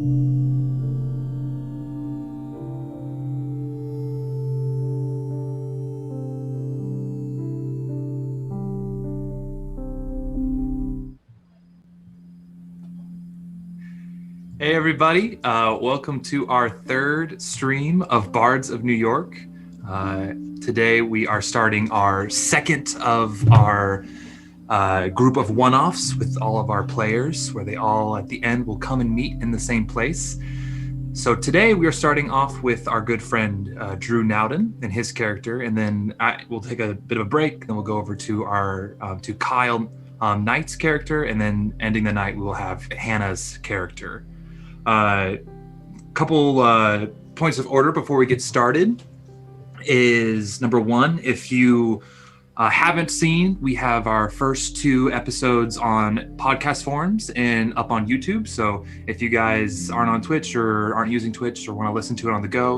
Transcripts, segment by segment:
Hey everybody, welcome to our third stream of Bards of New York. Today we are starting our second of our group of one-offs with all of our players, where they all at the end will come and meet in the same place. So today we are starting off with our good friend Drew Nowden and his character, and then we'll take a bit of a break, then we'll go over to our to Kyle Knight's character, and then ending the night we will have Hannah's character. Couple points of order before we get started is number one, if you haven't seen, we have our first two episodes on podcast forums and up on YouTube. So if you guys aren't on Twitch or aren't using Twitch or want to listen to it on the go,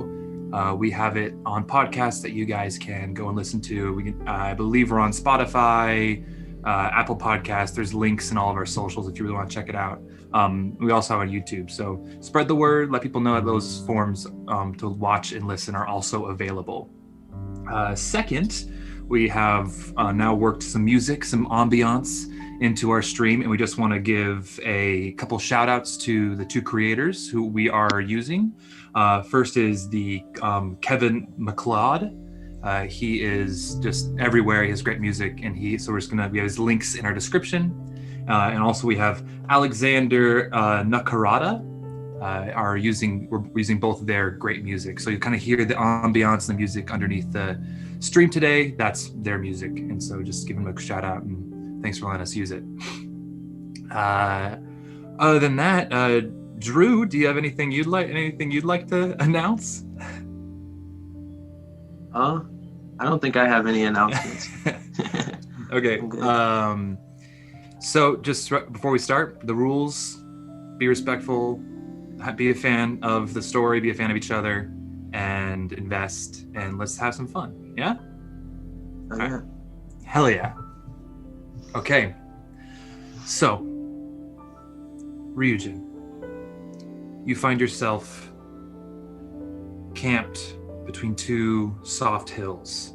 we have it on podcasts that you guys can go and listen to. We can, I believe we're on Spotify, Apple Podcasts. There's links in all of our socials if you really want to check it out. We also have on YouTube, so spread the word, let people know that those forums to watch and listen are also available. Second, we have now worked some music, some ambiance into our stream, and we just want to give a couple shout outs to the two creators who we are using. First is the Kevin MacLeod. He is just everywhere. He has great music, and we have his links in our description. And also we have Alexander Nakarada. We're using both of their great music. So you kind of hear the ambiance and the music underneath the stream today. That's their music. And so just give them a shout out and thanks for letting us use it. Other than that, Drew, do you have anything you'd like to announce? I don't think I have any announcements. Okay. So just before we start, the rules: be respectful, be a fan of the story, be a fan of each other, and invest, and let's have some fun. Yeah? Oh, yeah. Right. Hell yeah. Okay. So, Ryujin, you find yourself camped between two soft hills.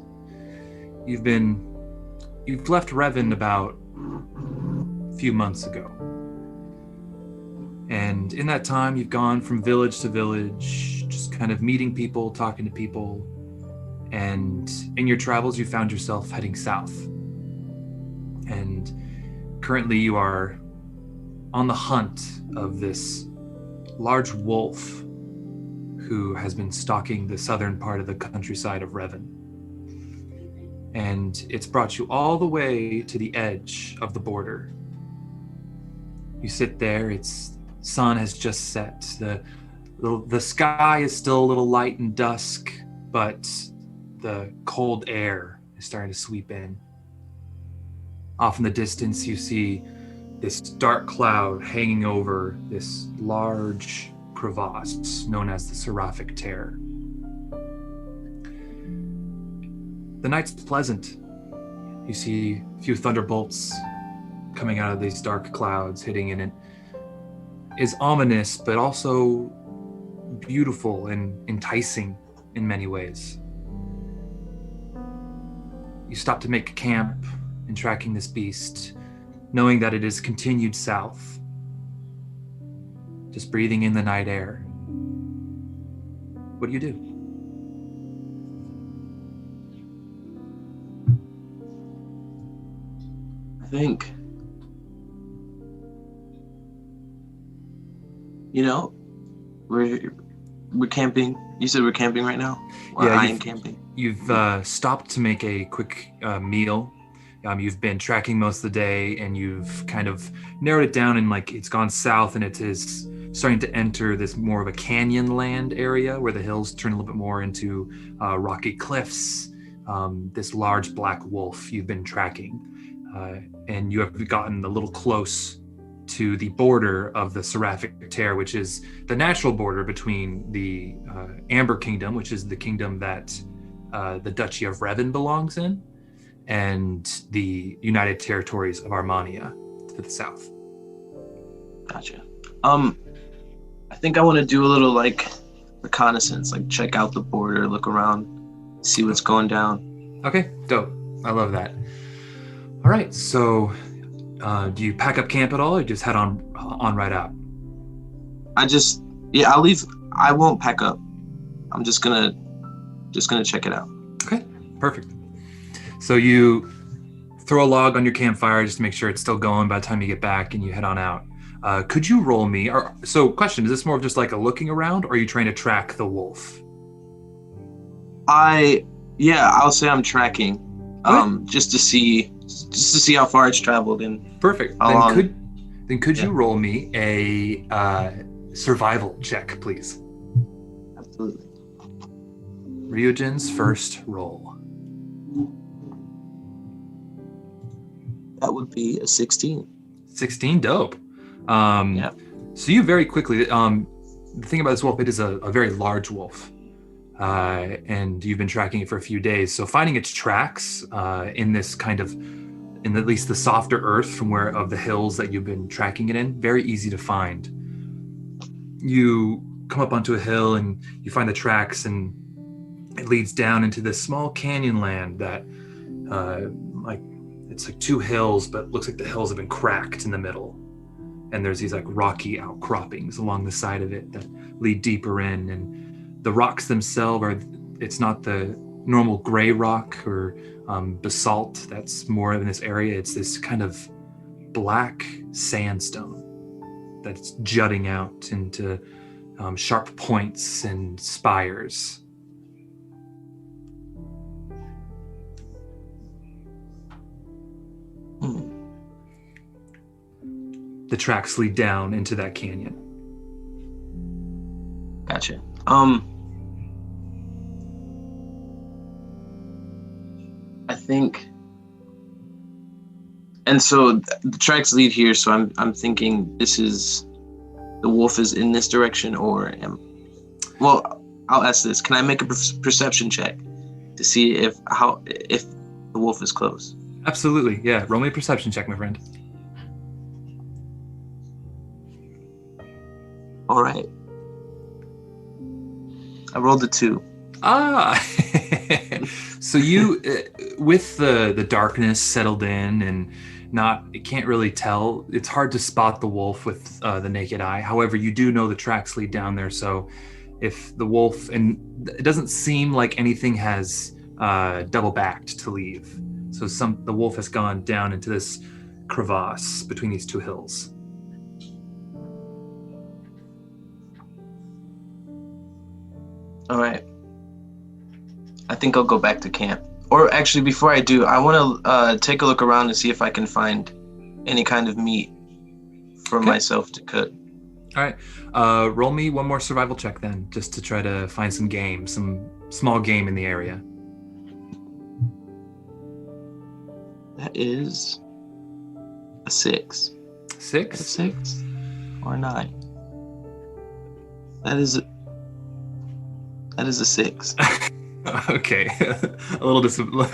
You've left Revan about a few months ago. And in that time, you've gone from village to village, just kind of meeting people, talking to people. And in your travels, you found yourself heading south. And currently you are on the hunt of this large wolf who has been stalking the southern part of the countryside of Revan. And it's brought you all the way to the edge of the border. You sit there, sun has just set. The sky is still a little light and dusk, but the cold air is starting to sweep in. Off in the distance, you see this dark cloud hanging over this large crevasse known as the Seraphic Terror. The night's pleasant. You see a few thunderbolts coming out of these dark clouds hitting, and it is ominous, but also beautiful and enticing in many ways. You stop to make camp in tracking this beast, knowing that it is continued south, just breathing in the night air. What do you do? I think, we're camping. You said we're camping right now? Yeah, I am camping. You've stopped to make a quick meal. You've been tracking most of the day, and you've kind of narrowed it down, and it's gone south, and it is starting to enter this more of a canyon land area where the hills turn a little bit more into rocky cliffs. This large black wolf you've been tracking, and you have gotten a little close to the border of the Seraphic Terror, which is the natural border between the Amber Kingdom, which is the kingdom that the Duchy of Revan belongs in, and the United Territories of Armenia to the south. Gotcha. I think I want to do a little like reconnaissance, like check out the border, look around, see what's going down. Okay, dope. I love that. All right, so do you pack up camp at all, or just head on right out? I'll leave. I won't pack up. I'm just gonna check it out. Okay, perfect. So you throw a log on your campfire just to make sure it's still going by the time you get back, and you head on out. Could you roll me? Question: is this more of just like a looking around, or are you trying to track the wolf? I'll say I'm tracking, just to see how far it's traveled and perfect. Then could you roll me a survival check, please? Absolutely. Ryujin's first roll. That would be a 16. 16, dope. Yeah. So you very quickly, the thing about this wolf, it is a very large wolf. And you've been tracking it for a few days. So finding its tracks in this kind of, in at least the softer earth of the hills that you've been tracking it in, very easy to find. You come up onto a hill and you find the tracks, and it leads down into this small canyon land that it's like two hills, but looks like the hills have been cracked in the middle. And there's these like rocky outcroppings along the side of it that lead deeper in. And the rocks themselves it's not the normal gray rock or basalt that's more in this area. It's this kind of black sandstone that's jutting out into sharp points and spires. The tracks lead down into that canyon. Gotcha. I think, and so the tracks lead here. So I'm thinking the wolf is in this direction, or I'll ask this: can I make a perception check to see if the wolf is close? Absolutely, yeah. Roll me a perception check, my friend. All right. I rolled a 2. So you, with the darkness settled in and you can't really tell. It's hard to spot the wolf with the naked eye. However, you do know the tracks lead down there. So if the wolf, and it doesn't seem like anything has double backed to leave. So the wolf has gone down into this crevasse between these two hills. All right. I think I'll go back to camp. Or actually, before I do, I want to take a look around and see if I can find any kind of meat for myself to cook. All right. Roll me one more survival check then, just to try to find some small game in the area. That is a 6. 6? A 6 or 9. That is a 6. Okay. A little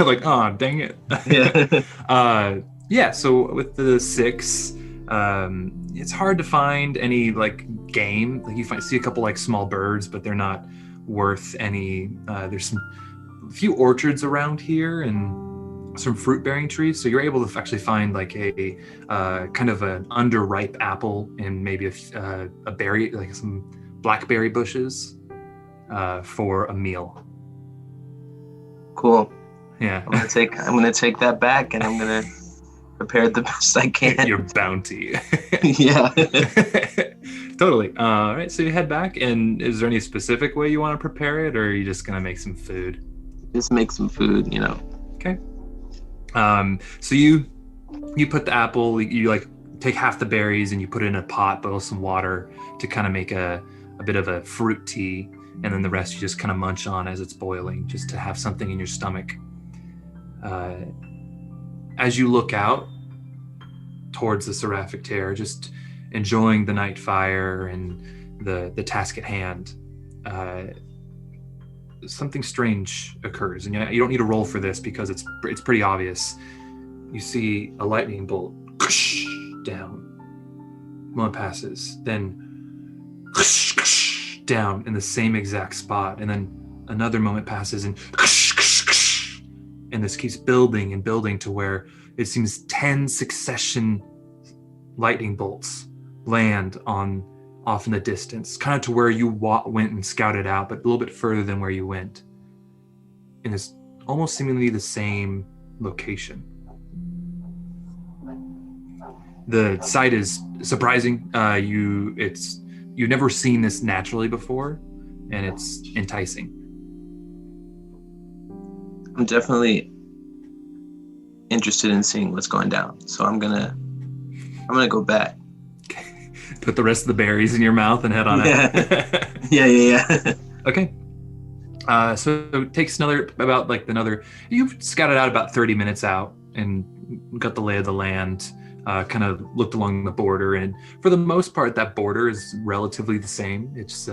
like, oh, dang it. Yeah. Yeah, so with the 6, it's hard to find any like game. Like you see a couple like small birds, but they're not worth any. There's a few orchards around here and some fruit-bearing trees, so you're able to actually find like a kind of an underripe apple and maybe a berry, like some blackberry bushes for a meal. Cool. Yeah. I'm gonna take that back, and I'm gonna prepare it the best I can. Your bounty. Yeah. Totally. All right, so you head back, and is there any specific way you want to prepare it, or are you just gonna make some food? Just make some food, Okay. So you put the apple, you like take half the berries and you put it in a pot, boil some water to kind of make a bit of a fruit tea, and then the rest you just kind of munch on as it's boiling, just to have something in your stomach. As you look out towards the Seraphic Tear, just enjoying the night fire and the task at hand, something strange occurs, and you don't need to roll for this because it's pretty obvious. You see a lightning bolt down. Moment passes, then down in the same exact spot, and then another moment passes, and this keeps building and building to where it seems 10 succession lightning bolts land off in the distance, kind of to where you went and scouted out, but a little bit further than where you went, and it's almost seemingly the same location. The sight is surprising. You've never seen this naturally before, and it's enticing. I'm definitely interested in seeing what's going down, so I'm gonna go back. Put the rest of the berries in your mouth and head on out. Yeah. Okay. So it takes you've scouted out about 30 minutes out and got the lay of the land, kind of looked along the border, and for the most part, that border is relatively the same. It's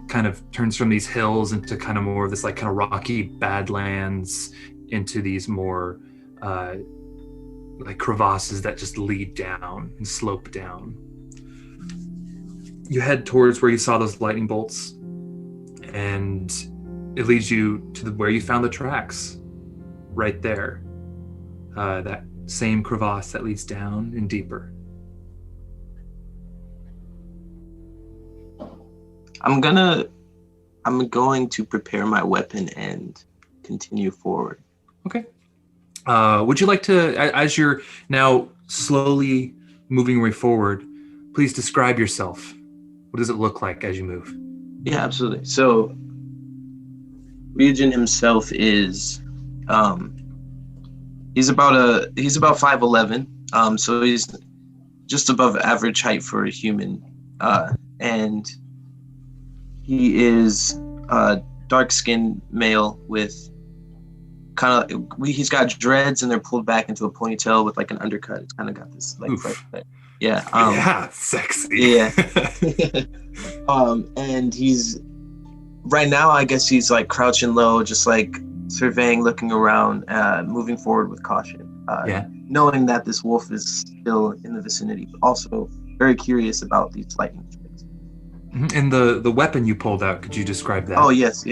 kind of turns from these hills into kind of more of this like kind of rocky badlands into these more like crevasses that just lead down and slope down. You head towards where you saw those lightning bolts, and it leads you to where you found the tracks, right there. That same crevasse that leads down and deeper. I'm going to prepare my weapon and continue forward. Okay. Would you like to, as you're now slowly moving your way forward, please describe yourself. What does it look like as you move? Yeah, absolutely. So, Ryujin himself is, he's about 5'11", so he's just above average height for a human, and he is a dark-skinned male with he's got dreads and they're pulled back into a ponytail with like an undercut. It's kind of got this like fresh cut. Yeah. Yeah, sexy. Yeah. And he's right now, I guess he's like crouching low, just like surveying, looking around, moving forward with caution. Knowing that this wolf is still in the vicinity, but also very curious about these lightning strikes. Mm-hmm. And the weapon you pulled out, could you describe that? Oh yes.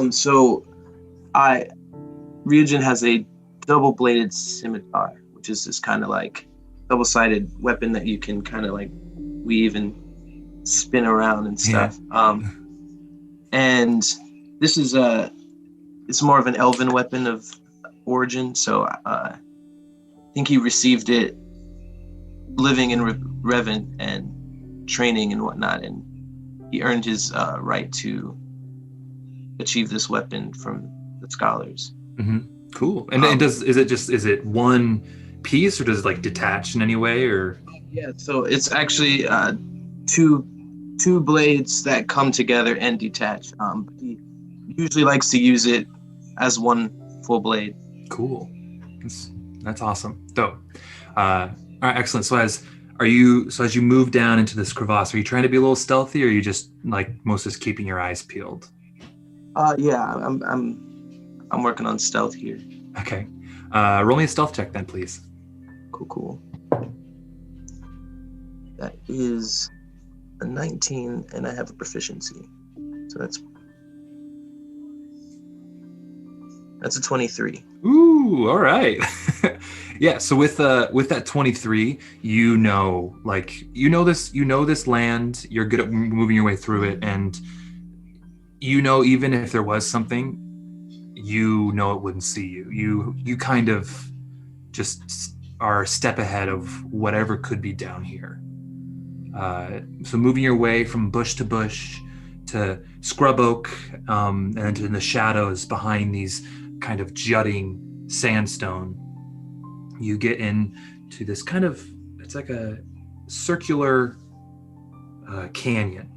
So Ryujin has a double-bladed scimitar, which is this kind of like double-sided weapon that you can kind of like weave and spin around and stuff. Yeah. And this is it's more of an elven weapon of origin. So I think he received it living in Revan and training and whatnot, and he earned his right to achieve this weapon from the scholars. Mm-hmm. Cool. And is it one piece, or does it like detach in any way, or? Yeah, so it's actually two blades that come together and detach. He usually likes to use it as one full blade. Cool. That's awesome. Dope. All right, excellent. So as you move down into this crevasse, are you trying to be a little stealthy, or are you just like most just keeping your eyes peeled? Yeah, I'm working on stealth here. Okay. Roll me a stealth check then, please. Cool. That is a 19, and I have a proficiency. So that's a 23. Ooh, all right. Yeah, so with that 23, you know this land, you're good at moving your way through it, and even if there was something, it wouldn't see you. You kind of just are a step ahead of whatever could be down here. So moving your way from bush to bush to scrub oak, and into the shadows behind these kind of jutting sandstone, you get into this kind of, it's like a circular canyon.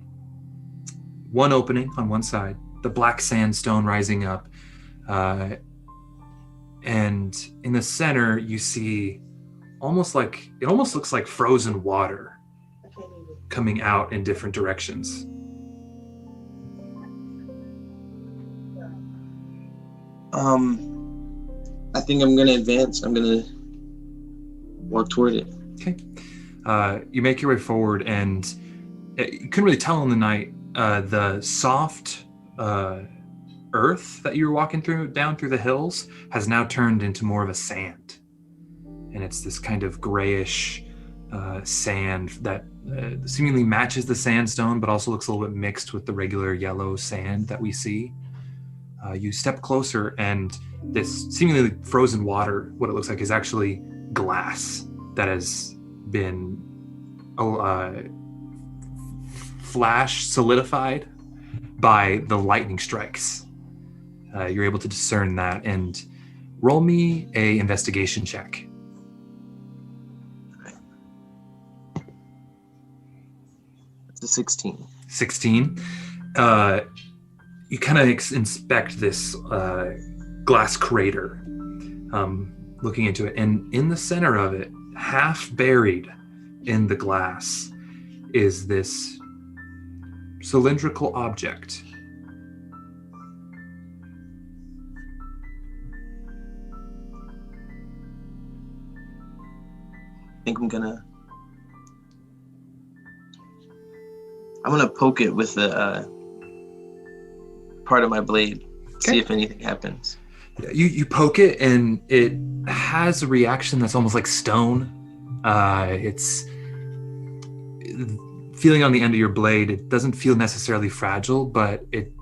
One opening on one side, the black sandstone rising up, and in the center you see it almost looks like frozen water coming out in different directions. I think I'm gonna advance. I'm gonna walk toward it. Okay. You make your way forward, and you couldn't really tell in the night the soft earth that you were walking down through the hills has now turned into more of a sand. And it's this kind of grayish sand that seemingly matches the sandstone, but also looks a little bit mixed with the regular yellow sand that we see. You step closer, and this seemingly frozen water, what it looks like, is actually glass that has been flash solidified by the lightning strikes. You're able to discern that, and roll me a investigation check. It's a 16. 16. You kind of inspect this glass crater, looking into it, and in the center of it, half buried in the glass, is this cylindrical object. I think I'm gonna poke it with the part of my blade, see if anything happens. You poke it, and it has a reaction that's almost like stone. It's feeling on the end of your blade. It doesn't feel necessarily fragile, but it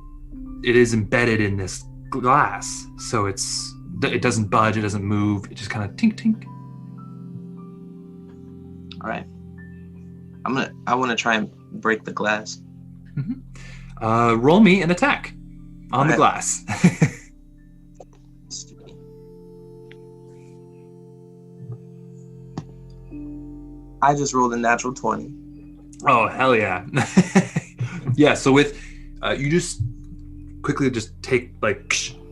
is embedded in this glass, so it doesn't budge, it doesn't move. It just kind of tink tink. All right, I want to try and break the glass. Mm-hmm. Roll me an attack on the glass. I just rolled a natural 20. Oh, hell yeah. Yeah, so with, you just quickly just take,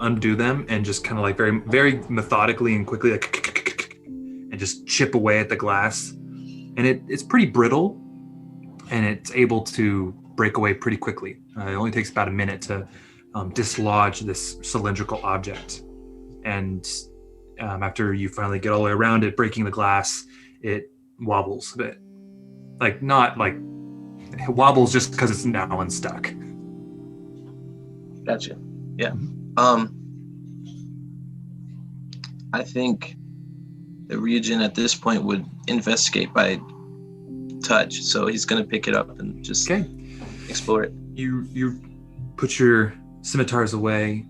undo them and just kind of very, very methodically and quickly, and just chip away at the glass. And it's pretty brittle, and it's able to break away pretty quickly. It only takes about a minute to dislodge this cylindrical object. And after you finally get all the way around it, breaking the glass, it wobbles a bit. It wobbles just because it's now unstuck. Gotcha. Yeah. I think the Ryujin at this point would investigate by touch, so he's going to pick it up and just explore it. You put your scimitars away,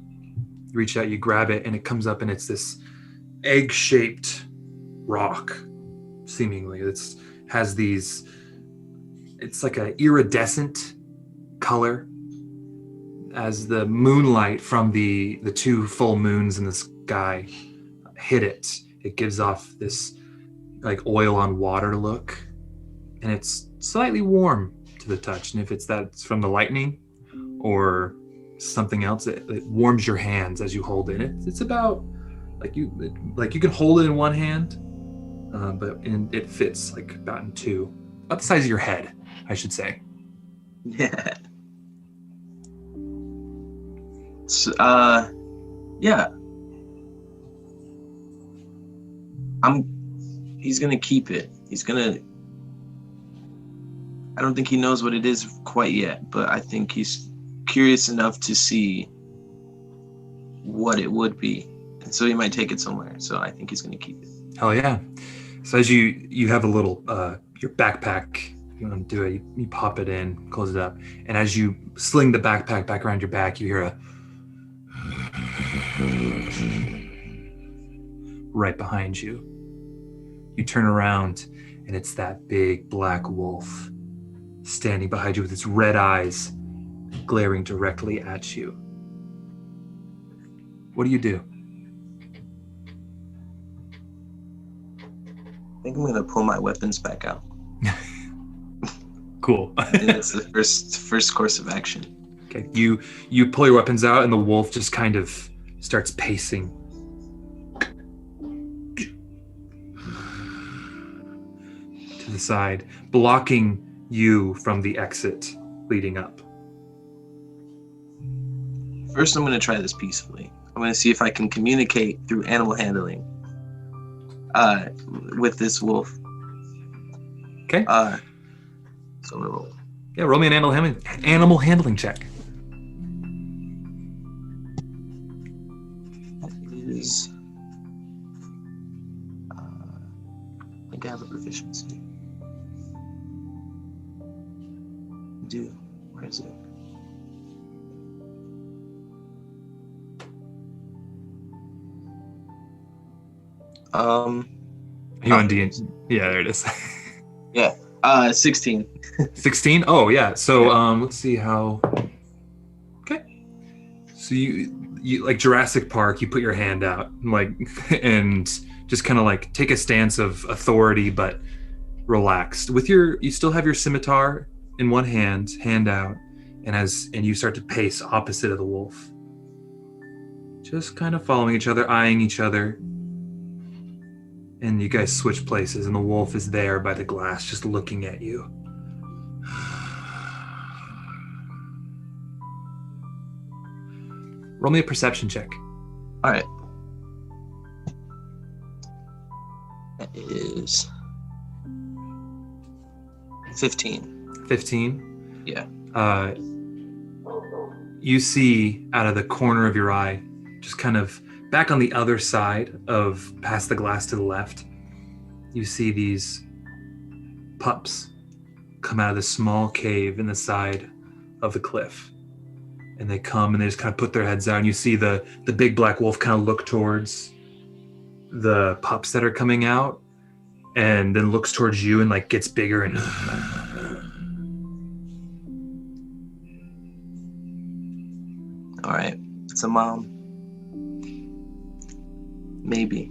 you reach out, you grab it, and it comes up, and it's this egg-shaped rock, seemingly. It's like an iridescent color. As the moonlight from the two full moons in the sky hit it, it gives off this oil on water look, and it's slightly warm to the touch. And if that's from the lightning or something else, it warms your hands as you hold it. It's about you can hold it in one hand, but it fits about in two, about the size of your head, I should say. Yeah. Yeah. He's gonna keep it. I don't think he knows what it is quite yet, but I think he's curious enough to see what it would be. And so he might take it somewhere. So I think he's gonna keep it. Hell yeah. So as you have a little, your backpack, you want to do it, you pop it in, close it up. And as you sling the backpack back around your back, you hear a right behind you. You turn around, and it's that big black wolf standing behind you with its red eyes glaring directly at you. What do you do? I think I'm going to pull my weapons back out. Cool. And it's the first course of action. Okay, you pull your weapons out, and the wolf just kind of starts pacing. To the side, blocking you from the exit leading up. First, I'm going to try this peacefully. I'm going to see if I can communicate through animal handling with this wolf. Okay. So I'm going to roll. Yeah, roll me an animal handling check. That is. I think I have a proficiency. Where is it? Are you on D&D? Yeah, there it is. Yeah. 16. 16? Oh, yeah. So, let's see how... Okay. So you like Jurassic Park, you put your hand out, like, and just kind of like take a stance of authority, but relaxed. You still have your scimitar in one hand out, and you start to pace opposite of the wolf. Just kind of following each other, eyeing each other. And you guys switch places, and the wolf is there by the glass, just looking at you. Roll me a perception check. All right. That is 15. 15? Yeah. You see out of the corner of your eye, just kind of back on the other side of past the glass to the left, you see these pups come out of this small cave in the side of the cliff. And they come and they just kind of put their heads out, and you see the big black wolf kind of look towards the pups that are coming out, and then looks towards you and like gets bigger and all right. It's a mom. Maybe.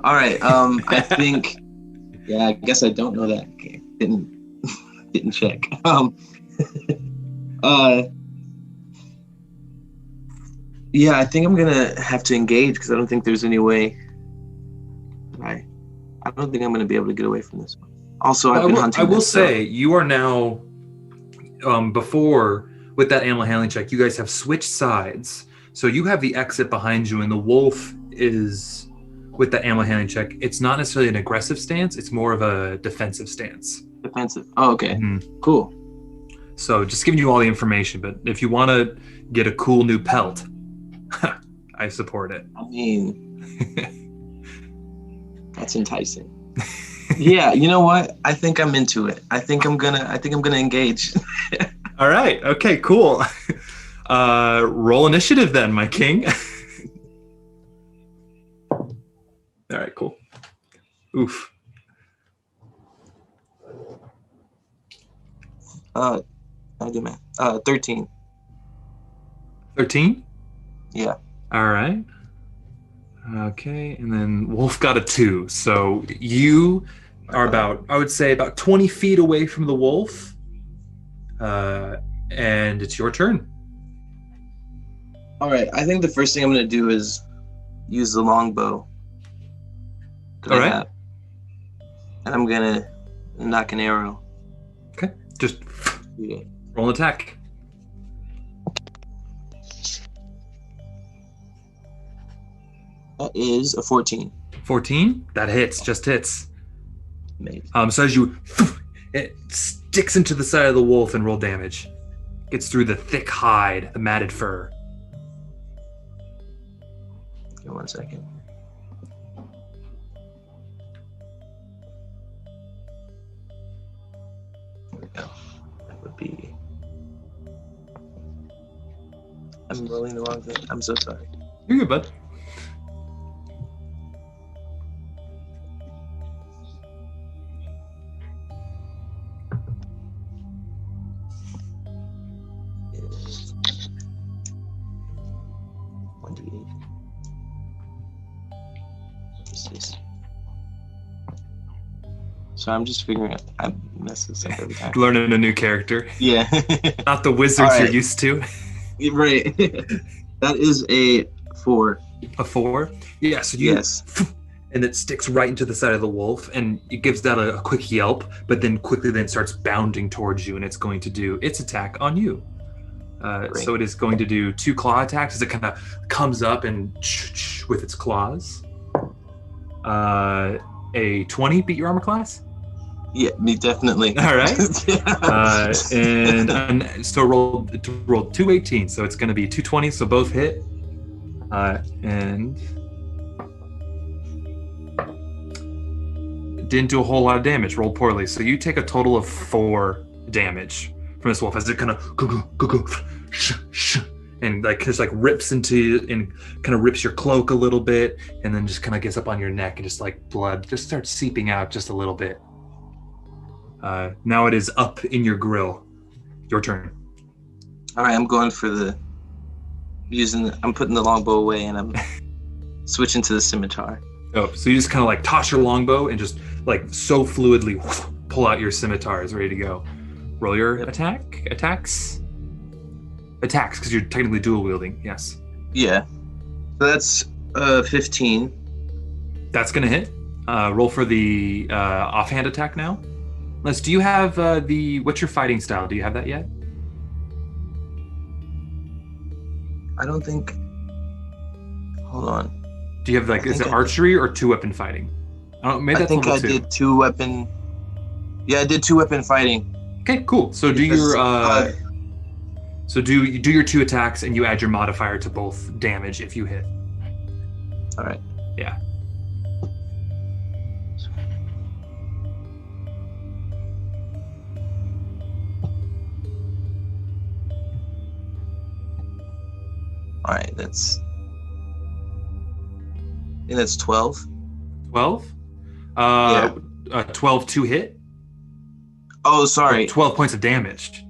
All right. I think. Yeah, I guess I don't know that. Okay. Didn't check. Yeah, I think I'm gonna have to engage because I don't think there's any way. I don't think I'm gonna be able to get away from this one. Also, I've been hunting. I will say you are now. Before with that animal handling check, you guys have switched sides. So you have the exit behind you, and the wolf is with that animal handling check. It's not necessarily an aggressive stance; it's more of a defensive stance. Defensive. Oh, okay. Mm-hmm. Cool. So just giving you all the information, but if you want to get a cool new pelt, I support it. I mean, that's enticing. Yeah, you know what? I think I'm into it. I think I'm gonna engage. All right. Okay. Cool. Roll initiative then, my king. All right. Cool. Oof. I do math. 13. 13? Yeah. All right. Okay, and then Wolf got a 2. So you are about 20 feet away from the wolf. And it's your turn. All right. I think the first thing I'm going to do is use the longbow. All right. And I'm going to knock an arrow. Okay. Just roll an attack. That is a 14. 14? That hits. Just hits. Maybe. So as it sticks into the side of the wolf and roll damage. Gets through the thick hide, the matted fur. Give me 1 second. There we go. That would be... I'm rolling the wrong thing. I'm so sorry. You're good, bud. So I'm just figuring out. I mess this up every time. Learning a new character. Yeah. Not the wizards you're used to. Right. That is a 4. A 4? Yeah, so yes. And it sticks right into the side of the wolf, and it gives that a quick yelp, but then quickly starts bounding towards you, and it's going to do its attack on you. So it is going to do 2 claw attacks as it kind of comes up and with its claws. A 20 beat your armor class? Yeah, me definitely. All right. Yeah. And so roll 218, so it's going to be 220, so both hit. And didn't do a whole lot of damage. Rolled poorly, so you take a total of 4 damage from this wolf as it kind of and like just like rips into and kind of rips your cloak a little bit, and then just kind of gets up on your neck and just like blood just starts seeping out just a little bit. Now it is up in your grill. Your turn. All right, I'm going for I'm putting the longbow away and I'm switching to the scimitar. Oh, so you just kind of like toss your longbow and just like so fluidly pull out your scimitar is ready to go. Roll your attacks, because you're technically dual wielding. Yes. Yeah. So that's 15. That's gonna hit. Roll for the offhand attack now. Les, do you have what's your fighting style? Do you have that yet? I don't think. Hold on. Do you have is it archery or 2-weapon fighting? Maybe that's level 2. Did 2-weapon. Yeah, I did 2-weapon fighting. Okay, cool. So do your do your 2 attacks and you add your modifier to both damage if you hit. All right. Yeah. All right, I think that's 12. 12? Yeah. 12 to hit? Oh, sorry. 12 points of damage.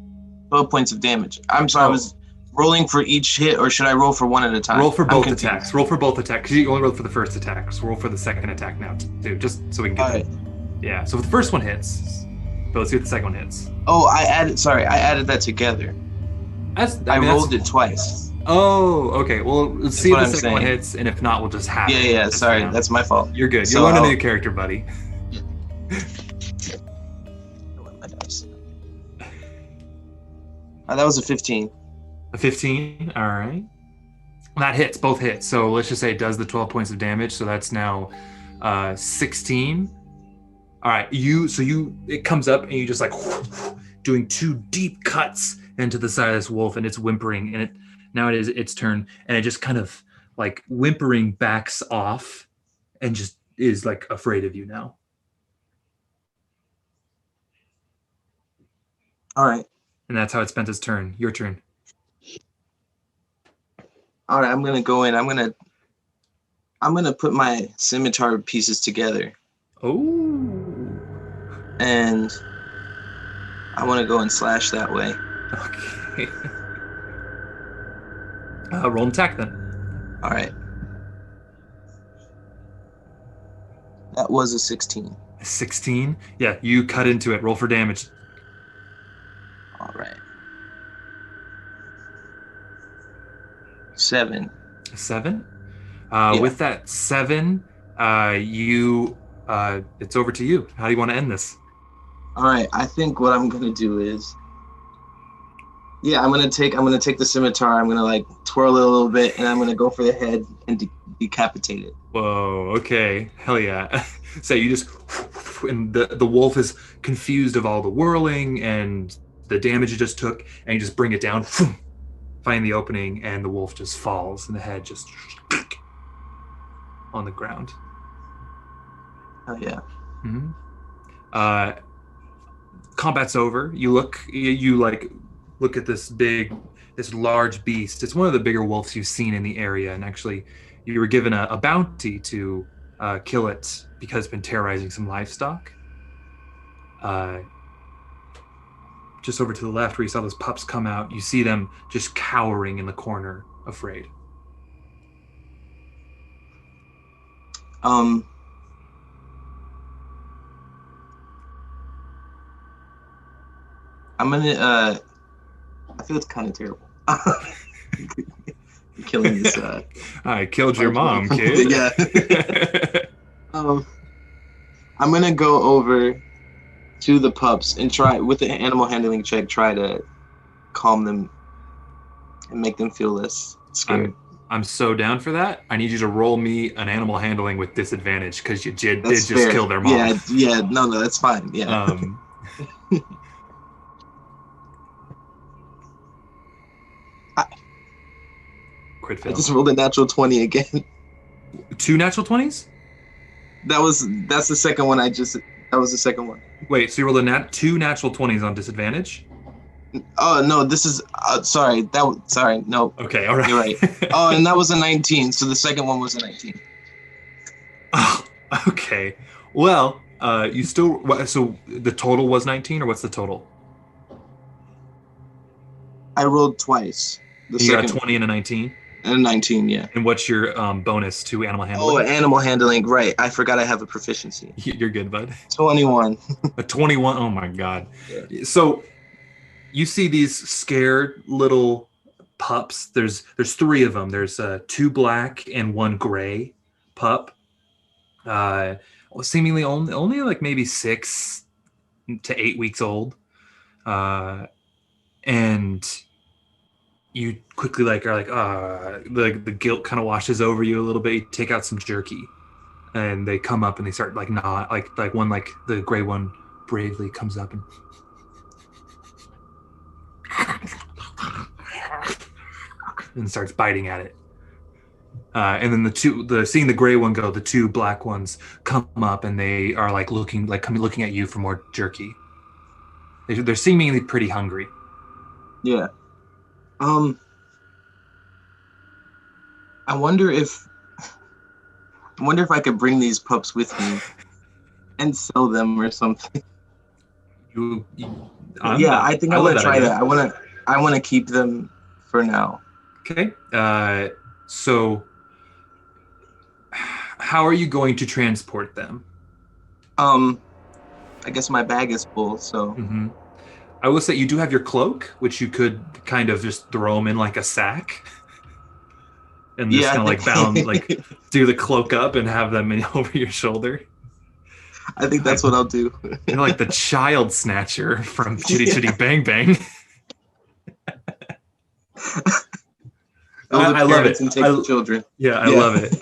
12 points of damage. I'm sorry, I was rolling for each hit, or should I roll for one at a time? Roll for both attacks. Roll for both attacks, because you only rolled for the first attack, so roll for the second attack now, too, just so we can get All right. Yeah, so the first one hits, but let's see what the second one hits. Oh, I added that together. I rolled it twice. Oh, okay. Well, let's see if the second one saying. hits, and if not, we'll just have it. Yeah, sorry. That's my fault. You're good. So You're learning a new character, buddy. My dice. That was a 15. A 15? All right. That hits. Both hits. So let's just say it does the 12 points of damage, so that's now 16. All right. It comes up, and you just like doing 2 deep cuts into the side of this wolf, and it's whimpering, and now it is its turn, and it just kind of like whimpering backs off and just is like afraid of you now. All right. And that's how it spent its turn. Your turn. All right, I'm gonna go in. I'm gonna put my scimitar pieces together. Oh. And I want to go and slash that way. Okay. Roll an attack then. All right. That was a 16. 16? Yeah, you cut into it. Roll for damage. All right. 7. 7? Yeah. With that 7, it's over to you. How do you want to end this? All right. I think what I'm gonna do is, I'm gonna take the scimitar. I'm gonna like twirl it a little bit, and I'm gonna go for the head and decapitate it. Whoa. Okay. Hell yeah. So you just, and the wolf is confused of all the whirling and the damage it just took, and you just bring it down, find the opening, and the wolf just falls, and the head just on the ground. Oh yeah. Mm-hmm. Combat's over. You look at this large beast. It's one of the bigger wolves you've seen in the area, and actually, you were given a bounty to kill it because it's been terrorizing some livestock. Just over to the left, where you saw those pups come out, you see them just cowering in the corner, afraid. I'm gonna. I feel it's kind of terrible. Killing this. I killed your mom, kid. Yeah. I'm gonna go over to the pups and try with the animal handling check. Try to calm them and make them feel less scared. I'm so down for that. I need you to roll me an animal handling with disadvantage because you did That's just fair. kill their mom. Yeah. No, that's fine. Yeah. Crit I fail. just rolled a natural 20 again. 2 natural 20s? That's the second one. That was the second one. Wait, so you rolled 2 natural 20s on disadvantage? Oh no, this is sorry. Sorry. No, Okay, all right. you're right. Oh, and that was a 19. So the second one was a 19. Oh, okay. Well, you still. So the total was 19, or what's the total? I rolled twice. And you got a 20 and a 19. And a 19, yeah. And what's your bonus to animal Oh, handling? animal handling. Right. I forgot I have a proficiency. You're good, bud. 21. A 21. Oh my god. Yeah. So you see these scared little pups. There's 3 of them. There's 2 black and 1 gray pup. Seemingly only like maybe 6 to 8 weeks old. And you quickly are like the guilt kind of washes over you a little bit. You take out some jerky, and they come up and they start like not like one, like the gray one bravely comes up and starts biting at it. And then seeing the gray one go, the 2 black ones come up and they are like looking at you for more jerky. They're seemingly pretty hungry. Yeah. I wonder if I could bring these pups with me and sell them or something. I think I want to try that. I want to keep them for now. Okay. So how are you going to transport them? I guess my bag is full, so. Mm-hmm. I will say you do have your cloak, which you could kind of just throw them in like a sack, and just kind of like bound, like do the cloak up and have them over your shoulder. I think that's what I'll do. You're like the child snatcher from Chitty Chitty Bang Bang. I love it. And take the children. Yeah, I love it.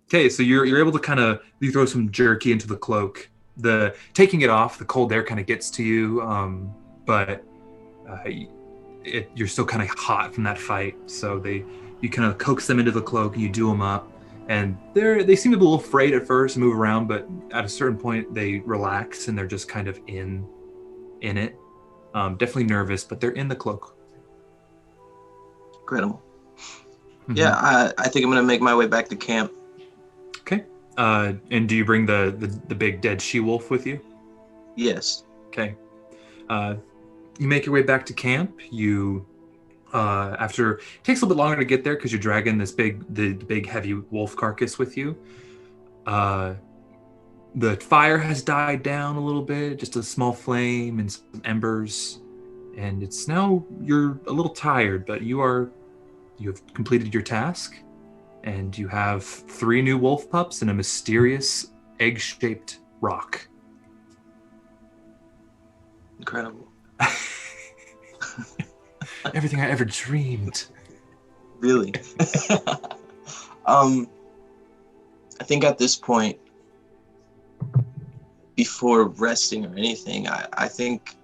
Okay, so you're able to you throw some jerky into the cloak. Taking it off, the cold air kind of gets to you, but you're still kind of hot from that fight. So you kind of coax them into the cloak and you do them up, and they seem to be a little afraid at first and move around, but at a certain point they relax and they're just kind of in it. Definitely nervous, but they're in the cloak. Incredible. Mm-hmm. Yeah, I think I'm gonna make my way back to camp. Okay. And do you bring the big dead she-wolf with you? Yes. Okay. You make your way back to camp. You, after it takes a little bit longer to get there because you're dragging the big heavy wolf carcass with you. The fire has died down a little bit, just a small flame and some embers, and it's now you're a little tired, but you have completed your task. And you have 3 new wolf pups and a mysterious egg-shaped rock. Incredible. Everything I ever dreamed. Really? I think at this point, before resting or anything, I think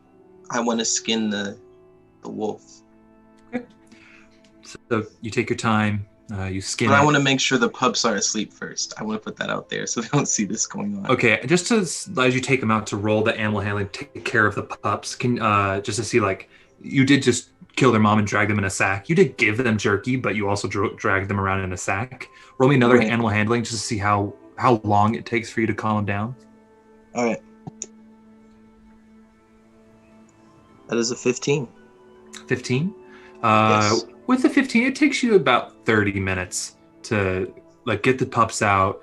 I want to skin the wolf. Okay. So you take your time. You skin but it. I want to make sure the pups are asleep first. I want to put that out there so they don't see this going on. Okay, just as you take them out to roll the animal handling, take care of the pups, can just to see, like, you did just kill their mom and drag them in a sack. You did give them jerky, but you also dragged them around in a sack. Roll me another animal handling just to see how long it takes for you to calm them down. All right. That is a 15. 15? Yes. With the 15, it takes you about 30 minutes to get the pups out,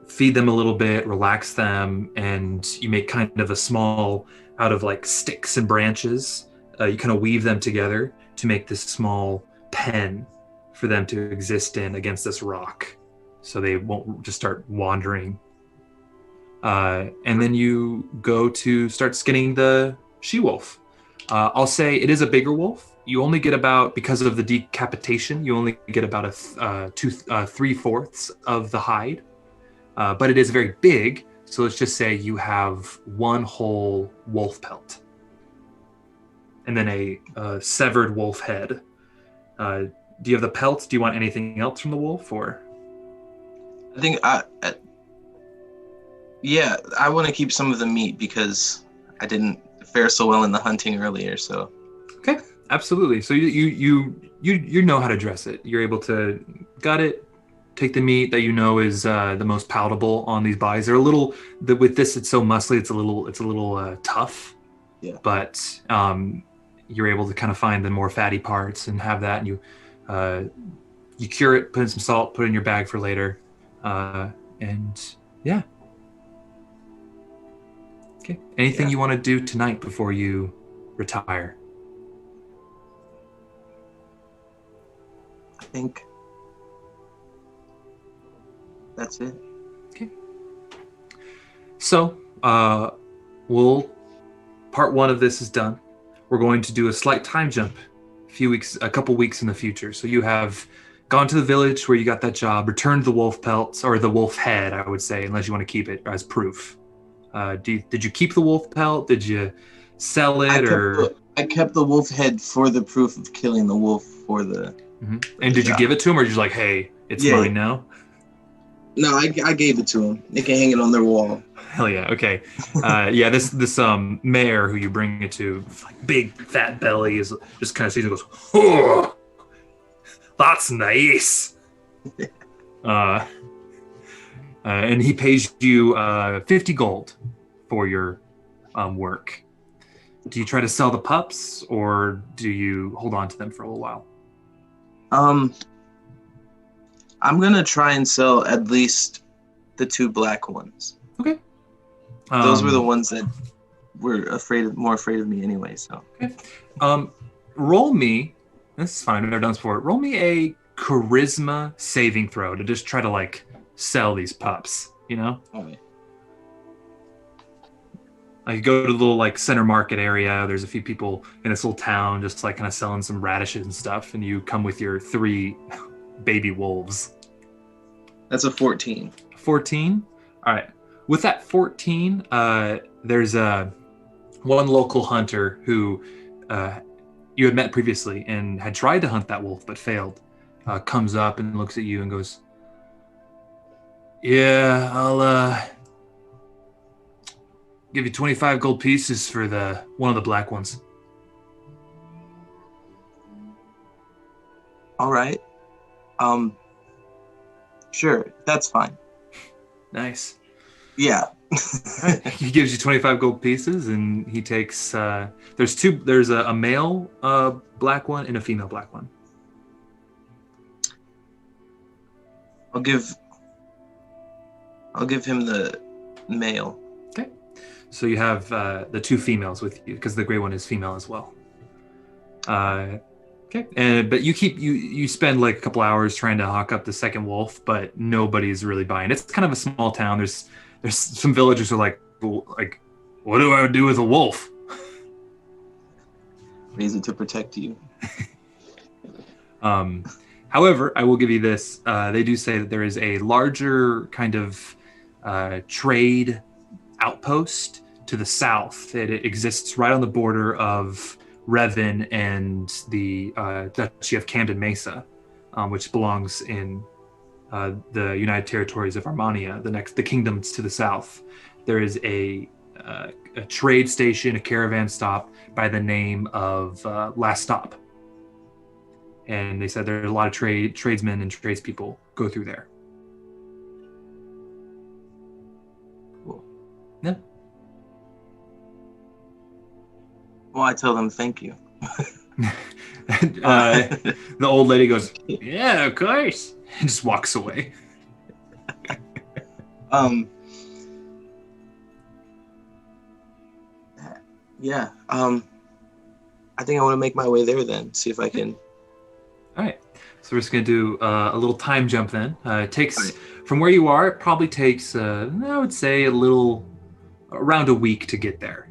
feed them a little bit, relax them, and you make kind of a small, out of sticks and branches, you kind of weave them together to make this small pen for them to exist in against this rock, so they won't just start wandering. And then you go to start skinning the she-wolf. I'll say it is a bigger wolf. you only get about, because of the decapitation, you only get about a 3/4 of the hide. But it is very big, so let's just say you have one whole wolf pelt. And then a severed wolf head. Do you have the pelts? Do you want anything else from the wolf, or? I think I want to keep some of the meat because I didn't fare so well in the hunting earlier. So. Okay, absolutely. So you know how to dress it. You're able to gut it, take the meat that you know is the most palatable on these buys. They're a little with this. It's so muscly. It's a little tough. Yeah. But you're able to kind of find the more fatty parts and have that, and you cure it, put in some salt, put it in your bag for later, and yeah. Okay. Anything you want to do tonight before you retire? I think that's it. Okay. So, part one of this is done. We're going to do a slight time jump, a couple weeks in the future. So you have gone to the village where you got that job, returned the wolf pelts, or the wolf head, I would say, unless you want to keep it as proof. Did you keep the wolf pelt? Did you sell it, I kept the wolf head for the proof of killing the wolf for the. Mm-hmm. And did you give it to him, or just like, hey, it's mine now? No, I gave it to him. They can hang it on their wall. Hell yeah. Okay. This mayor who you bring it to, like big fat belly, is just kind of sees it and goes, oh, that's nice. And he pays you 50 gold for your work. Do you try to sell the pups, or do you hold on to them for a little while? I'm gonna try and sell at least the 2 black ones. Okay. Those were the ones that were more afraid of me anyway. So. Okay. Roll me. This is fine. I've never done this before. Roll me a charisma saving throw to just try to like sell these pups. You know. Okay. Like you go to the little like center market area. There's a few people in this little town just like kind of selling some radishes and stuff, and you come with your 3 baby wolves. That's a 14. 14? All right. With that 14, there's one local hunter who you had met previously and had tried to hunt that wolf but failed. Comes up and looks at you and goes, "Yeah, I'll give you 25 gold pieces for one of the black ones." All right. Sure, that's fine. Nice. Yeah. Right. He gives you 25 gold pieces, and he takes. There's a male black one and a female black one. I'll give him the male. Okay. So you have the 2 females with you because the gray one is female as well. Okay. But you spend like a couple hours trying to hawk up the second wolf, but nobody's really buying. It's kind of a small town. There's some villagers who are like, what do I do with a wolf? Raise it to protect you. However, I will give you this. They do say that there is a larger kind of trade outpost to the south. It exists right on the border of Revan and the Duchy of Camden Mesa, which belongs in the United Territories of Armenia, the kingdoms to the south. There is a trade station, a caravan stop by the name of Last Stop. And they said there are a lot of tradesmen and tradespeople go through there. Cool. Yeah. Well, I tell them thank you. The old lady goes, "Yeah, of course," and just walks away. Yeah. I think I want to make my way there then. See if I can. All right. So we're just gonna do a little time jump then. It takes from where you are. It probably takes I would say around a week to get there.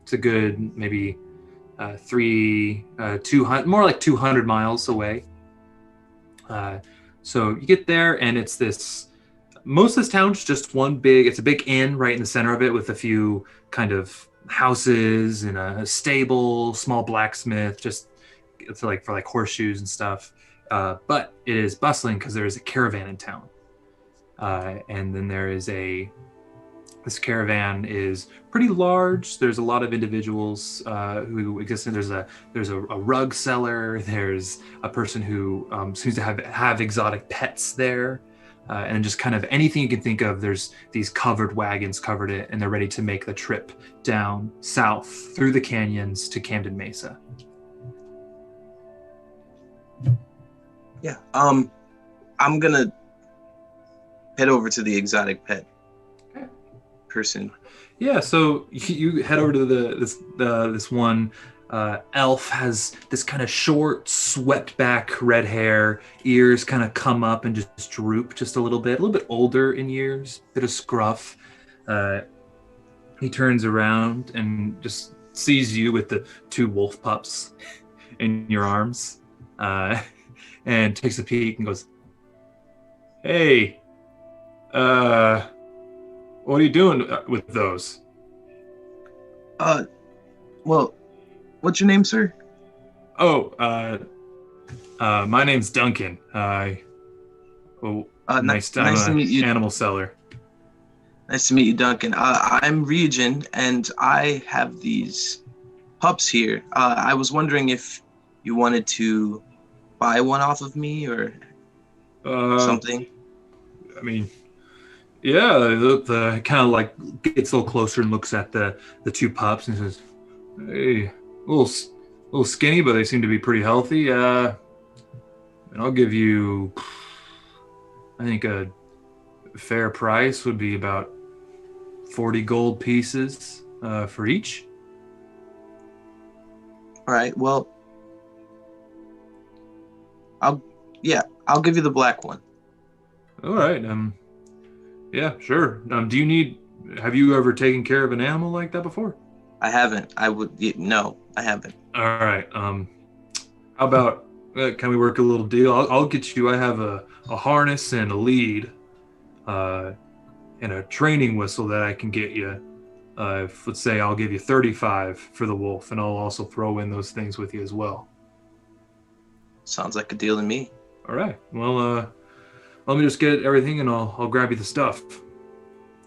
It's a good maybe 200, more like 200 miles away. So you get there, and it's this. Most of this town's just one big. It's a big inn right in the center of it, with a few kind of houses and a stable, small blacksmith. Just it's like for like horseshoes and stuff. But it is bustling because there is a caravan in town, and then there is this caravan is pretty large. There's a lot of individuals who exist. There's a rug seller. There's a person who seems to have exotic pets there, and just kind of anything you can think of. There's these covered wagons covered it, and they're ready to make the trip down south through the canyons to Camden Mesa. Yeah. I'm gonna head over to the exotic pet person. Yeah, so you head over to this one elf. Has this kind of short, swept back red hair, ears kind of come up and just droop just a little bit older in years, bit of scruff. He turns around and just sees you with the 2 wolf pups in your arms, and takes a peek and goes, "Hey, what are you doing with those?" Well, what's your name, sir? Oh, my name's Duncan. Nice to meet you. Animal seller. Nice to meet you, Duncan. I'm Ryujin, and I have these pups here. I was wondering if you wanted to buy one off of me or something. I mean, yeah, the kind of like gets a little closer and looks at the 2 pups and says, "Hey, a little skinny, but they seem to be pretty healthy. And I'll give you, I think a fair price would be about 40 gold pieces for each." All right. Well, I'll give you the black one. All right. Yeah, sure. Have you ever taken care of an animal like that before? I haven't. No, I haven't. All right. How about, can we work a little deal? I'll get you, I have a harness and a lead, and a training whistle that I can get you. Let's say I'll give you 35 for the wolf, and I'll also throw in those things with you as well. Sounds like a deal to me. All right. Well, let me just get everything, and I'll grab you the stuff.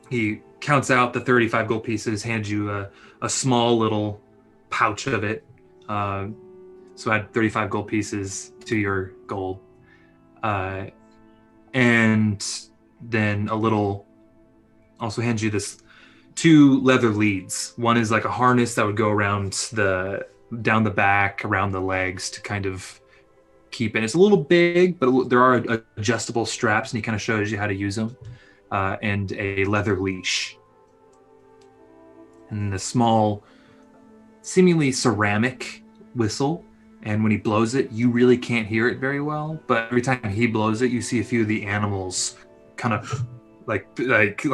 He counts out the 35 gold pieces, hands you a small little pouch of it. So add 35 gold pieces to your gold. And then also hands you this 2 leather leads. One is like a harness that would go around down the back, around the legs to kind of keep it. It's a little big, but there are adjustable straps, and he kind of shows you how to use them. And a leather leash. And the small, seemingly ceramic whistle. And when he blows it, you really can't hear it very well. But every time he blows it, you see a few of the animals kind of like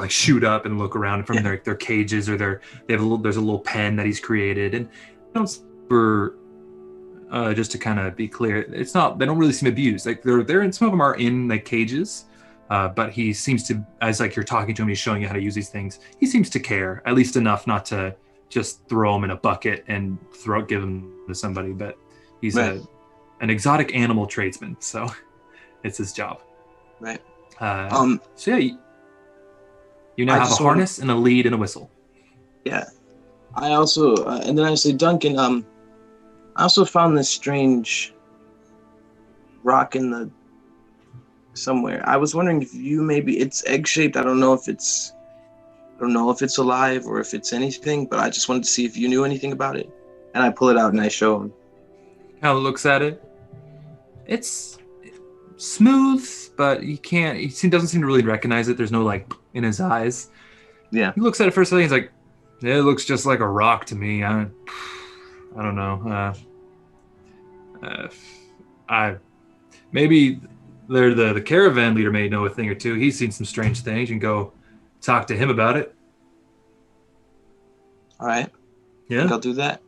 shoot up and look around from their cages, or there's a little pen that he's created. And just to kind of be clear, they don't really seem abused. Like they're in, some of them are in like cages. But he seems to, as like you're talking to him, he's showing you how to use these things. He seems to care, at least enough not to just throw them in a bucket and give them to somebody. But he's an exotic animal tradesman, so it's his job. Right. So yeah, you now have a harness and a lead and a whistle. Yeah. I also, and then I say, Duncan, I also found this strange rock in somewhere. I was wondering if it's egg-shaped. I don't know if it's alive or if it's anything, but I just wanted to see if you knew anything about it. And I pull it out and I show him. Kind of looks at it. It's smooth, but he doesn't seem to really recognize it. There's no like in his eyes. Yeah. He looks at it for a second. He's like, "Yeah, it looks just like a rock to me. I don't know. Maybe the caravan leader may know a thing or two. He's seen some strange things. You can go talk to him about it." All right. Yeah. I think I'll do that.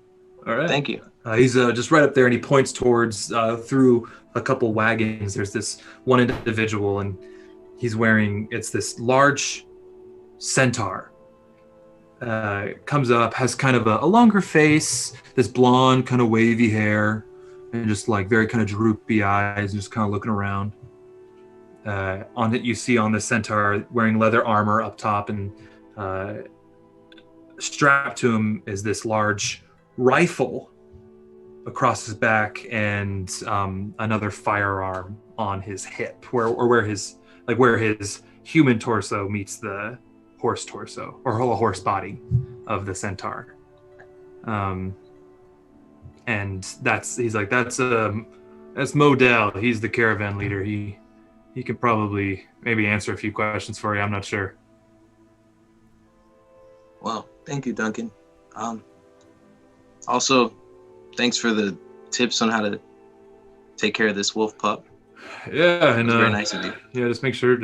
All right. Thank you. He's just right up there, and he points towards through a couple wagons. There's this one individual, and he's wearing this large centaur. Comes up, has kind of a longer face, this blonde, kind of wavy hair, and just like very kind of droopy eyes, and just kind of looking around. On it, you see on the centaur wearing leather armor up top, and strapped to him is this large rifle across his back, and another firearm on his hip, where his human torso meets the horse torso or whole horse body of the centaur. And that's Modell. He's the caravan leader. He could probably maybe answer a few questions for you. I'm not sure. Well, thank you, Duncan. Also, thanks for the tips on how to take care of this wolf pup. Yeah, and very nice of you. Yeah, just make sure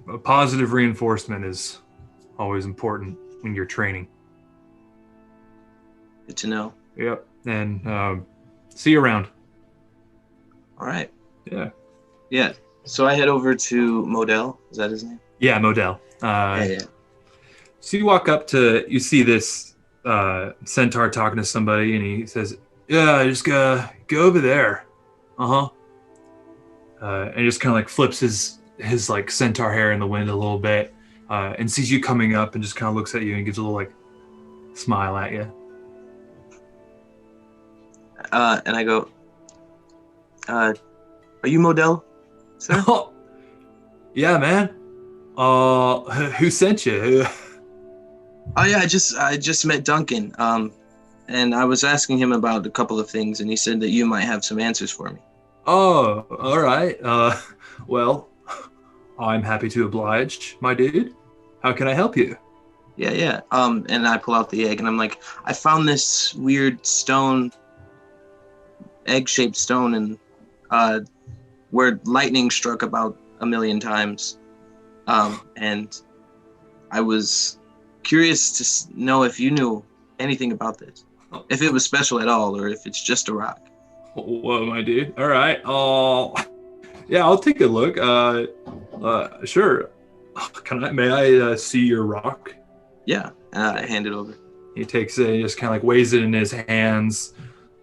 a positive reinforcement is always important when you're training. Good to know. Yep, and see you around. All right. Yeah. Yeah. So I head over to Modell. Is that his name? Yeah, Modell. Yeah. So you walk up you see this centaur talking to somebody, and he says, "Yeah, just go over there." And he just kind of like flips his like centaur hair in the wind a little bit, and sees you coming up, and just kind of looks at you and gives a little like smile at you. And I go, "Are you Modell, sir?" Oh, yeah, man. Who sent you? Oh yeah, I just met Duncan. And I was asking him about a couple of things, and he said that you might have some answers for me. Oh, all right. Well, I'm happy to oblige, my dude. How can I help you? Yeah. And I pull out the egg, and I'm like, I found this weird stone, egg-shaped stone, and where lightning struck about 1,000,000 times. And I was curious to know if you knew anything about this, if it was special at all, or if it's just a rock. Whoa, my dude. All right. Yeah, I'll take a look. Sure. May I see your rock? Yeah. And I hand it over. He takes it, he just kind of like weighs it in his hands,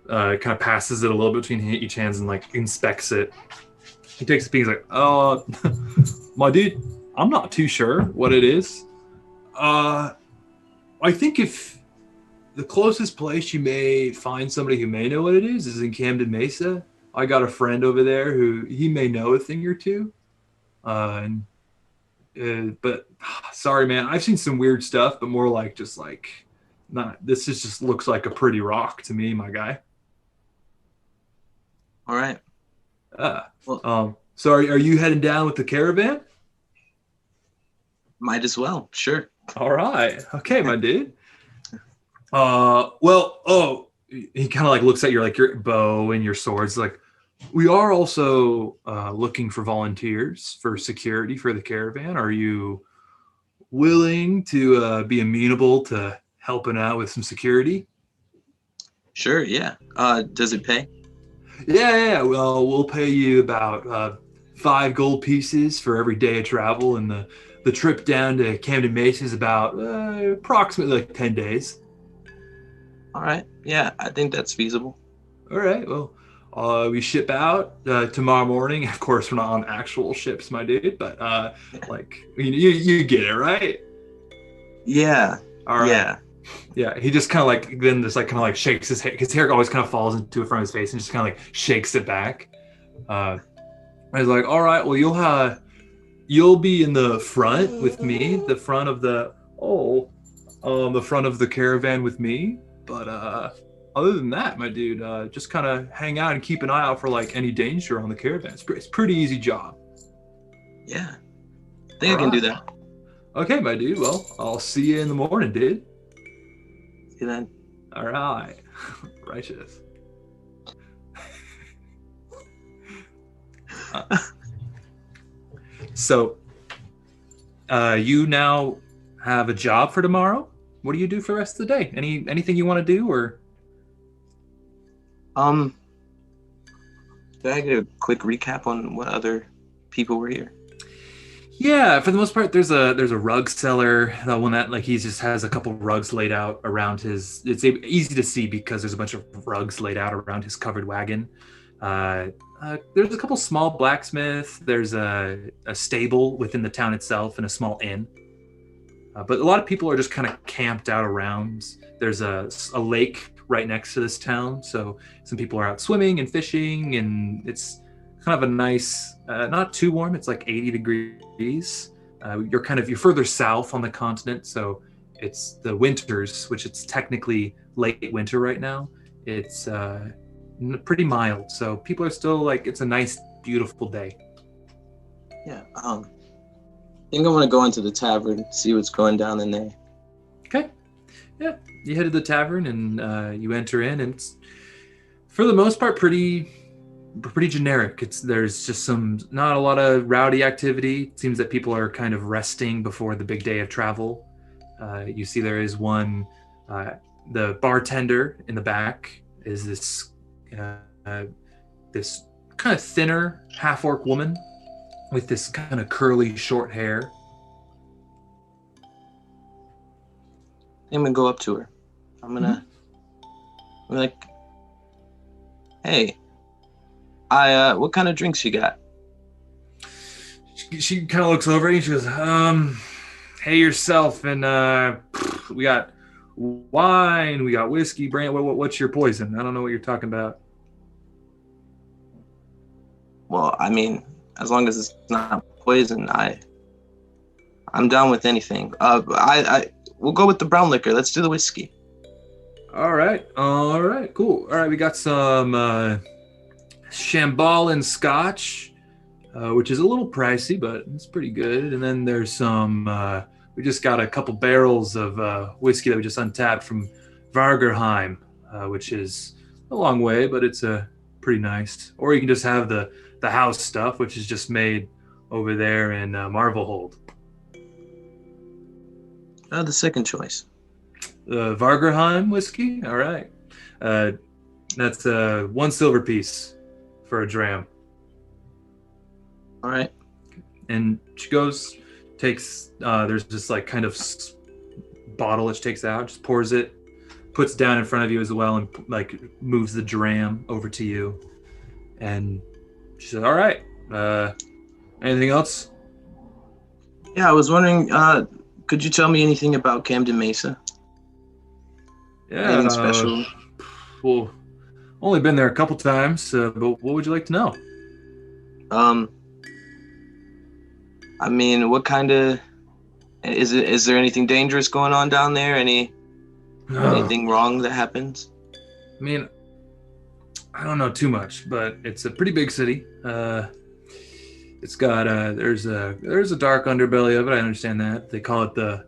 kind of passes it a little bit between each hands, and like inspects it. He takes a piece, like, my dude, I'm not too sure what it is. I think if the closest place you may find somebody who may know what it is in Camden Mesa. I got a friend over there who he may know a thing or two. But sorry, man, I've seen some weird stuff, but more like just like just looks like a pretty rock to me, my guy. All right. So are you heading down with the caravan? Might as well. Sure. All right. Okay, my dude. He kind of like looks at your bow and your swords. Like, we are also looking for volunteers for security for the caravan. Are you willing to be amenable to helping out with some security? Sure. Yeah. Does it pay? Yeah. Well, we'll pay you about 5 gold pieces for every day of travel, and the trip down to Camden Mesa is about approximately like 10 days. All right. Yeah, I think that's feasible. All right. Well, we ship out tomorrow morning. Of course, we're not on actual ships, my dude, but you get it, right? Yeah. All right. Yeah. Yeah. He just kind of shakes his hair. His hair always kind of falls into the front of his face, and just kind of like shakes it back. He's like, all right. Well, you'll be in the front with me, the front of the caravan with me. But other than that, my dude, just kind of hang out and keep an eye out for like any danger on the caravan. It's a pretty easy job. Yeah, I think I can do that. Okay, my dude. Well, I'll see you in the morning, dude. See you then. All right. Righteous. So, you now have a job for tomorrow? What do you do for the rest of the day? Anything you want to do, or? Did I get a quick recap on what other people were here? Yeah, for the most part, there's a rug seller. The one that like he just has a couple rugs laid out around his. It's easy to see because there's a bunch of rugs laid out around his covered wagon. There's a couple small blacksmiths. There's a stable within the town itself and a small inn. But a lot of people are just kind of camped out around. There's a lake right next to this town, so some people are out swimming and fishing, and it's kind of a nice, not too warm. It's like 80 degrees. You're further south on the continent, so it's the winters, which it's technically late winter right now. It's pretty mild, so people are still like, it's a nice, beautiful day. Yeah. I think I want to go into the tavern, see what's going down in there. Okay. Yeah. You head to the tavern and you enter in, and it's, for the most part, pretty generic. There's just not a lot of rowdy activity. It seems that people are kind of resting before the big day of travel. You see there is one, the bartender in the back is this kind of thinner half-orc woman with this kind of curly short hair. I'm gonna go up to her. I'm like, hey, what kind of drinks you got? She kind of looks over at you. She goes, hey yourself, and we got wine, we got whiskey, brand. What's your poison? I don't know what you're talking about. Well, I mean, as long as it's not poison, I'm down with anything. We'll go with the brown liquor. Let's do the whiskey. All right, cool. All right, we got some Shambhala Scotch, which is a little pricey, but it's pretty good. And then there's some. We just got a couple barrels of whiskey that we just untapped from Vargerheim, which is a long way, but it's pretty nice. Or you can just have the house stuff, which is just made over there in Marvelhold. The second choice. The Vargerheim whiskey? All right. That's 1 silver piece for a dram. All right. And she goes, takes, there's this like kind of bottle that she takes out, just pours it, puts it down in front of you as well, and like moves the dram over to you. And she says, all right, anything else? Yeah, I was wondering, could you tell me anything about Camden Mesa? Yeah. Anything special? Well, only been there a couple times, but what would you like to know? I mean, what kind of, is there anything dangerous going on down there? Anything wrong that happens? I mean, I don't know too much, but it's a pretty big city. It's got there's a dark underbelly of it. I understand that. They call it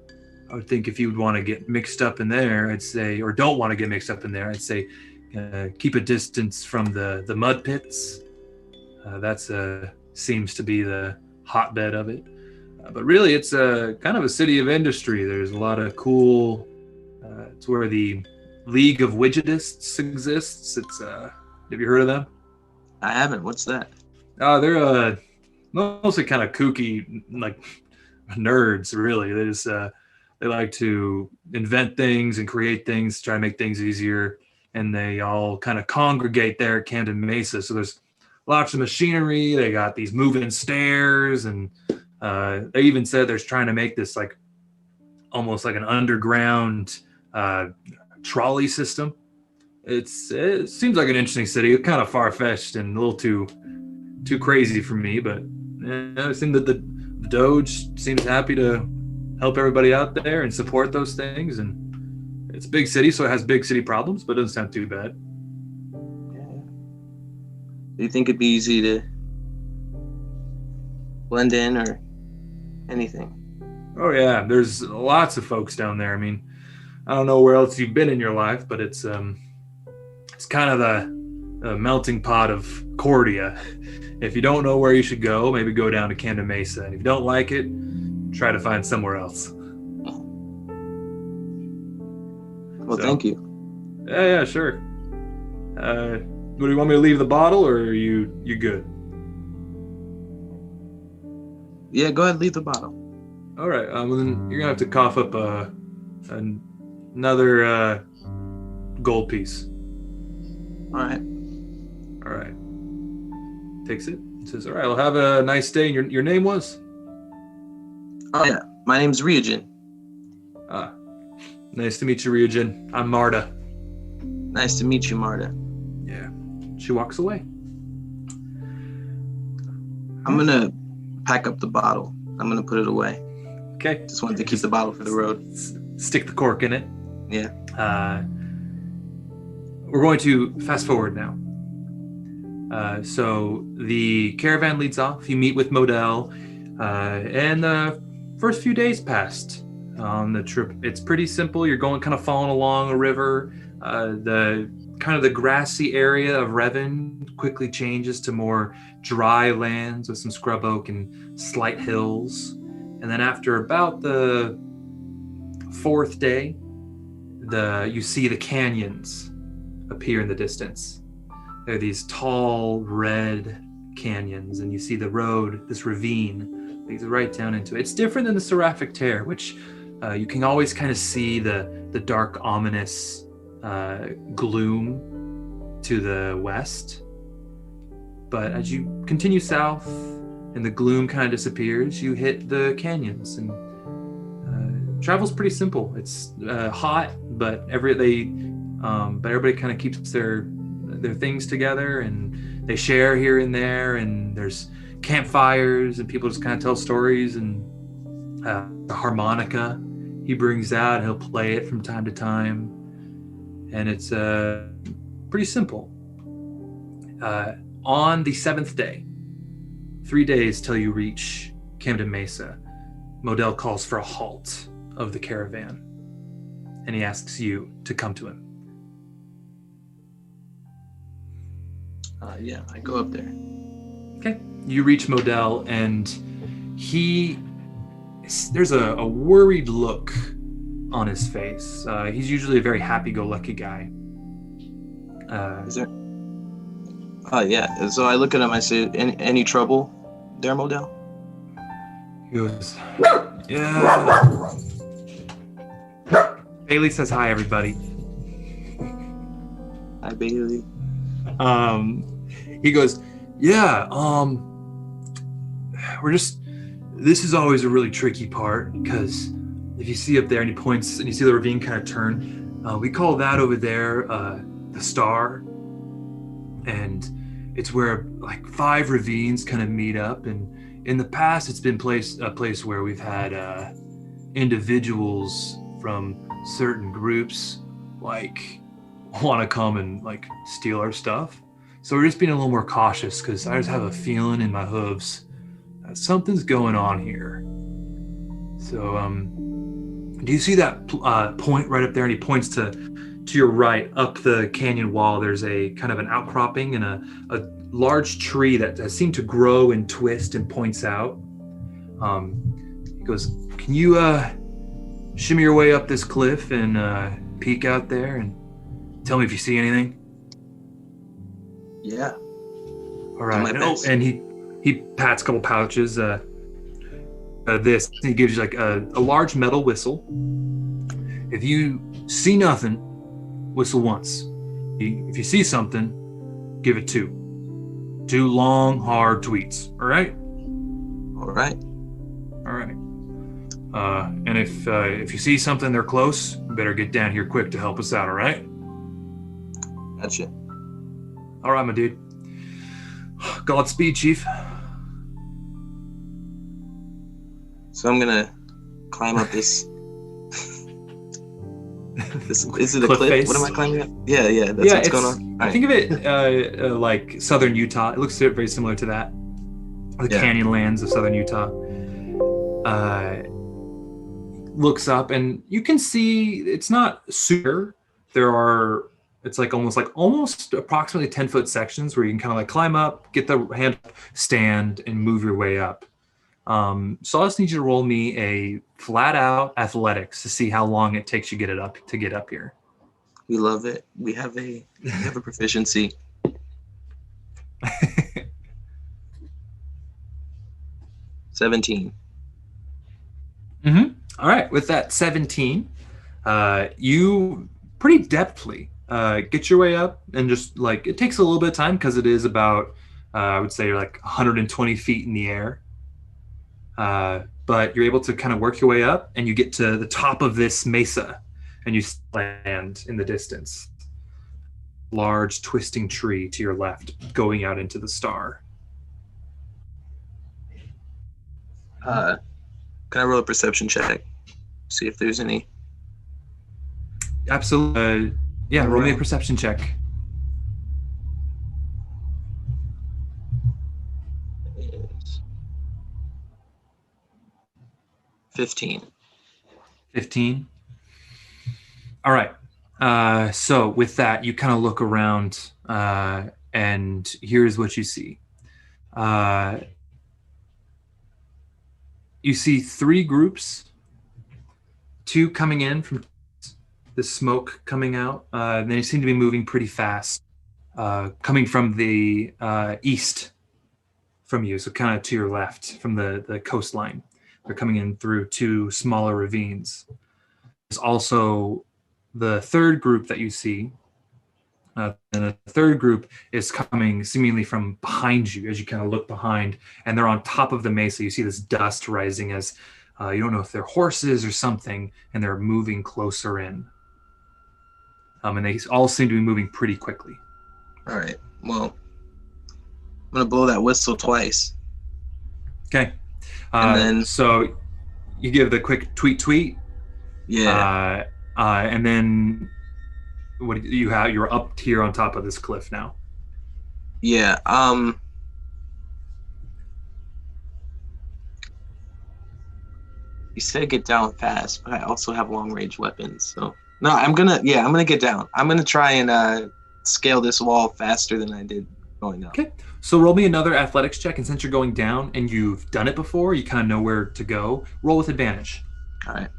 I would think if you would want to get mixed up in there, I'd say, or don't want to get mixed up in there, I'd say keep a distance from the mud pits. That's seems to be the hotbed of it. But really, it's kind of a city of industry. There's a lot of cool. It's where the League of Widgetists exists. It's have you heard of them? I haven't. What's that? They're mostly kind of kooky, like nerds. Really, they just they like to invent things and create things to try to make things easier. And they all kind of congregate there at Camden Mesa. So there's lots of machinery. They got these moving stairs, and they even said they're trying to make this like almost like an underground trolley system. It seems like an interesting city. It's kind of far-fetched and a little too crazy for me, but it seems that the Doge seems happy to help everybody out there and support those things. And it's a big city, so it has big city problems, but it doesn't sound too bad. Yeah. Do you think it'd be easy to blend in or anything? Oh yeah, there's lots of folks down there. I mean, I don't know where else you've been in your life, but it's kind of the melting pot of Cordia. If you don't know where you should go, maybe go down to Camden Mesa. And if you don't like it, try to find somewhere else. Well, thank you. Yeah, sure. do you want me to leave the bottle, or are you good? Yeah, go ahead, leave the bottle. All right. Well, then you're gonna have to cough up another gold piece. All right. All right. Takes it. Says, "All right. Well, have a nice day." And your name was? Oh yeah, my name's Ryujin. Nice to meet you, Ryujin. I'm Marta. Nice to meet you, Marta. Yeah. She walks away. I'm gonna pack up the bottle. I'm gonna put it away. Okay. Just wanted to keep the bottle for the road. Stick the cork in it. Yeah. We're going to fast forward now. So the caravan leads off. You meet with Modell, and the first few days passed on the trip. It's pretty simple. You're going kind of following along a river. The grassy area of Revan quickly changes to more dry lands with some scrub oak and slight hills. And then after about the fourth day, you see the canyons appear in the distance. They're these tall red canyons, and you see the road, this ravine, leads right down into it. It's different than the Seraphic Tear, which you can always kind of see the dark, ominous gloom to the west. But as you continue south and the gloom kind of disappears, you hit the canyons, and travel's pretty simple. It's hot, but everybody kind of keeps their things together, and they share here and there, and there's campfires, and people just kind of tell stories, and the harmonica he brings out, he'll play it from time to time, and it's pretty simple. On the seventh day, 3 days till you reach Camden Mesa, Modell calls for a halt of the caravan, and he asks you to come to him. Yeah, I go up there. Okay. You reach Modell, and there's a worried look on his face. He's usually a very happy-go-lucky guy. Is there? Yeah. So I look at him. I say, "Any trouble there, Modell?" He goes, "Yeah." Bailey says hi, everybody. Hi, Bailey. He goes, "Yeah. This is always a really tricky part, because if you see up there and he points and you see the ravine kind of turn, we call that over there the Star, and it's where like 5 ravines kind of meet up, and in the past it's been a place where we've had individuals from certain groups like want to come and like steal our stuff. So we're just being a little more cautious, because I just have a feeling in my hooves that something's going on here. So do you see that point right up there?" And he points to your right, up the canyon wall. There's a kind of an outcropping and a large tree that seemed to grow and twist and points out. He goes, "Can you shimmy your way up this cliff and peek out there and tell me if you see anything?" Yeah. All right. And he pats a couple pouches. He gives you like a large metal whistle. If you see nothing, whistle once. If you see something, give it 2. 2 long, hard tweets. All right? All right. All right. And if you see something, they're close, you better get down here quick to help us out, all right? Gotcha. All right, my dude. Godspeed, Chief. So I'm gonna climb up this. Is it a cliff? Face? What am I climbing up? Yeah. That's what's going on. I think of it like southern Utah. It looks very similar to that. The canyon lands of southern Utah. Looks up, and you can see it's not super. It's like almost approximately 10-foot sections where you can kind of like climb up, get the hand up, stand, and move your way up. So I just need you to roll me a flat out athletics to see how long it takes you to get up here. We love it. We have a proficiency. 17. Mm-hmm. All right, with that 17, you pretty depthly get your way up, and just like it takes a little bit of time because it is about, I would say, like 120 feet in the air. But you're able to kind of work your way up, and you get to the top of this mesa, and you land in the distance. Large twisting tree to your left, going out into the star. Can I roll a perception check? See if there's any. Absolutely. Yeah, roll me a perception check. Is 15. 15. All right. So with that, you kind of look around, and here's what you see. You see 3 groups, 2 coming in from the smoke coming out. They seem to be moving pretty fast, coming from the east from you, so kind of to your left from the coastline. They're coming in through 2 smaller ravines. There's also the 3rd group that you see. And the 3rd group is coming seemingly from behind you as you kind of look behind, and they're on top of the mesa. You see this dust rising as you don't know if they're horses or something, and they're moving closer in. And they all seem to be moving pretty quickly. All right. Well, I'm going to blow that whistle twice. Okay. And then... So you give the quick tweet. Yeah. And then what do you have? You're up here on top of this cliff now. Yeah. You said get down fast, but I also have long range weapons, so no, I'm gonna get down. I'm gonna try and scale this wall faster than I did going up. Okay. So roll me another athletics check, and since you're going down and you've done it before, you kind of know where to go. Roll with advantage. All right.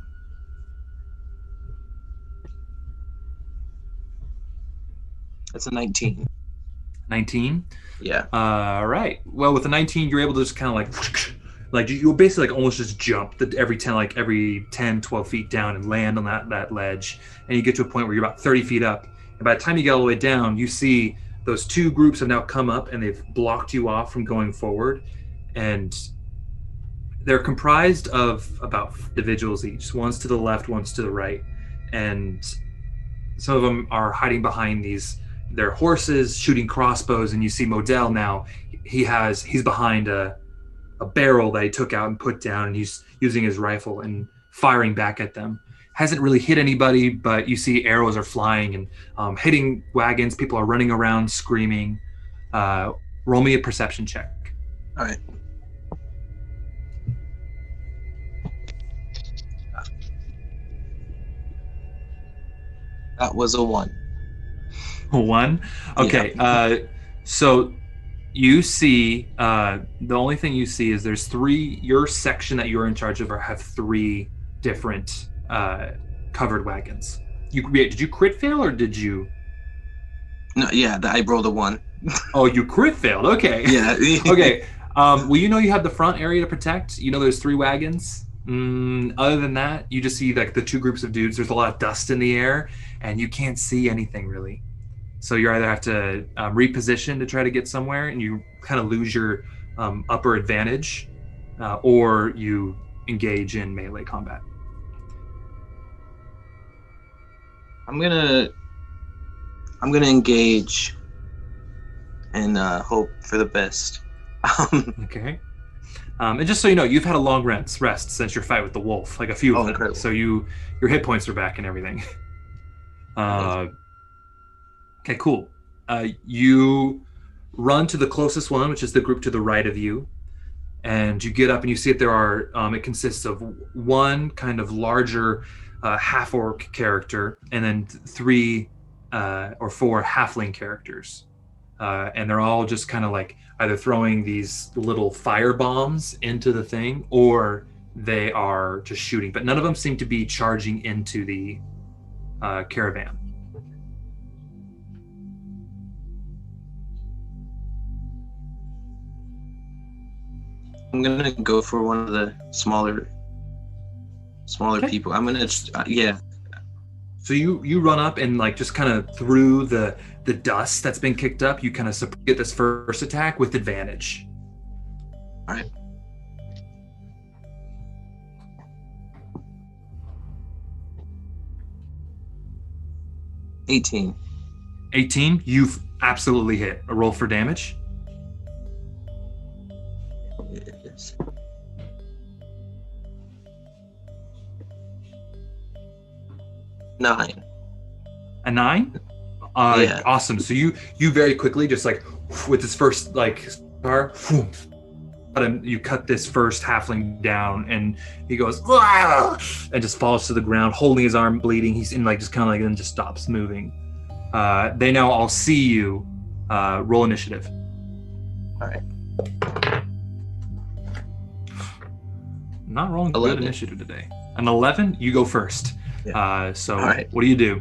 That's a 19. 19? Yeah. All right. Well, with a 19, you're able to just kind of like you'll basically like almost just jump every 10, 12 feet down and land on that ledge. And you get to a point where you're about 30 feet up. And by the time you get all the way down, you see those 2 groups have now come up and they've blocked you off from going forward. And they're comprised of about individuals each. One's to the left, one's to the right. And some of them are hiding behind their horses, shooting crossbows. And you see Modell now, he's behind a barrel that he took out and put down, and he's using his rifle and firing back at them. Hasn't really hit anybody, but you see arrows are flying and hitting wagons. People are running around screaming. Roll me a perception check. All right. That was a 1. 1? Okay. Yeah. So you see, the only thing you see is there's 3, your section that you're in charge of have 3 different covered wagons. Did you crit fail or did you? No, yeah, I rolled a 1. Oh, you crit failed. Okay. Yeah. Okay. Well, you know you have the front area to protect. You know there's 3 wagons. Other than that, you just see like the 2 groups of dudes. There's a lot of dust in the air, and you can't see anything really. So you either have to reposition to try to get somewhere, and you kind of lose your upper advantage, or you engage in melee combat. I'm gonna engage and hope for the best. Okay. And just so you know, you've had a long rest since your fight with the wolf, like a few of them. Incredible. So your hit points are back and everything. Okay, cool. You run to the closest one, which is the group to the right of you, and you get up and you see that there are. It consists of 1 kind of larger half-orc character, and then 3 or 4 halfling characters, and they're all just kind of like either throwing these little fire bombs into the thing, or they are just shooting. But none of them seem to be charging into the caravan. I'm gonna go for one of the smaller Okay. people. I'm gonna, yeah. So you run up and like just kind of through the dust that's been kicked up, you kind of get this first attack with advantage. All right. $18. 18, you've absolutely hit. A roll for damage. Yes. 9. A 9? Yeah. Awesome. So you very quickly just like with this first like star, you cut this first halfling down, and he goes "Ah!" and just falls to the ground, holding his arm, bleeding. He's in like just kind of like, and just stops moving. They now all see you. Roll initiative. All right. Not rolling 11. good initiative today. An 11. You go first. Yeah. So all right. what do?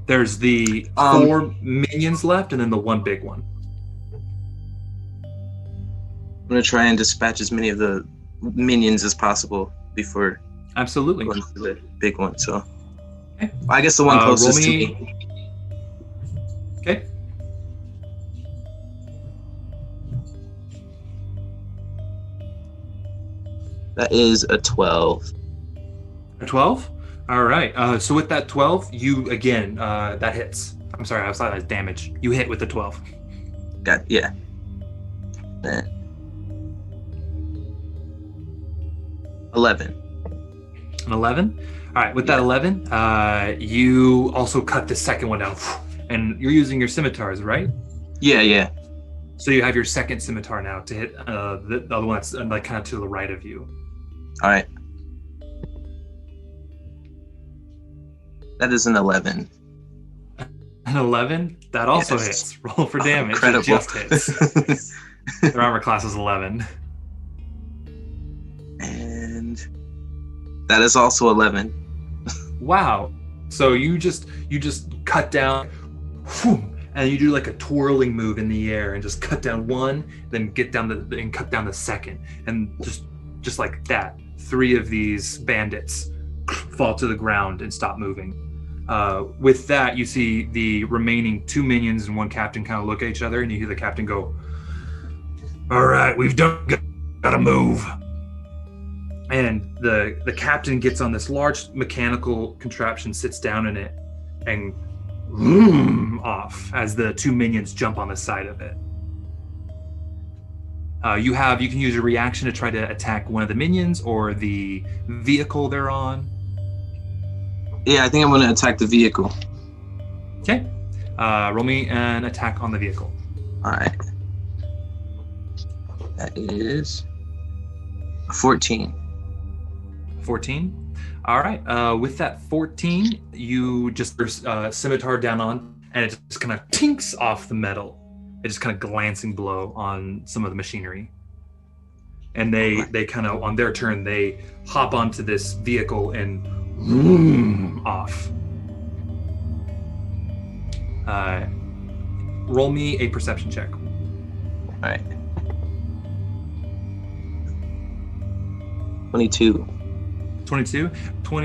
There's the 4 minions left, and then the one big one. I'm gonna try and dispatch as many of the minions as possible before Absolutely. going to the big one. So, Okay. I guess the one closest to roll me. Okay. That is a 12. A 12? All right. So with that 12, you again, that hits. I'm sorry, I was thought that was damage. You hit with the 12. Yeah. Eh. 11. An 11? All right, with that 11, you also cut the second one down. And you're using your scimitars, right? Yeah. So you have your second scimitar now to hit the other one that's like kind of to the right of you. All right. That is an 11. An 11? That also Yes. hits. Roll for damage. Incredible. It just hits. Their armor class is 11. And that is also 11. Wow. So you just cut down, and you do like a twirling move in the air and just cut down one, then get down and cut down the second, and just like that, 3 of these bandits fall to the ground and stop moving. With that, you see the remaining 2 minions and 1 captain kind of look at each other, and you hear the captain go, "All right, we've done. Gotta move." And the captain gets on this large mechanical contraption, sits down in it, and off as the 2 minions jump on the side of it. You can use a reaction to try to attack one of the minions or the vehicle they're on. Yeah, I think I'm going to attack the vehicle. Okay. Roll me an attack on the vehicle. All right. That is 14. 14. All right. With that 14, you just scimitar down on, and it just kind of tinks off the metal. It just kind of glancing blow on some of the machinery. And they kind of, on their turn, they hop onto this vehicle and off. Roll me a perception check. All right. 22. 22?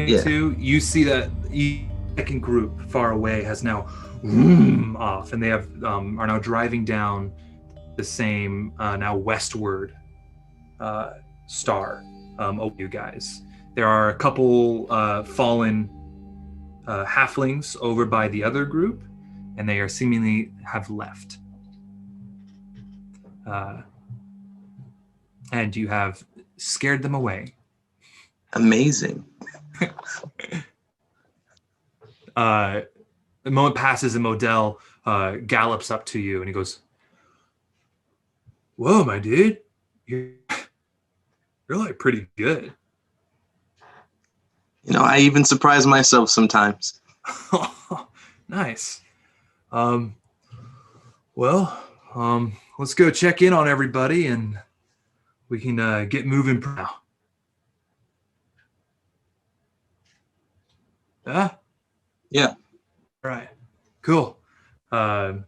Yeah. You see that the second group far away has now off, and they have are now driving down the same now westward star over you guys. There are a couple fallen halflings over by the other group, and they are seemingly have left. And you have scared them away. Amazing. A moment passes, and Modell gallops up to you, and he goes, "Whoa, my dude, you're like pretty good." You know, I even surprise myself sometimes. Nice. Let's go check in on everybody, and we can get moving now. Yeah. All right. Cool. So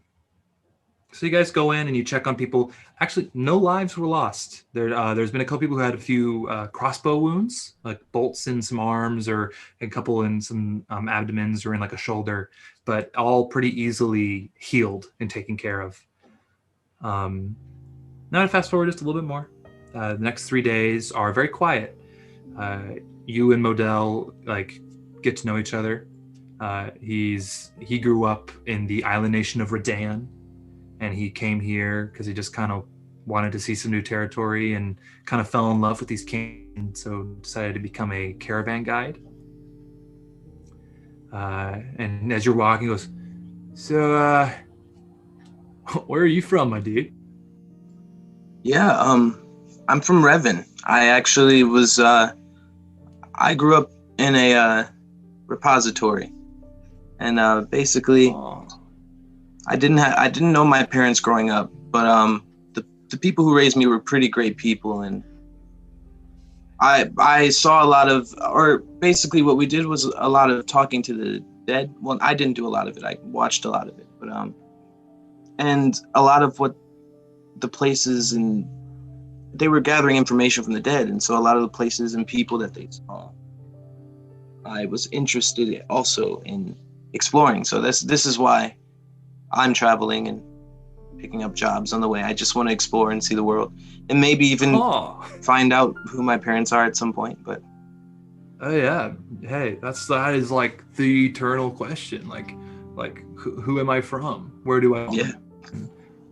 So you guys go in and you check on people. Actually, no lives were lost. There's been a couple people who had a few crossbow wounds, like bolts in some arms or a couple in some abdomens or in like a shoulder, but all pretty easily healed and taken care of. Now to fast forward just a little bit more. The next 3 days are very quiet. You and Modell like get to know each other. He grew up in the island nation of Redan, and he came here because he just kind of wanted to see some new territory and kind of fell in love with these canyons, so decided to become a caravan guide. And as you're walking, he goes, "So, where are you from, my dude?" Yeah, I'm from Revan. I actually was, I grew up in a repository, and basically, I didn't know my parents growing up, but the people who raised me were pretty great people, and I saw a lot of, or basically what we did was a lot of talking to the dead. Well, I didn't do a lot of it. I watched a lot of it, but and a lot of what the places, and they were gathering information from the dead, and so a lot of the places and people that they saw, I was interested also in exploring. So this is why I'm traveling and picking up jobs on the way. I just want to explore and see the world, and maybe even find out who my parents are at some point. But oh yeah, hey, that is like the eternal question. Like who am I from? Where do I? Yeah.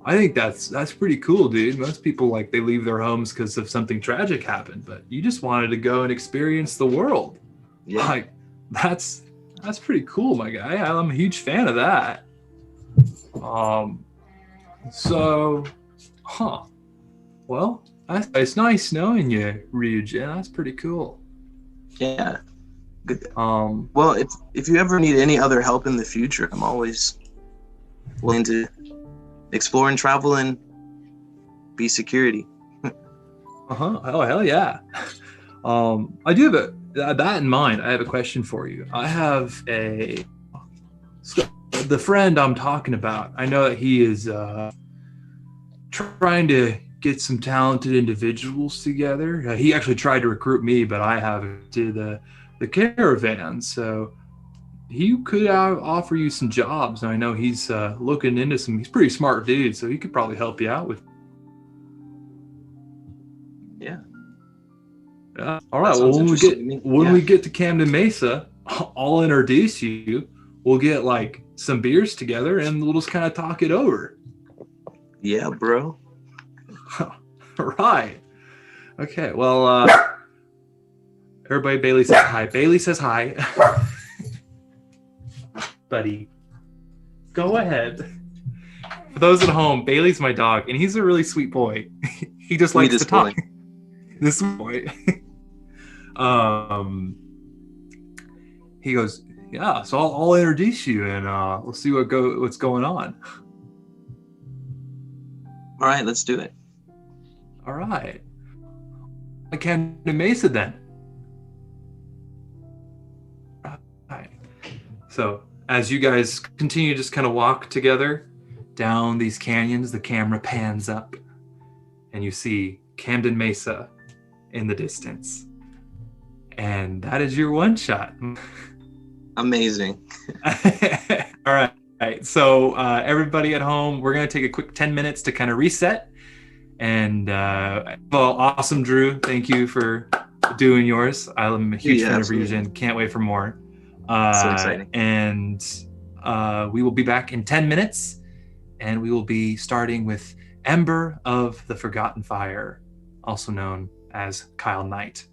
I think that's pretty cool, dude. Most people like they leave their homes because of something tragic happened, but you just wanted to go and experience the world. Yeah. Like that's pretty cool, my guy. I'm a huge fan of that. Well, it's nice knowing you, Ryujin. That's pretty cool. Yeah. Good. Well, if you ever need any other help in the future, I'm always willing to explore and travel and be security. Oh, hell yeah. I do have that in mind. I have a question for you. I have the friend I'm talking about. I know that he is trying to get some talented individuals together. He actually tried to recruit me, but I have to the caravan. So he could offer you some jobs. And I know he's looking into some. He's a pretty smart dude, so he could probably help you out with. Yeah. All right. Well, when we get to Camden Mesa, I'll introduce you. We'll get like some beers together, and we'll just kind of talk it over. Yeah, bro. Right. Okay. Well, everybody, Bailey says hi. Bailey says hi. Buddy, go ahead. For those at home, Bailey's my dog, and he's a really sweet boy. He just likes to talk. This boy. He goes, yeah. So I'll introduce you, and we'll see what's going on. All right, let's do it. All right. I came to Mesa then. All right. So as you guys continue to just kind of walk together down these canyons, the camera pans up and you see Camden Mesa in the distance. And that is your one shot. Amazing. All right. So everybody at home, we're going to take a quick 10 minutes to kind of reset. And well, awesome, Drew. Thank you for doing yours. I'm a huge fan of Ryujin. Can't wait for more. So exciting. And we will be back in 10 minutes, and we will be starting with Ember of the Forgotten Fire, also known as Kyle Knight.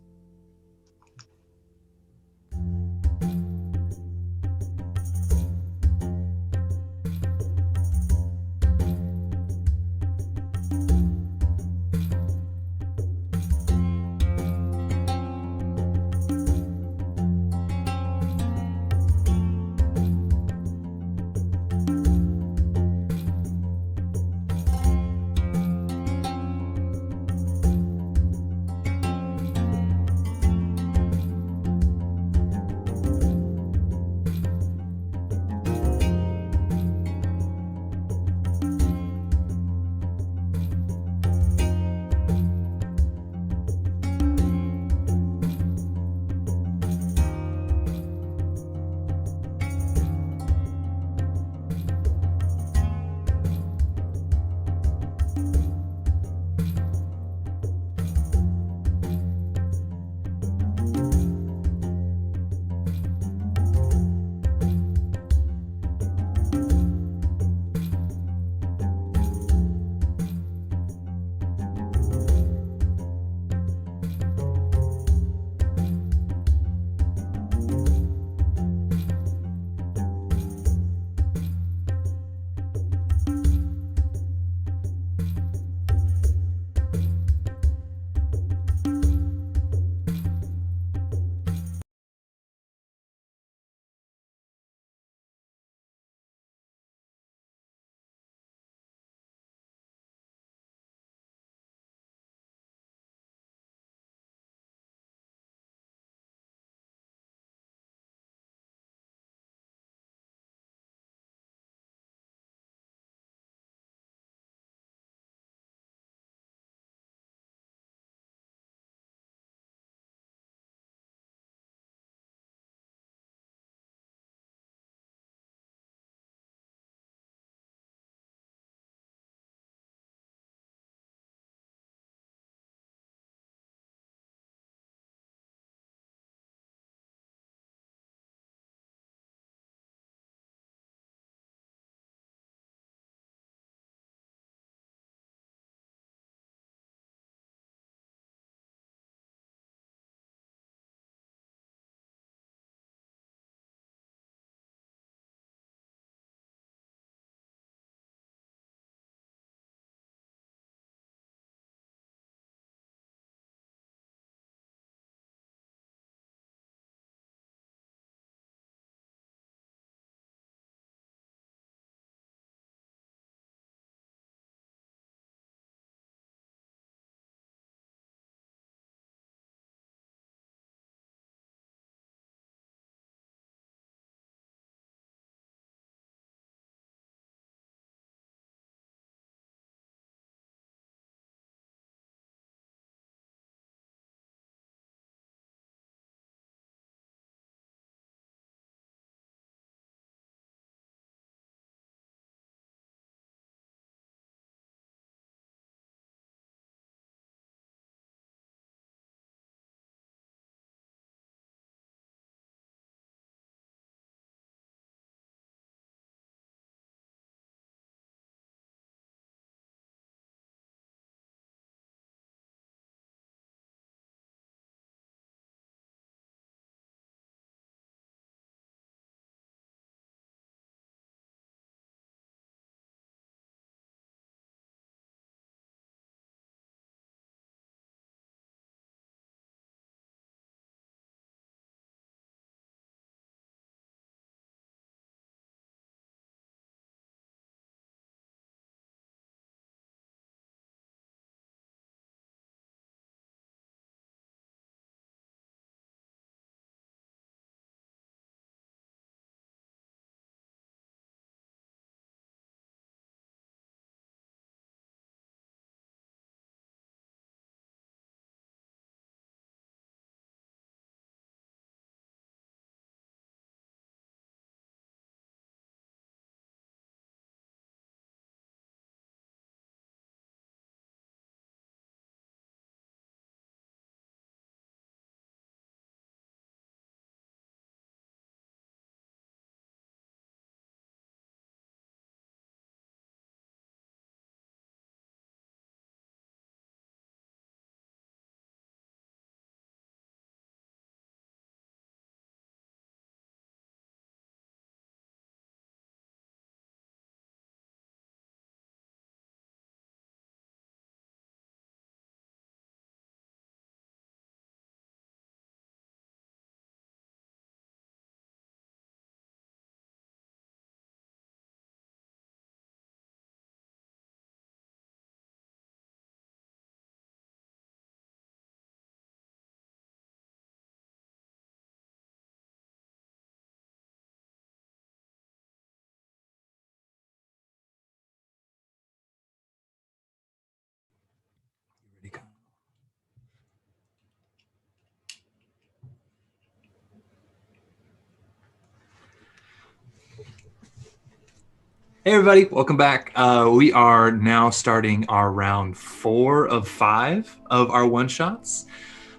Hey everybody, welcome back. We are now starting our round 4 of 5 of our one-shots.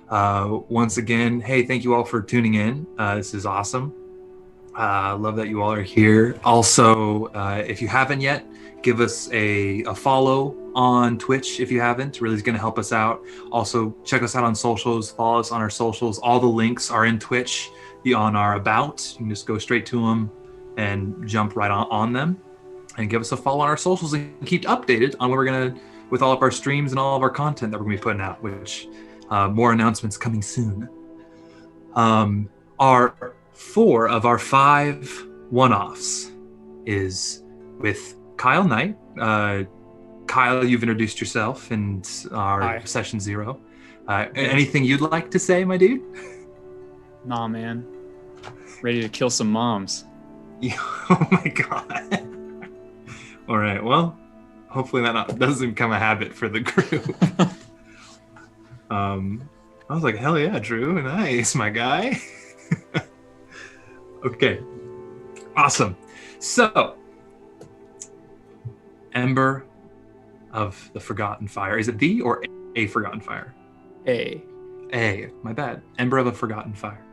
Once again, hey, thank you all for tuning in. This is awesome. Love that you all are here. Also, if you haven't yet, give us a follow on Twitch if you haven't. It really is going to help us out. Also, check us out on socials. Follow us on our socials. All the links are in Twitch on our About. You can just go straight to them and jump right on them. And give us a follow on our socials and keep updated on what we're going to, with all of our streams and all of our content that we're going to be putting out, which more announcements coming soon. Our 4 of our 5 one-offs is with Kyle Knight. Kyle, you've introduced yourself in our Hi. session 0. Anything you'd like to say, my dude? Nah, man. Ready to kill some moms. Oh my god. All right, well, hopefully that doesn't become a habit for the group. I was like, hell yeah, Drew, nice, my guy. Okay, awesome. So, Ember of the Forgotten Fire. Is it the or a Forgotten Fire? Hey. A, my bad. Ember of a Forgotten Fire.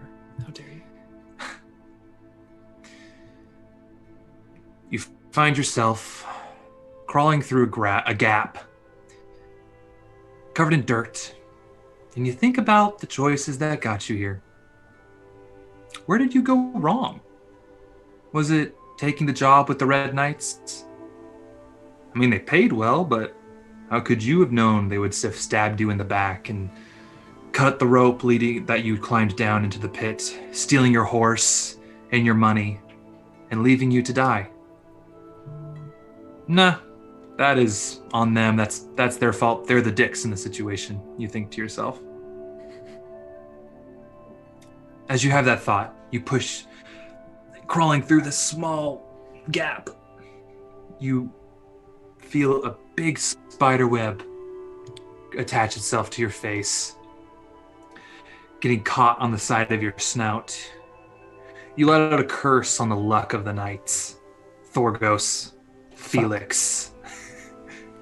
How dare you? You find yourself crawling through a gap covered in dirt, and you think about the choices that got you here. Where did you go wrong? Was it taking the job with the Red Knights? I mean, they paid well, but how could you have known they would have stabbed you in the back and cut the rope leading that you climbed down into the pit, stealing your horse and your money, and leaving you to die? Nah, that is on them. That's their fault. They're the dicks in the situation, you think to yourself. As you have that thought, you push, crawling through this small gap. You feel a big spider web attach itself to your face, getting caught on the side of your snout. You let out a curse on the luck of the knights. Thorgos, Felix,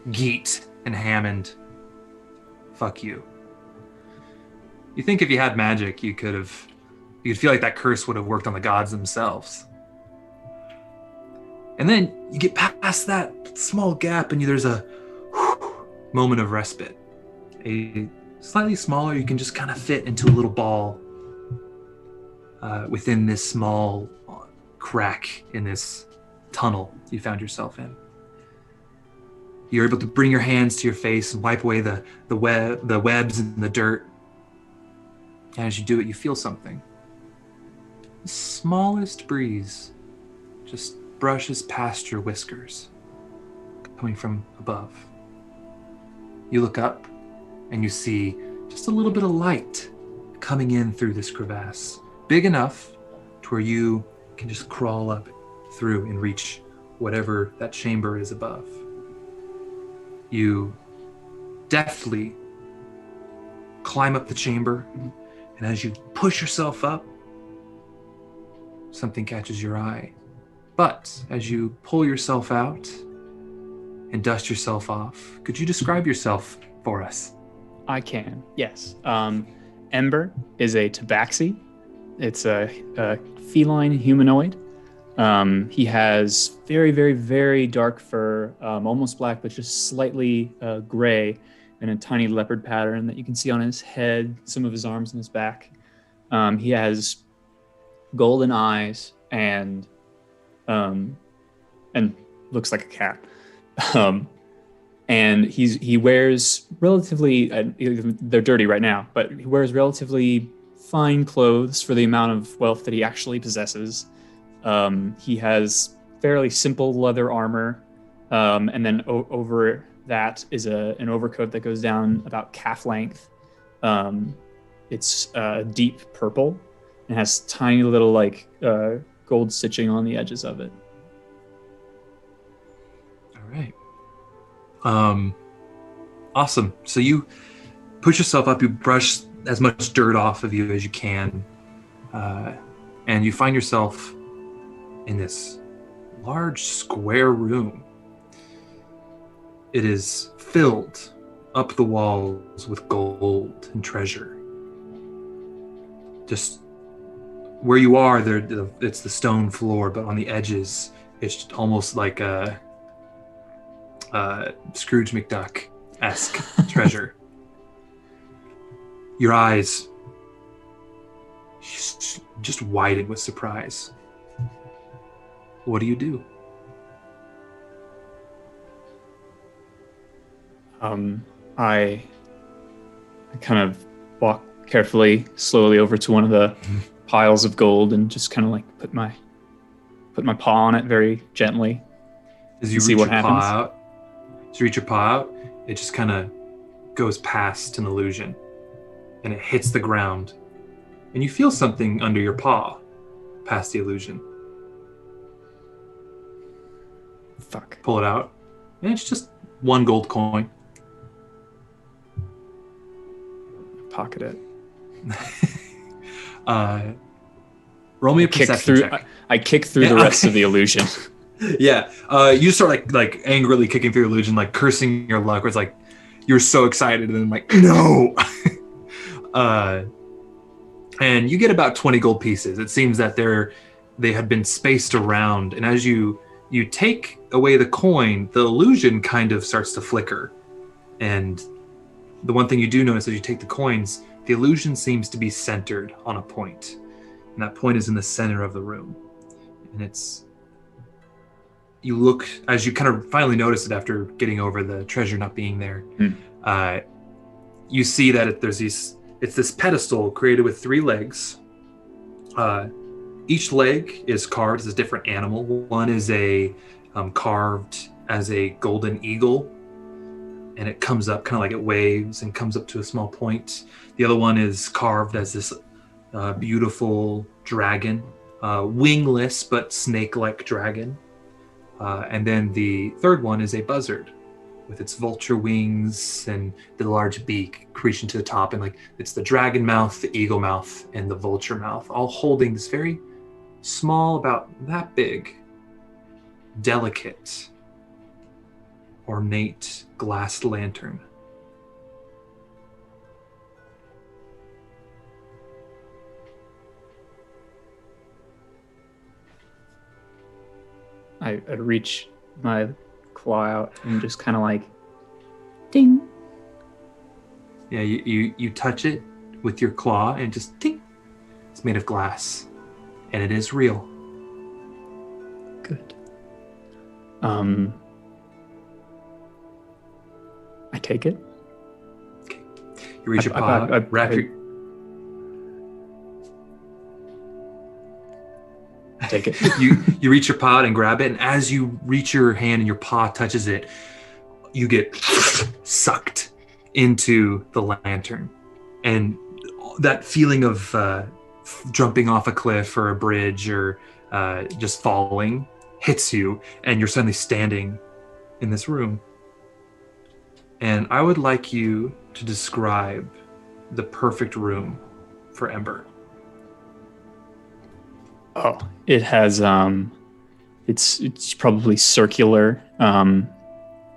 Geet, and Hammond. Fuck you. You think if you had magic, you'd feel like that curse would have worked on the gods themselves. And then you get past that small gap and there's a moment of respite. A slightly smaller, you can just kind of fit into a little ball within this small crack in this tunnel you found yourself in. You're able to bring your hands to your face and wipe away the webs and the dirt. And as you do it, you feel something. The smallest breeze just brushes past your whiskers, coming from above. You look up and you see just a little bit of light coming in through this crevasse, big enough to where you can just crawl up through and reach whatever that chamber is above. You deftly climb up the chamber, and as you push yourself up, something catches your eye. But as you pull yourself out and dust yourself off, could you describe yourself for us? I can, yes. Ember is a tabaxi. It's a feline humanoid. He has very, very, very dark fur, almost black, but just slightly gray, and a tiny leopard pattern that you can see on his head, some of his arms and his back. He has golden eyes and looks like a cat. And he wears relatively, they're dirty right now, but he wears relatively fine clothes for the amount of wealth that he actually possesses. He has fairly simple leather armor, and then over that is an overcoat that goes down about calf length. It's deep purple and has tiny little gold stitching on the edges of it. All right. Awesome. So you push yourself up, you brush as much dirt off of you as you can, and you find yourself in this large square room. It is filled up the walls with gold and treasure. Just where you are, it's the stone floor, but on the edges, it's almost like a Scrooge McDuck-esque treasure. Your eyes just widen with surprise. What do you do? I kind of walk carefully, slowly over to one of the piles of gold and just kind of like put my paw on it very gently. As you see what happens. As you reach your paw out, it just kind of goes past an illusion, and it hits the ground, and you feel something under your paw, past the illusion. Fuck. Pull it out, and it's just 1 gold coin. Pocket it. Roll me a perception check. I kick through the rest of the illusion. Yeah, you start like angrily kicking through the illusion, like cursing your luck. Where it's like you're so excited, and then like no. And you get about 20 gold pieces. It seems that they had been spaced around, and as you take away the coin, the illusion kind of starts to flicker. And the one thing you do notice as you take the coins, the illusion seems to be centered on a point. And that point is in the center of the room. And you look, as you kind of finally notice it after getting over the treasure not being there, you see that it's this pedestal created with 3 legs. Each leg is carved as a different animal. One is carved as a golden eagle, and it comes up kind of like it waves and comes up to a small point. The other one is carved as this beautiful dragon, wingless but snake-like dragon. And then the third one is a buzzard with its vulture wings and the large beak reaching to the top. And like it's the dragon mouth, the eagle mouth, and the vulture mouth, all holding this very small, about that big, delicate, ornate glass lantern. I'd reach my claw out and just kind of like, ding. Yeah, you touch it with your claw and just ding. It's made of glass, and it is real. Good. I take it. Okay. You reach your paw out, wrap your... Take it. you reach your paw out and grab it, and as you reach your hand and your paw touches it, you get sucked into the lantern. And that feeling of jumping off a cliff or a bridge or just falling hits you, and you're suddenly standing in this room. And I would like you to describe the perfect room for Ember. Oh, it has it's probably circular.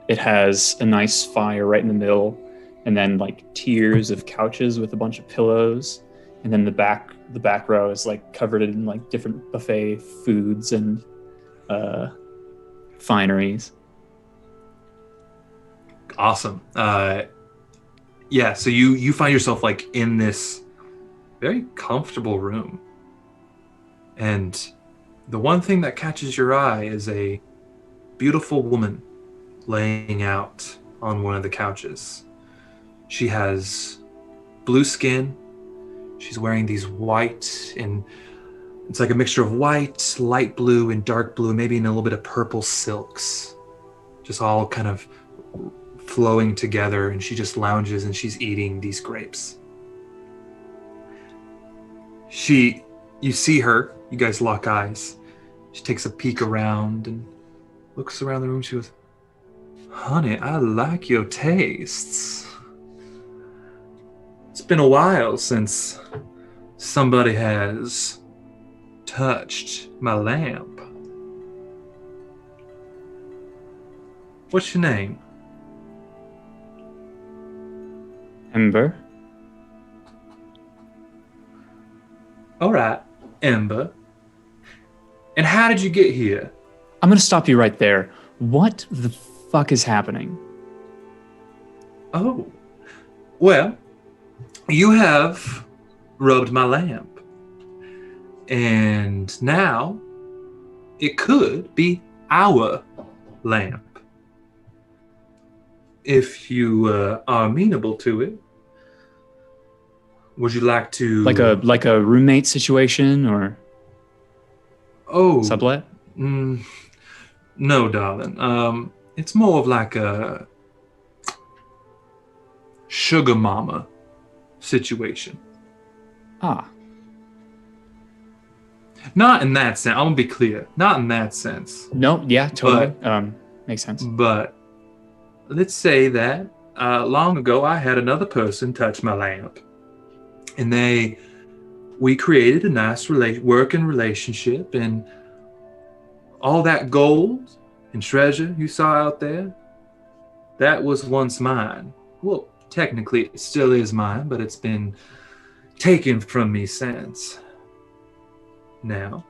It has a nice fire right in the middle, and then like tiers of couches with a bunch of pillows, and then the back row is like covered in like different buffet foods and fineries. Awesome. Yeah, so you find yourself like in this very comfortable room. And the one thing that catches your eye is a beautiful woman laying out on one of the couches. She has blue skin. She's wearing these white, and it's like a mixture of white, light blue, and dark blue, maybe in a little bit of purple silks, just all kind of flowing together. And she just lounges and she's eating these grapes. You see her, you guys lock eyes. She takes a peek around and looks around the room. She goes, "Honey, I like your tastes. It's been a while since somebody has touched my lamp." What's your name? Ember. All right, Ember. And how did you get here? I'm gonna stop you right there. What the fuck is happening? Oh, well, you have rubbed my lamp. And now it could be our lamp. If you are amenable to it, would you like to... Like a roommate situation or sublet? No, darling. It's more of like a sugar mama situation. Ah. Not in that sense. I'm gonna be clear. Not in that sense. No, yeah, totally. Makes sense. But let's say that long ago I had another person touch my lamp, and we created a nice working relationship, and all that gold and treasure you saw out there, that was once mine. Well, technically it still is mine, but it's been taken from me since. Now,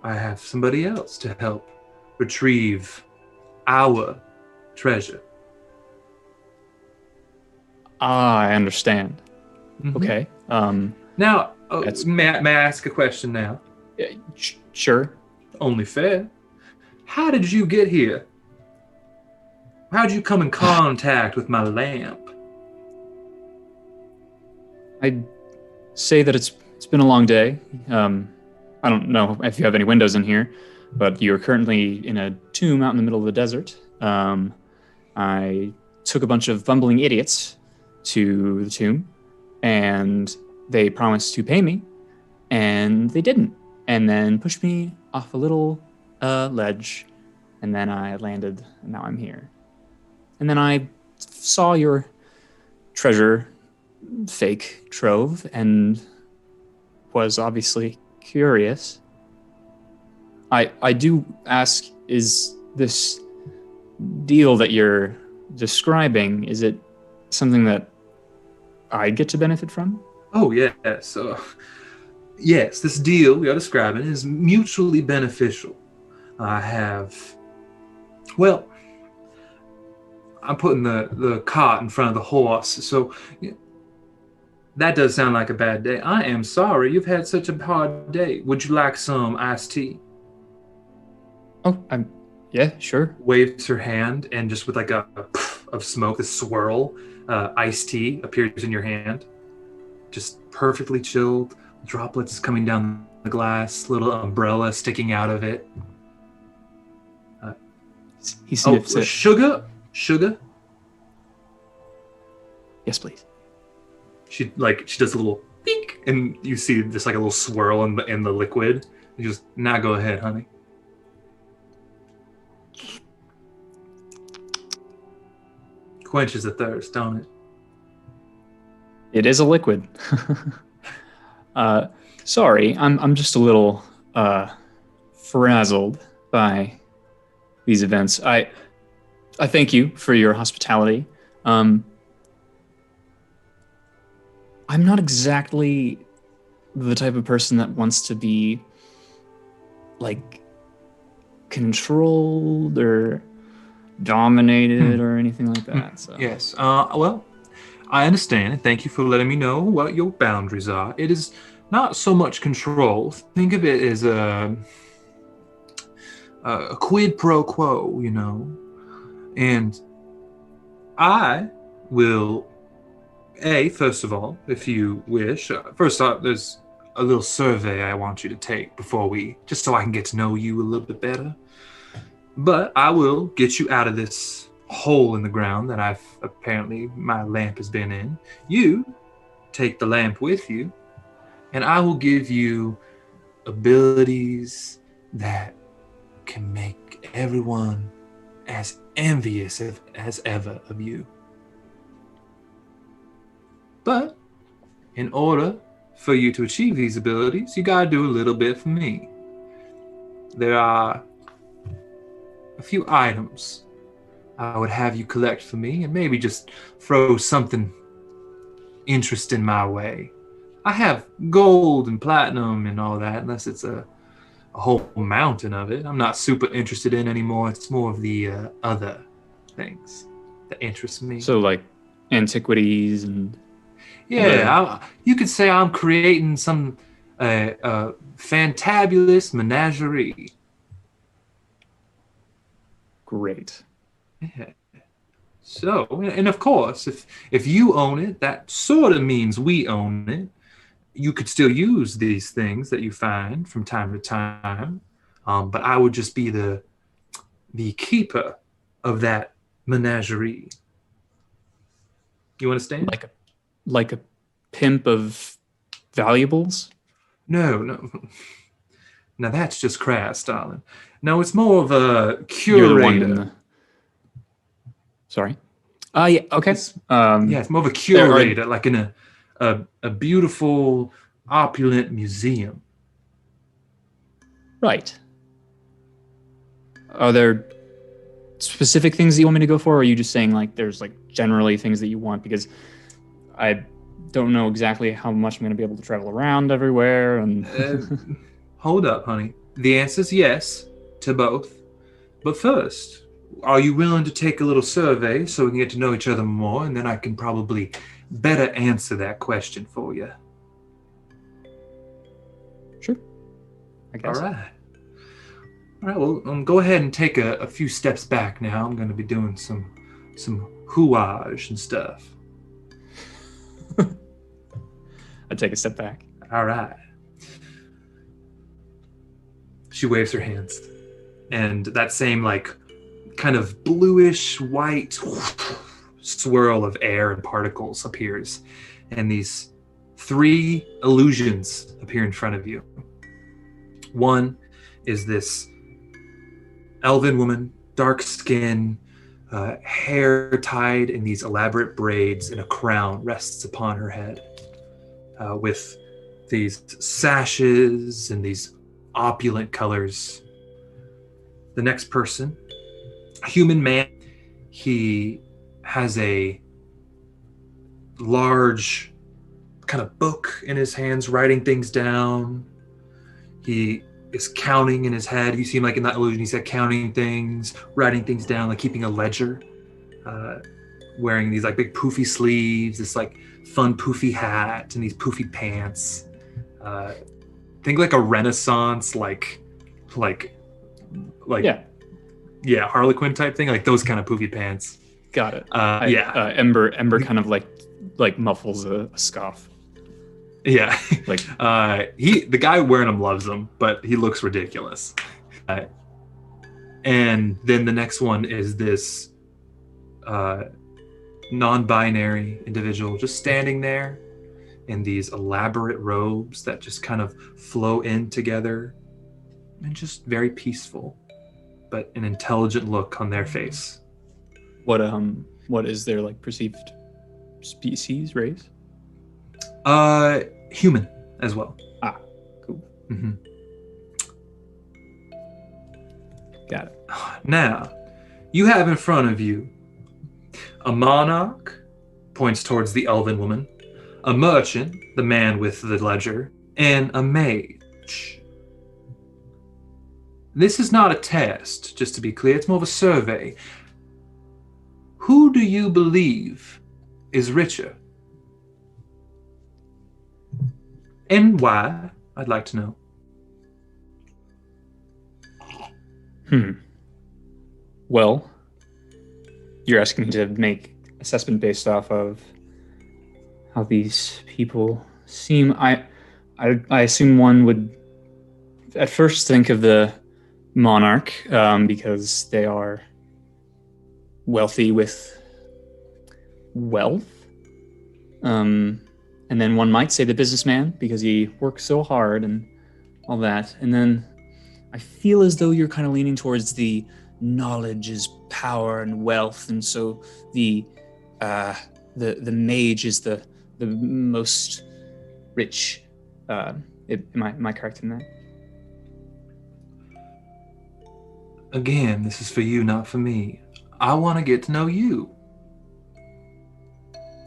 I have somebody else to help retrieve our treasure. Ah, I understand. Mm-hmm. Okay. Now, may I ask a question now? Sure. Only fair. How did you get here? How did you come in contact with my lamp? I'd say that it's been a long day. I don't know if you have any windows in here, but you're currently in a tomb out in the middle of the desert. I took a bunch of bumbling idiots to the tomb, and they promised to pay me, and they didn't, and then pushed me off a little ledge, and then I landed, and now I'm here. And then I saw your treasure fake trove and was obviously curious. I do ask, is this deal that you're describing, is it something that I get to benefit from? Oh, yes. Yes, this deal we are describing is mutually beneficial. I'm putting the cart in front of the horse, so that does sound like a bad day. I am sorry you've had such a hard day. Would you like some iced tea? Oh, yeah, sure. Waves her hand, and just with like a puff of smoke, a swirl, iced tea appears in your hand. Just perfectly chilled, droplets coming down the glass, little umbrella sticking out of it. He sniffs it. Sugar? Yes, please. She does a little peek, and you see just like a little swirl in the liquid. You just, now go ahead, honey. Quenches the thirst, don't it? It is a liquid. Sorry, I'm just a little frazzled by these events. I thank you for your hospitality. I'm not exactly the type of person that wants to be like controlled or dominated or anything like that. So. Yes. Well, I understand, and thank you for letting me know what your boundaries are. It is not so much control. Think of it as a quid pro quo, you know. And I will, first of all, if you wish, first off, there's a little survey I want you to take just so I can get to know you a little bit better. But I will get you out of this hole in the ground that my lamp has been in. You take the lamp with you, and I will give you abilities that can make everyone as envious as ever of you. But in order for you to achieve these abilities, you gotta do a little bit for me. There are a few items I would have you collect for me and maybe just throw something interesting my way. I have gold and platinum and all that, unless it's a whole mountain of it. I'm not super interested in anymore. It's more of the other things that interest me. So like antiquities and you could say I'm creating some fantabulous menagerie. Great. Yeah. So, and of course, if you own it, that sort of means we own it. You could still use these things that you find from time to time, but I would just be the keeper of that menagerie. You understand? Like a pimp of valuables? No. Now that's just crass, darling. No, it's more of a You're the one curator. Sorry. Yeah. Okay. It's more of a curator, like in a beautiful, opulent museum. Right. Are there specific things that you want me to go for, or are you just saying like there's like generally things that you want? Because I don't know exactly how much I'm going to be able to travel around everywhere. And Hold up, honey. The answer's yes to both. But first, are you willing to take a little survey so we can get to know each other more, and then I can probably better answer that question for you? Sure. I guess. All right. Well, go ahead and take a few steps back now. I'm going to be doing some houage and stuff. I take a step back. All right. She waves her hands, and that same like kind of bluish white swirl of air and particles appears, and these 3 illusions appear in front of you. One is this elven woman, dark skin, hair tied in these elaborate braids, and a crown rests upon her head, with these sashes and these opulent colors. The next person, a human man, he has a large kind of book in his hands, writing things down. He is counting in his head. You see him like in that illusion, he's like counting things, writing things down, like keeping a ledger, wearing these like big poofy sleeves, this like fun poofy hat, and these poofy pants. Think like a Renaissance, like Harlequin type thing, like those kind of poofy pants. Got it. Ember kind of like muffles a scoff. Yeah, Like the guy wearing them loves them, but he looks ridiculous. And then the next one is this non-binary individual just standing there in these elaborate robes that just kind of flow in together, and just very peaceful, but an intelligent look on their face. what is their like perceived species, race? Human as well. Ah, cool. Mm-hmm. Got it. Now, you have in front of you a monarch, points towards the elven woman, a merchant, the man with the ledger, and a mage. This is not a test, just to be clear. It's more of a survey. Who do you believe is richer? And why? I'd like to know. Well, you're asking me to make assessment based off of how these people seem. I assume one would at first think of the monarch because they are wealthy with wealth. And then one might say the businessman because he works so hard and all that. And then I feel as though you're kind of leaning towards the knowledge is power and wealth, and so the mage is the most rich. Am I correct in that? Again, this is for you, not for me. I want to get to know you.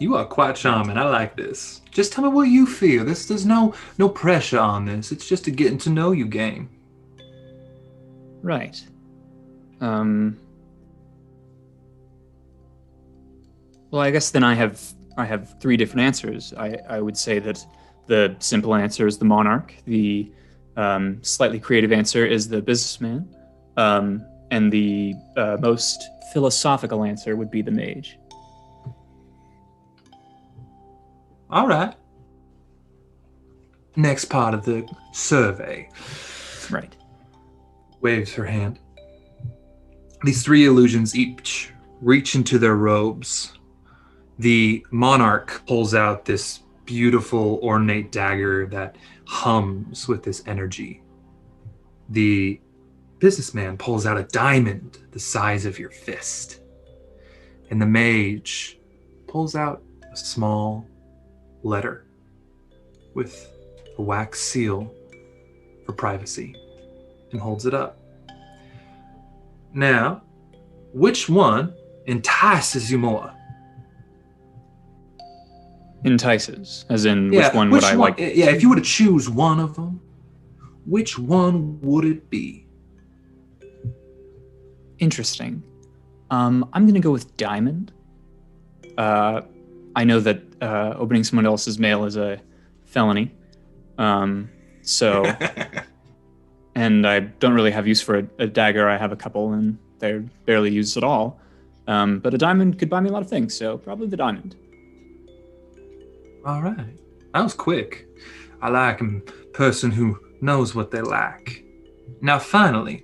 You are quite charming. I like this. Just tell me what you feel. There's no pressure on this. It's just a getting to know you game. Right. Well, I guess then I have 3 different answers. I would say that the simple answer is the monarch. The slightly creative answer is the businessman. And the most philosophical answer would be the mage. All right. Next part of the survey. Right. Waves her hand. These 3 illusions each reach into their robes. The monarch pulls out this beautiful, ornate dagger that hums with this energy. The businessman pulls out a diamond the size of your fist. And the mage pulls out a small letter with a wax seal for privacy and holds it up. Now, which one entices you more? Entices, as in which one would I like? Yeah, if you were to choose one of them, which one would it be? Interesting. I'm going to go with diamond. I know that opening someone else's mail is a felony. So, and I don't really have use for a dagger. I have a couple, and they're barely used at all. But a diamond could buy me a lot of things, so probably the diamond. All right. That was quick. I like a person who knows what they like. Now, finally,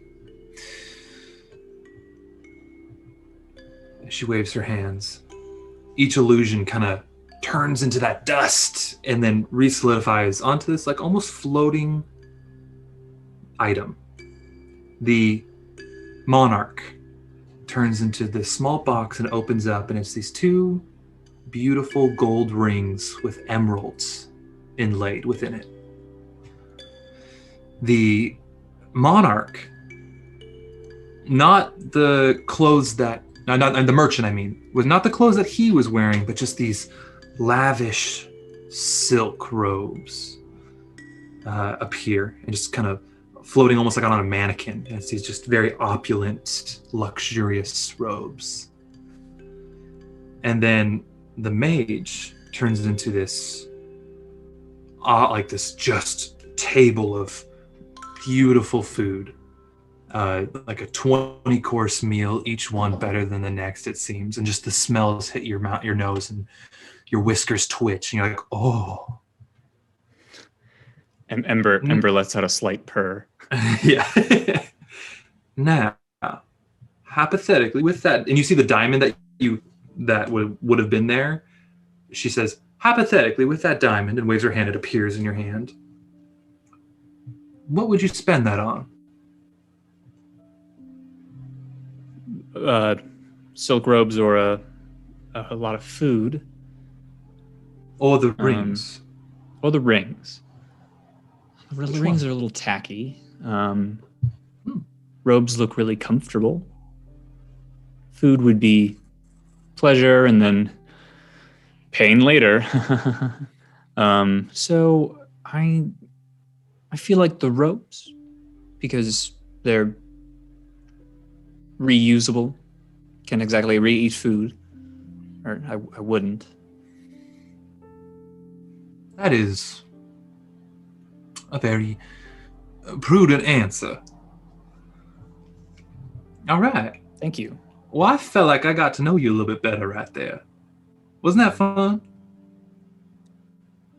she waves her hands. Each illusion kind of turns into that dust and then re-solidifies onto this like almost floating item. The monarch turns into this small box and opens up, and it's these 2 beautiful gold rings with emeralds inlaid within it. The monarch, not the clothes that, not the merchant, I mean, was not the clothes that he was wearing, but just these lavish silk robes appear and just kind of floating almost like on a mannequin. And it's these just very opulent, luxurious robes. And then the mage turns into this, like this just table of beautiful food. Like a 20-course meal, each one better than the next, it seems. And just the smells hit your mouth, your nose, and your whiskers twitch. And you're like, oh. And Ember lets out a slight purr. Yeah. Now, hypothetically, with that, and you see the diamond that would have been there, she says, hypothetically, with that diamond, and waves her hand, it appears in your hand. What would you spend that on? Silk robes or a lot of food. Or the rings. Or the rings. The rings are a little tacky. Robes look really comfortable. Food would be pleasure and then pain later. So I feel like the robes, because they're reusable, can't exactly re-eat food, or I wouldn't. That is a very prudent answer. All right. Thank you. Well, I felt like I got to know you a little bit better right there. Wasn't that fun?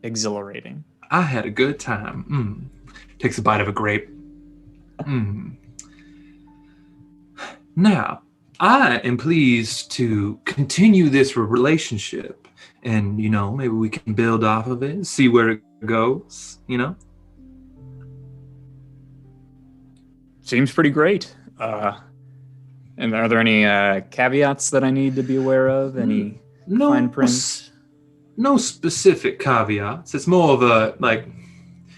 Exhilarating. I had a good time. Takes a bite of a grape. Now, I am pleased to continue this relationship, and, maybe we can build off of it, see where it goes, Seems pretty great. And are there any caveats that I need to be aware of? Any fine print? No specific caveats. It's more of a, like,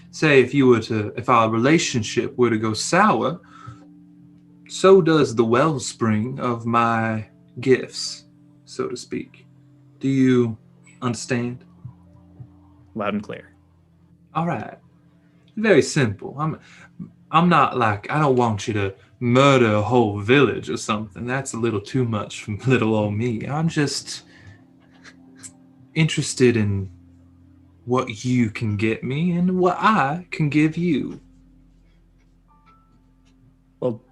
say if our relationship were to go sour, so does the wellspring of my gifts, so to speak. Do you understand? Loud and clear. All right. Very simple. I'm not like, I don't want you to murder a whole village or something. That's a little too much for little old me. I'm just interested in what you can get me and what I can give you. Well,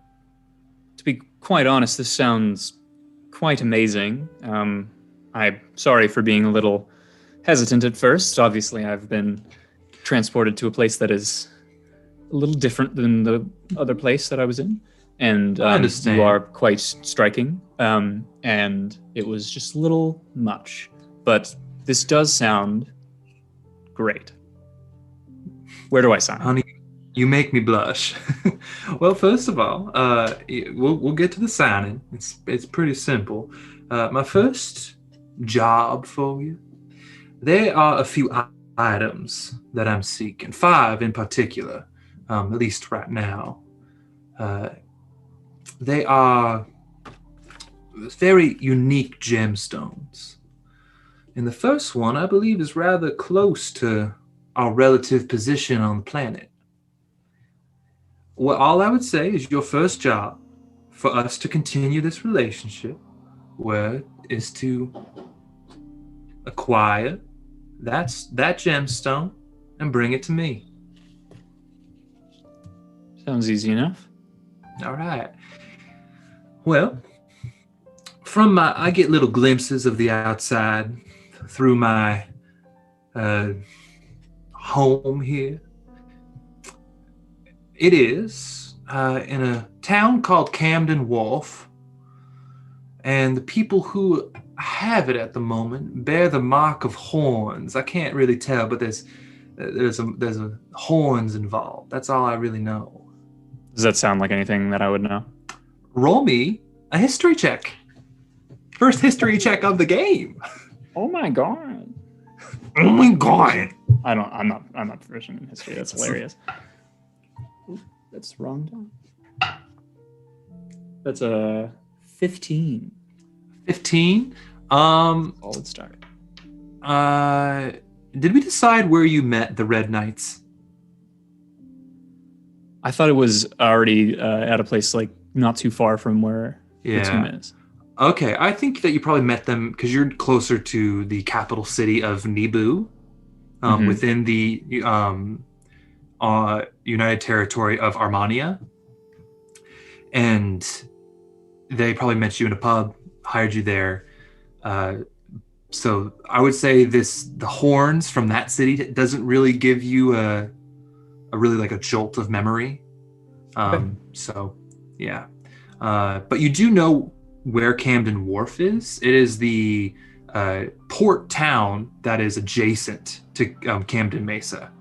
to be quite honest, this sounds quite amazing. I'm sorry for being a little hesitant at first. Obviously, I've been transported to a place that is a little different than the other place that I was in. And I understand. You are quite striking. And it was just a little much. But this does sound great. Where do I sign? Honey, you make me blush. Well, first of all, we'll get to the signing. It's pretty simple. My first job for you, there are a few items that I'm seeking, 5 in particular, at least right now. They are very unique gemstones. And the first one, I believe, is rather close to our relative position on the planet. Well, all I would say is your first job for us to continue this relationship is to acquire that gemstone and bring it to me. Sounds easy enough. All right. Well, I get little glimpses of the outside through my home here. It is in a town called Camden Wharf, and the people who have it at the moment bear the mark of horns. I can't really tell, but there's a horns involved. That's all I really know. Does that sound like anything that I would know? Roll me a history check. First history check of the game. Oh my god. Oh my god. I'm not proficient in history. That's hilarious. Ooh, that's the wrong time. That's a 15. 15. Solid start. Did we decide where you met the Red Knights? I thought it was already at a place like not too far from where the tomb is. Okay, I think that you probably met them because you're closer to the capital city of Nibu, within the United Territory of Armenia. And they probably met you in a pub, hired you there. So I would say the horns from that city doesn't really give you a really like a jolt of memory. Okay. So yeah. But you do know where Camden Wharf is. It is the port town that is adjacent to Camden Mesa.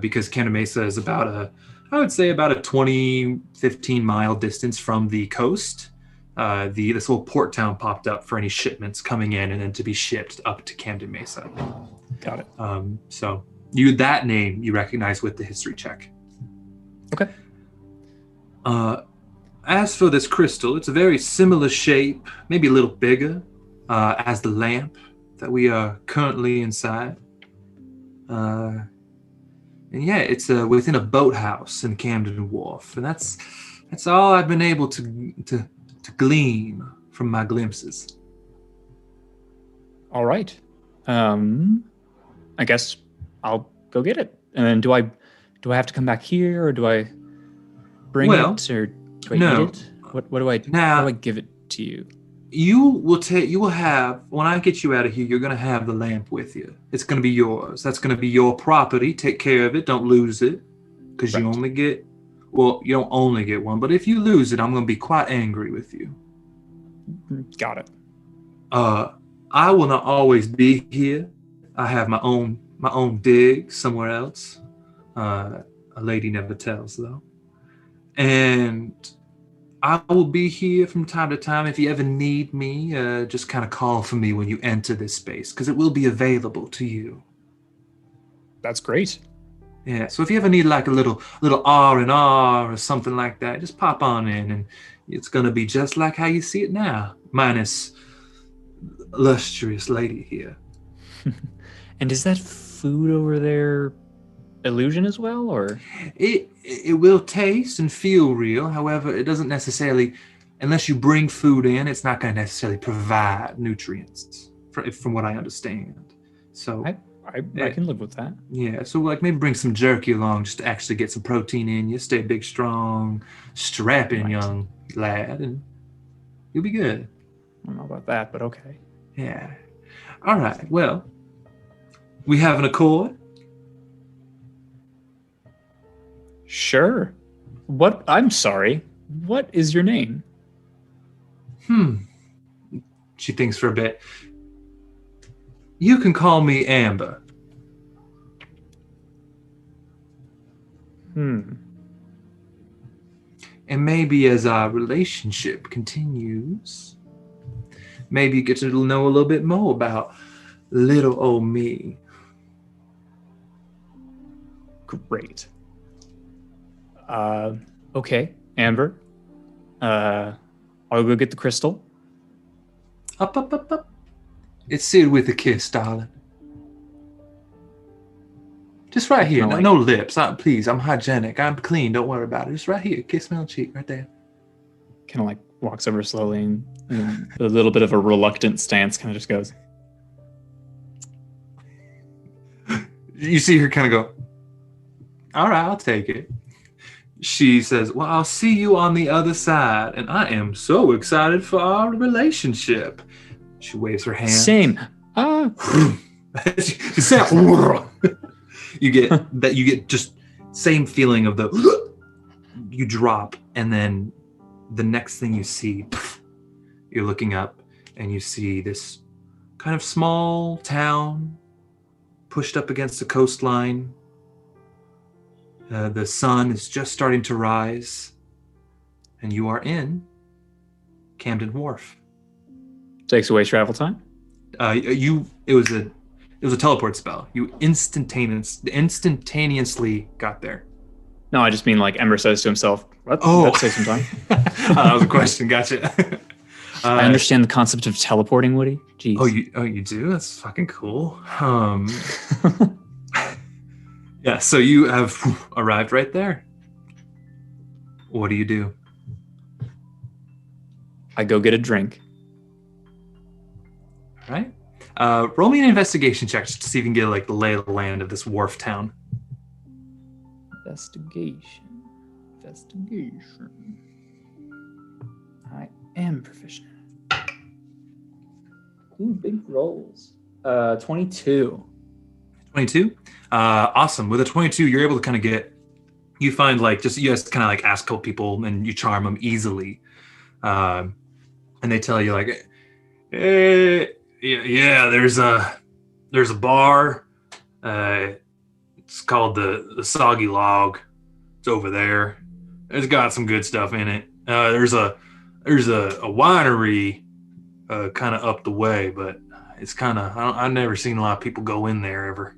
Because Camden Mesa is about a 15 mile distance from the coast. This little port town popped up for any shipments coming in and then to be shipped up to Camden Mesa. Got it. So that name you recognize with the history check. Okay. As for this crystal, it's a very similar shape, maybe a little bigger, as the lamp that we are currently inside. And yeah, it's within a boathouse in Camden Wharf, and that's all I've been able to glean from my glimpses. All right. I guess I'll go get it. And then do I have to come back here, or do I bring it, or do I eat it? What do I give it to you? You will have, when I get you out of here, you're going to have the lamp with you. It's going to be yours. That's going to be your property. Take care of it. Don't lose it, because you don't only get one, but if you lose it, I'm going to be quite angry with you. Got it. I will not always be here. I have my own dig somewhere else. A lady never tells, though. And I will be here from time to time. If you ever need me, just kind of call for me when you enter this space, because it will be available to you. That's great. Yeah, so if you ever need like a little R&R or something like that, just pop on in, and it's going to be just like how you see it now. minus illustrious lady here. And is that food over there illusion as well, or? It will taste and feel real. However, it doesn't necessarily, unless you bring food in, it's not going to necessarily provide nutrients, from what I understand. So I can live with that. Yeah, so like maybe bring some jerky along just to actually get some protein in you. Stay big, strong, strapping young lad, and you'll be good. I don't know about that, but okay. Yeah. All right. Well, we have an accord. Sure. What? I'm sorry. What is your name? She thinks for a bit. You can call me Amber. And maybe as our relationship continues, maybe you get to know a little bit more about little old me. Great. Okay, Amber. I'll go get the crystal. Up. It's sealed with a kiss, darling. Just right here. No lips. Please, I'm hygienic. I'm clean. Don't worry about it. Just right here. Kiss me on the cheek, right there. Kind of like walks over slowly and a little bit of a reluctant stance, kind of just goes. You see her kind of go, all right, I'll take it. She says, well, I'll see you on the other side. And I am so excited for our relationship. She waves her hand. Same. She said, you get just same feeling of you drop, and then the next thing you see, you're looking up and you see this kind of small town pushed up against the coastline. The sun is just starting to rise, and you are in Camden Wharf. Takes away travel time? It was a teleport spell. You instantaneously got there. No, I just mean like Ember says to himself, that takes some time. That was a question. Gotcha. I understand the concept of teleporting, Woody. Jeez. You do? That's fucking cool. Yeah, so you have arrived right there. What do you do? I go get a drink. All right. Roll me an investigation check just to see if you can get like the lay of the land of this wharf town. Investigation. I am proficient. Ooh, big rolls. 22. 22? Awesome. With a 22, you're able to you find you just kind of like ask a couple people and you charm them easily. And they tell you like, hey, yeah, there's a bar. It's called the Soggy Log. It's over there. It's got some good stuff in it. There's a winery kind of up the way, but it's kind of I've never seen a lot of people go in there ever.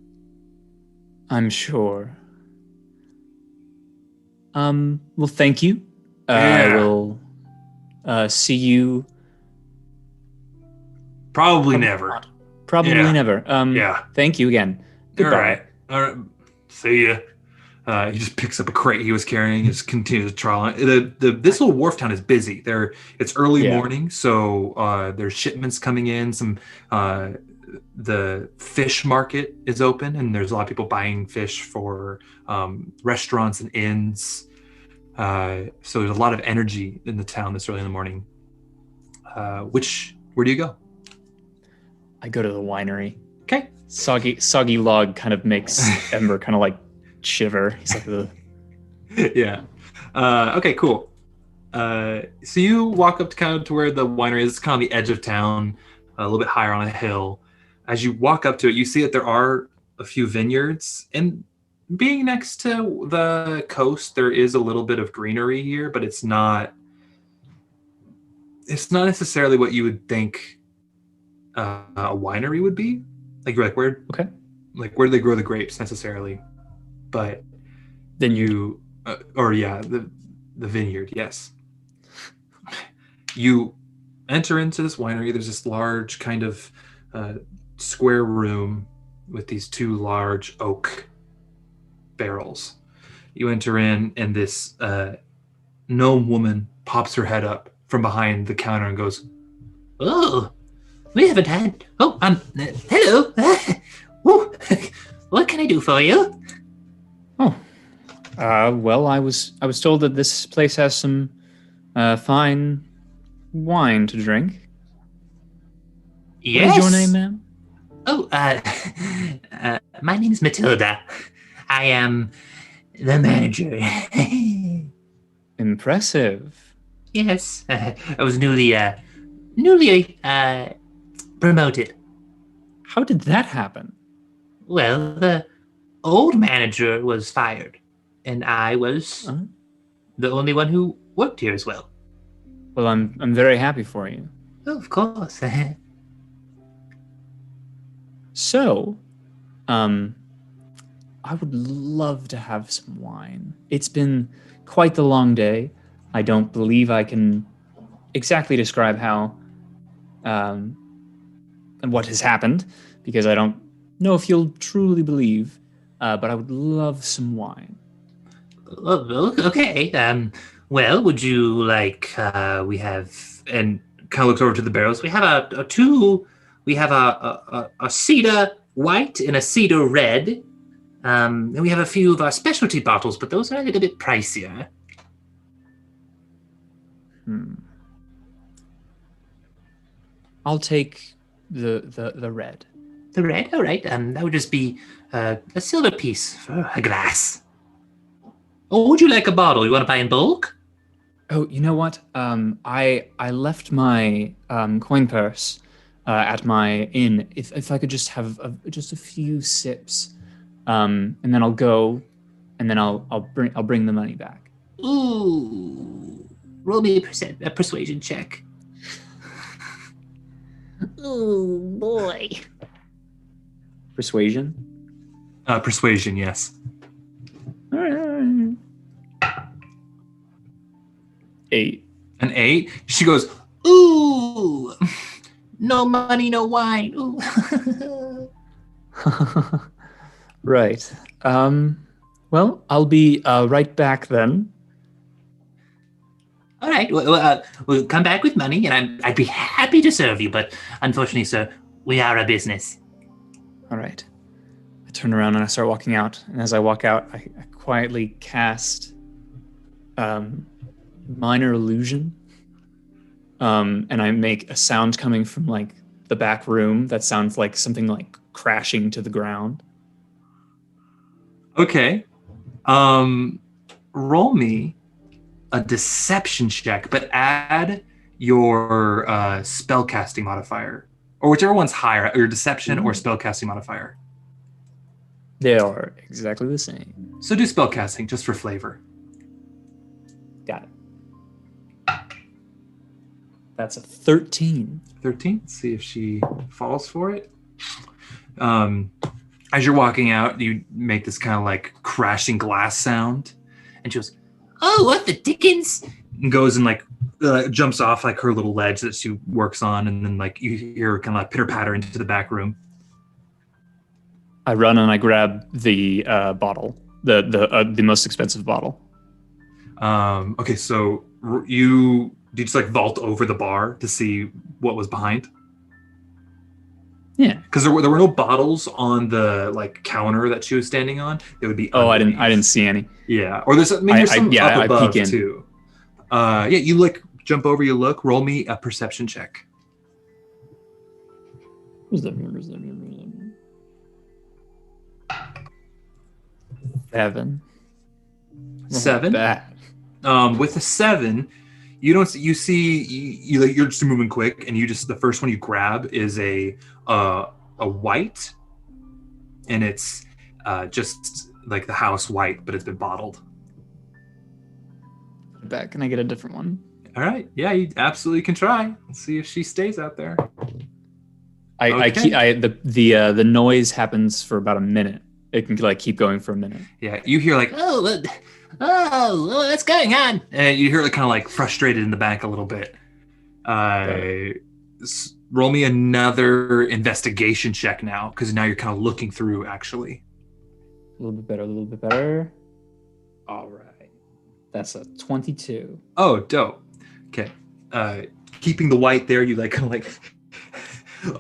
I'm sure. Well, thank you. Yeah. I will see you. Probably never. Probably never. Yeah. Thank you again. Goodbye. All right. See ya. He just picks up a crate he was carrying and just continues to trawl on. This little wharf town is busy. It's early morning, so there's shipments coming in. The fish market is open, and there's a lot of people buying fish for restaurants and inns. So there's a lot of energy in the town this early in the morning. Where do you go? I go to the winery. Okay. Soggy Log kind of makes Ember kind of like shiver. He's like, ugh. Yeah. Okay, cool. So you walk up to where the winery is. It's kind of the edge of town, a little bit higher on a hill. As you walk up to it, you see that there are a few vineyards. And being next to the coast, there is a little bit of greenery here, but it's not necessarily what you would think a winery would be. Like you're like, where do they grow the grapes necessarily? But then the vineyard, yes. You enter into this winery. There's this large kind of square room with these two large oak barrels. You enter in, and this gnome woman pops her head up from behind the counter and goes, Oh, we haven't had. Oh, hello. Oh, what can I do for you? Oh, well, I was told that this place has some fine wine to drink. Yes. What is your name, ma'am? Oh, my name is Matilda. I am the manager. Impressive. Yes, I was newly promoted. How did that happen? Well, the old manager was fired, and I was the only one who worked here as well. Well, I'm very happy for you. Oh, of course. So, I would love to have some wine. It's been quite the long day. I don't believe I can exactly describe how and what has happened, because I don't know if you'll truly believe, but I would love some wine. Okay. Well, would you like? We have, and kind of looks over to the barrels. We have We have a cedar white and a cedar red. And we have a few of our specialty bottles, but those are a little bit pricier. I'll take the red. The red, all right. That would just be a silver piece for a glass. Or would you like a bottle? You want to buy in bulk? Oh, you know what? I left my coin purse at my inn. If I could just have just a few sips, and then I'll go, and then I'll bring the money back. Ooh, roll me a persuasion check. Oh boy. Persuasion? Persuasion, yes. All right. 8. An 8? She goes, Ooh, no money, no wine. Ooh. Right. Well, I'll be right back then. All right, we'll come back with money, and I'd be happy to serve you, but unfortunately, sir, we are a business. All right. I turn around and I start walking out. And as I walk out, I quietly cast Minor Illusion. And I make a sound coming from like the back room that sounds like something like crashing to the ground. okay. Roll me a deception check, but add your spellcasting modifier. Or whichever one's higher, your deception or spellcasting modifier. They are exactly the same. So do spellcasting just for flavor. Got it. That's a 13. 13. Let's see if she falls for it. As you're walking out, you make this kind of like crashing glass sound. And she goes, oh, what the dickens? And goes and like jumps off like her little ledge that she works on. And then like you hear her kind of like pitter patter into the back room. I run and I grab the bottle, the most expensive bottle. Okay, so did you just like vault over the bar to see what was behind? Yeah, because there were no bottles on the like counter that she was standing on. It would be underneath. I didn't see any. Yeah, or there's some up above peek in. too. Yeah, you like jump over, you look. Roll me a perception check. 7. 7. Bad. With a 7, you don't see, you're just moving quick, and you just the first one you grab is a white, and it's just like the house white, but it's been bottled. Back. Can I get a different one? All right. Yeah, you absolutely can try. Let's see if she stays out there. The noise happens for about a minute. It can like keep going for a minute. Yeah, you hear like what's going on? And you hear it kind of like frustrated in the back a little bit. Roll me another investigation check now, because now you're kind of looking through, actually. A little bit better. All right. That's a 22. Oh, dope. Okay. Keeping the white there, you like kind of like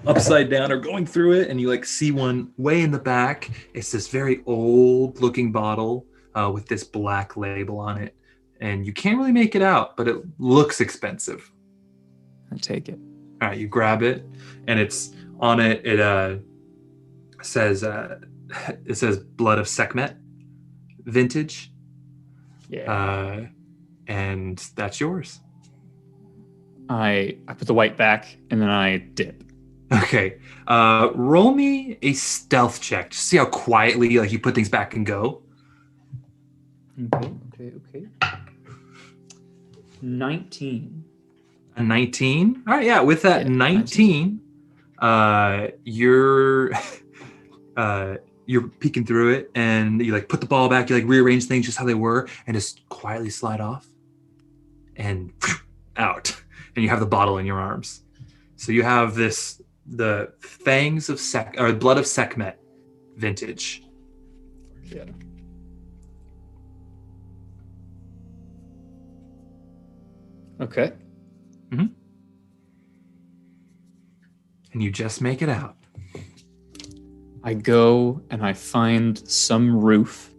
upside down or going through it, and you like see one way in the back. It's this very old looking bottle with this black label on it, and you can't really make it out, but it looks expensive. I take it. All right, you grab it, and it's on it. It says Blood of Sekhmet, vintage. Yeah. And that's yours. I put the white back and then I dip. Okay. Roll me a stealth check. Just see how quietly like you put things back and go. Okay. 19. A 19. All right, yeah. With that 19, you're peeking through it, and you like put the ball back. You like rearrange things just how they were, and just quietly slide off, and out. And you have the bottle in your arms. So you have the fangs of blood of Sekhmet, vintage. Yeah. Okay. Mm-hmm. And you just make it out. I go and I find some roof.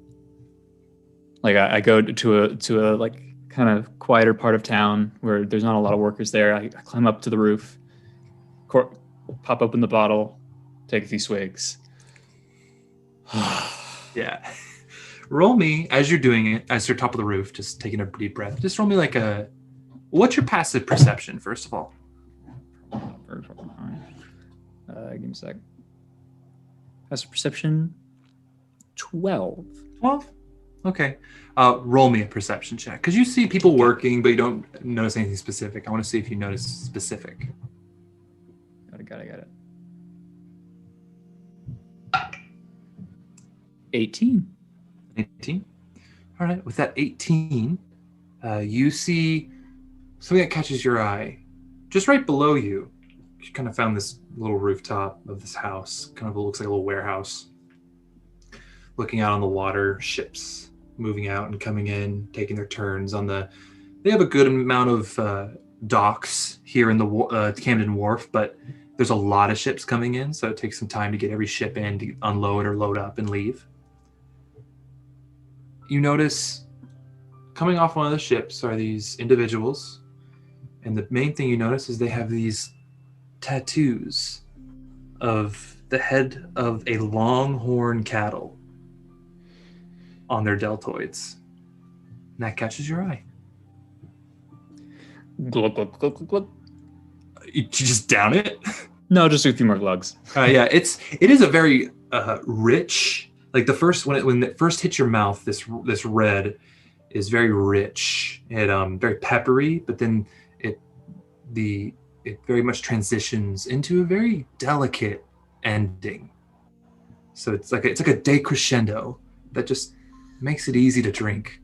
Like I go to a like kind of quieter part of town where there's not a lot of workers there. I climb up to the roof, pop open the bottle, take a few swigs. Yeah. Roll me as you're doing it, as you're top of the roof, just taking a deep breath. Just roll me like what's your passive perception, first of all? Give me a sec. Passive perception, 12. 12? Okay. Roll me a perception check. Because you see people working, but you don't notice anything specific. I want to see if you notice specific. Got it. 18. 18? All right. With that 18, you see something that catches your eye. Just right below you, you kind of found this little rooftop of this house. Kind of looks like a little warehouse. Looking out on the water, ships moving out and coming in, taking their turns on they have a good amount of docks here in the Camden Wharf, but there's a lot of ships coming in, so it takes some time to get every ship in to unload or load up and leave. You notice coming off one of the ships are these individuals, and the main thing you notice is they have these tattoos of the head of a longhorn cattle on their deltoids. And that catches your eye. Glug, glug, glug, glug, glug. You just down it? No, just a few more glugs. Yeah, it is a very rich, like the first, when it first hits your mouth, this red is very rich. It very peppery, but then it very much transitions into a very delicate ending. So it's like a decrescendo that just makes it easy to drink.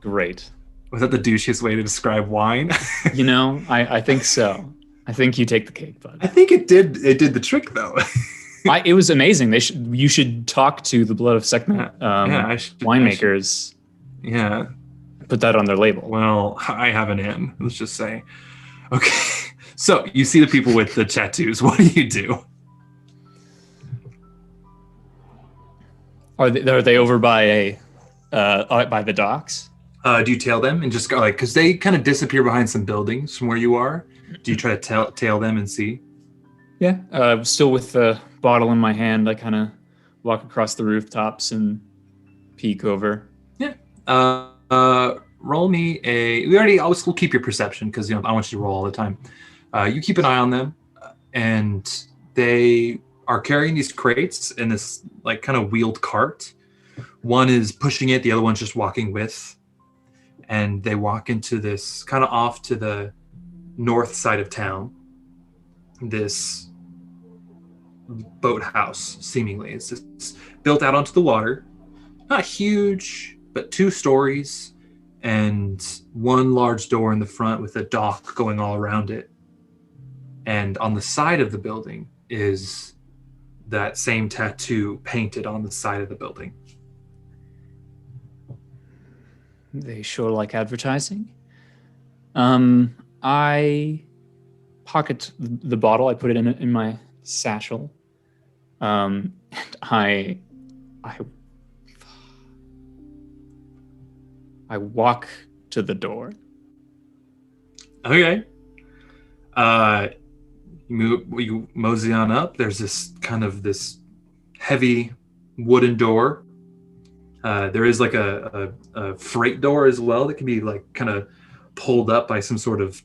Great. Was that the douchiest way to describe wine? You know, I think so. I think you take the cake, bud. I think it did the trick though. It was amazing. You should talk to the Blood of Sekhmet winemakers. Yeah. Put that on their label. Well, I have an in, let's just say. Okay. So you see the people with the tattoos. What do you do? Are they over by the docks? Do you tail them and just go because they kind of disappear behind some buildings from where you are? Do you try to tail them and see? Yeah. Still with the bottle in my hand, I kind of walk across the rooftops and peek over. Yeah. Roll me we'll keep your perception because I want you to roll all the time. You keep an eye on them, and they are carrying these crates in this like kind of wheeled cart. One is pushing it, the other one's just walking with. And they walk into this kind of off to the north side of town. This boathouse, seemingly. It's just built out onto the water. Not huge, but 2 stories. and one large door in the front with a dock going all around it. And on the side of the building is that same tattoo painted on the side of the building. They sure like advertising. I pocket the bottle. I put it in my satchel. And I walk to the door. Okay. You mosey on up. There's this heavy wooden door. There is like a freight door as well that can be like kind of pulled up by some sort of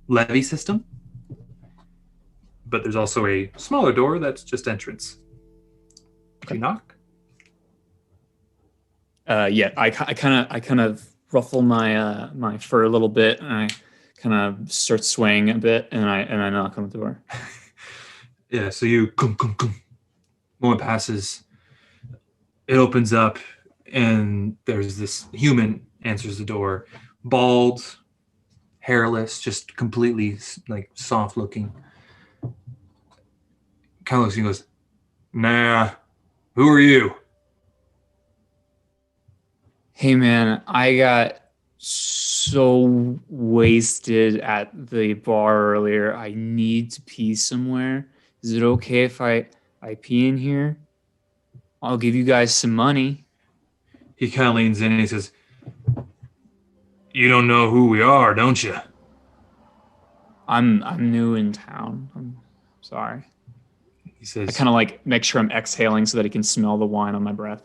levee system. But there's also a smaller door that's just entrance. Okay. You knock? Yeah, I kind of ruffle my my fur a little bit, and I kind of start swaying a bit, and I knock on the door. Yeah, so you come. Moment passes. It opens up, and there's this human answers the door, bald, hairless, just completely like soft looking. Kind of looks and goes, "Nah, who are you?" Hey man, I got so wasted at the bar earlier. I need to pee somewhere. Is it okay if I pee in here? I'll give you guys some money. He kind of leans in and he says, "You don't know who we are, don't you?" I'm new in town. I'm sorry. He says, I kind of like make sure I'm exhaling so that he can smell the wine on my breath.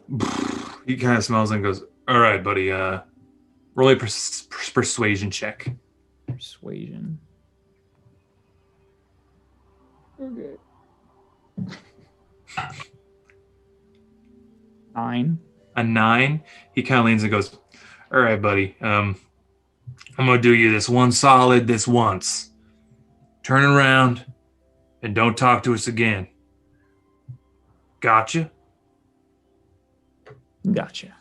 He kind of smells and goes, "All right, buddy. Roll a persuasion check." Persuasion. Okay. 9. A 9. He kind of leans and goes, "All right, buddy. I'm gonna do you this one solid this once. Turn around and don't talk to us again. Gotcha?" Gotcha.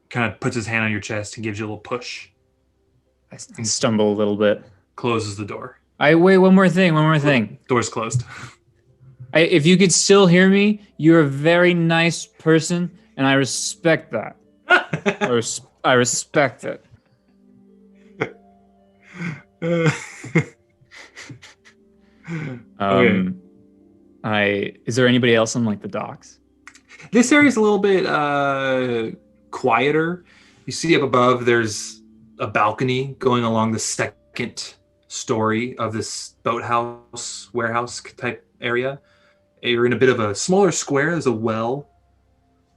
Kind of puts his hand on your chest and gives you a little push. I stumble a little bit. Closes the door. Wait, one more thing. Door's closed. If you could still hear me, you're a very nice person, and I respect that. I respect it. Okay. Is there anybody else on like the docks? This area's a little bit quieter. You see up above, there's a balcony going along the second story of this boathouse, warehouse type area. You're in a bit of a smaller square. There's a well,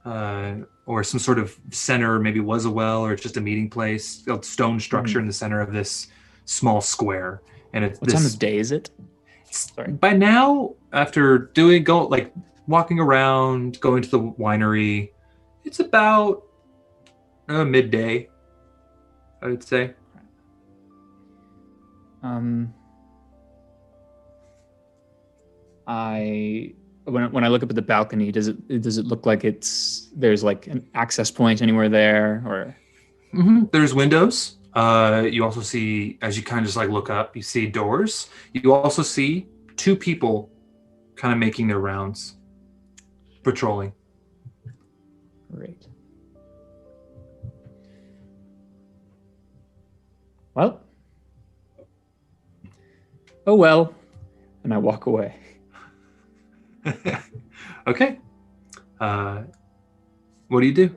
or some sort of center, maybe was a well, or it's just a meeting place. A stone structure in the center of this small square. And it's what time of day is it? Sorry. By now, after walking around, going to the winery, it's about midday, I would say. When I look up at the balcony, does it look like there's like an access point anywhere there, or? Mm-hmm. There's windows. You also see, as you kind of just like look up, you see doors. You also see 2 people kind of making their rounds, patrolling. Great. Well. Oh well. And I walk away. Okay. What do you do?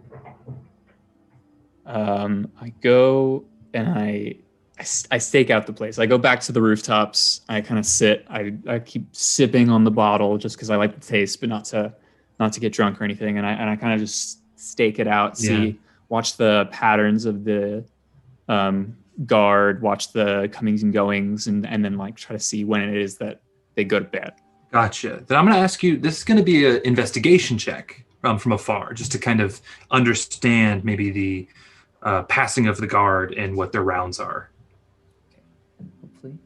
I go and I stake out the place. I go back to the rooftops. I kind of sit. I keep sipping on the bottle just because I like the taste, but not to get drunk or anything. And I kind of just stake it out. Watch the patterns of the guard. Watch the comings and goings, and then like try to see when it is that they go to bed. Gotcha. Then I'm going to ask you. This is going to be an investigation check from afar, just to kind of understand maybe the passing of the guard and what their rounds are. Hopefully.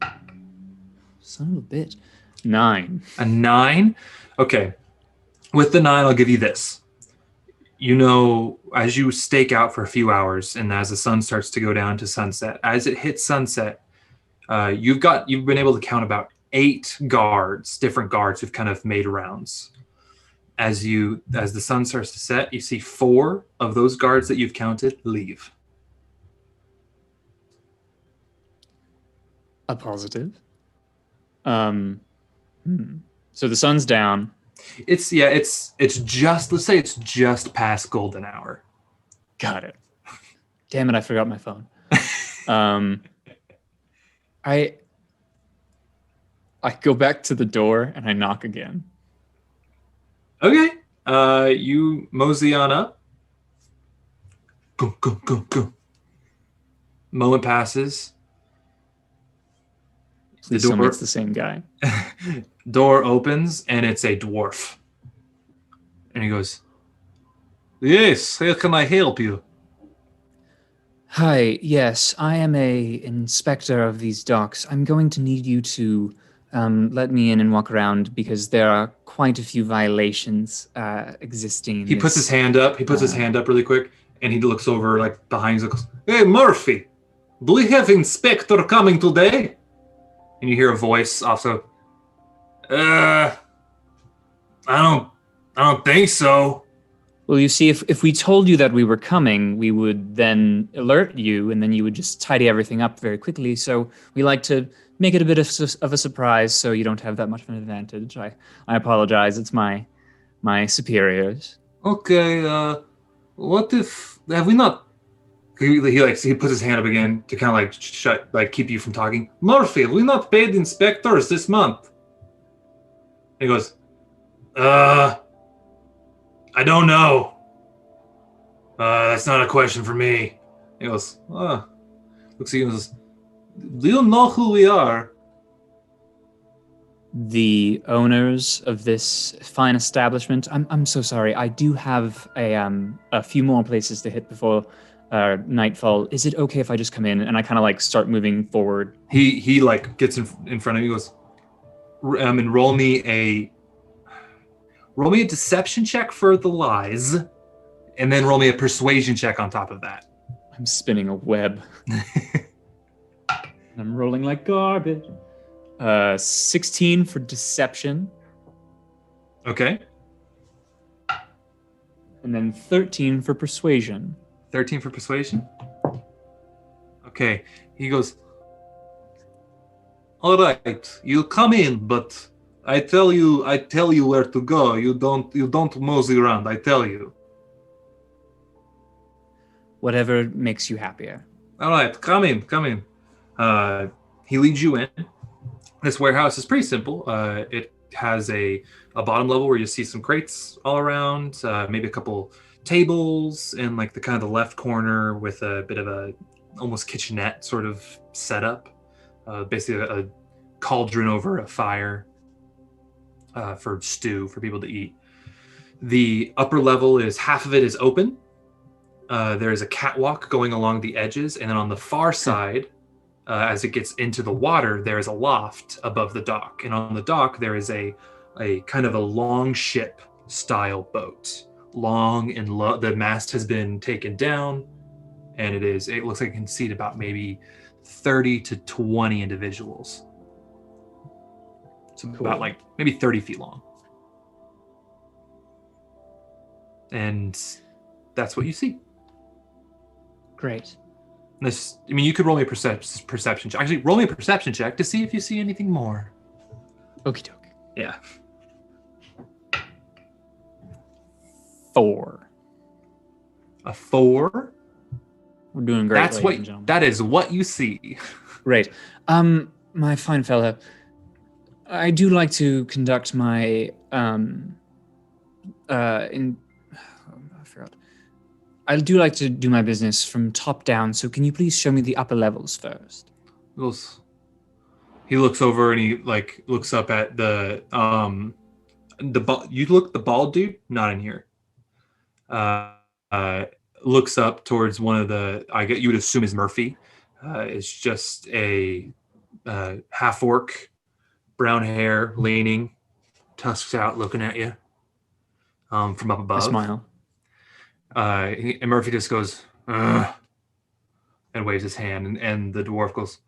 Son of a bitch. 9. A 9? Okay. With the 9, I'll give you this. as you stake out for a few hours, and as the sun starts to go down to sunset, as it hits sunset, you've been able to count about 8 different guards who've kind of made rounds. As the sun starts to set, you see 4 of those guards that you've counted leave. A positive. So the sun's down. It's just, let's say it's just past golden hour. Got it. Damn it, I forgot my phone. I go back to the door and I knock again. Okay. You mosey on up. Go, go, go, go. Moment passes. Please tell me it's the same guy. Door opens and it's a dwarf. And he goes, "Yes, how can I help you?" Hi, yes, I am a inspector of these docks. I'm going to need you to let me in and walk around because there are quite a few violations existing. He puts his hand up. He puts his hand up really quick, and he looks over like behind him. Goes, "Hey, Murphy, do we have inspector coming today?" And you hear a voice also. I don't think so. Well, you see, if we told you that we were coming, we would then alert you, and then you would just tidy everything up very quickly. So we like to make it a bit of a surprise, so you don't have that much of an advantage. I apologize. It's my superiors. Okay. What if have we not? He puts his hand up again to kind of keep you from talking. Murphy, have we not paid inspectors this month? He goes, I don't know. That's not a question for me. He goes, looks at you and says, "Do you know who we are?" The owners of this fine establishment. I'm so sorry. I do have a few more places to hit before nightfall. Is it okay if I just come in? And I kind of start moving forward. He gets in front of you. He goes, and roll me a deception check for the lies, and then roll me a persuasion check on top of that. I'm spinning a web. I'm rolling like garbage. 16 for deception. Okay. And then 13 for persuasion. 13 for persuasion? Okay. He goes, "All right, you come in, but I tell you where to go. You don't mosey around, I tell you." Whatever makes you happier. All right, come in. He leads you in. This warehouse is pretty simple. It has a bottom level where you see some crates all around, maybe a couple tables in the kind of the left corner with a bit of a almost kitchenette sort of setup. Basically a cauldron over a fire for stew for people to eat. The upper level is half of it is open. There is a catwalk going along the edges, and then on the far side, as it gets into the water, there is a loft above the dock, and on the dock there is a kind of a long ship style boat, long and low. The mast has been taken down, and it looks like it can seat about maybe 30 to 20 individuals. So cool. About maybe 30 feet long. And that's what you see. Great. You could roll me a perception check. Actually, roll me a perception check to see if you see anything more. Okie doke. Yeah. 4. A 4? We're doing great, ladies and gentlemen. That is what you see. Great. My fine fella, I do like to conduct my I do like to do my business from top down, so can you please show me the upper levels first? He looks over and he looks up at the bald dude, not in here. Looks up towards one of the, you would assume is Murphy. It's just a half orc, brown hair, leaning, tusks out, looking at you from up above. I smile. And Murphy just goes, ugh, and waves his hand, and the dwarf goes,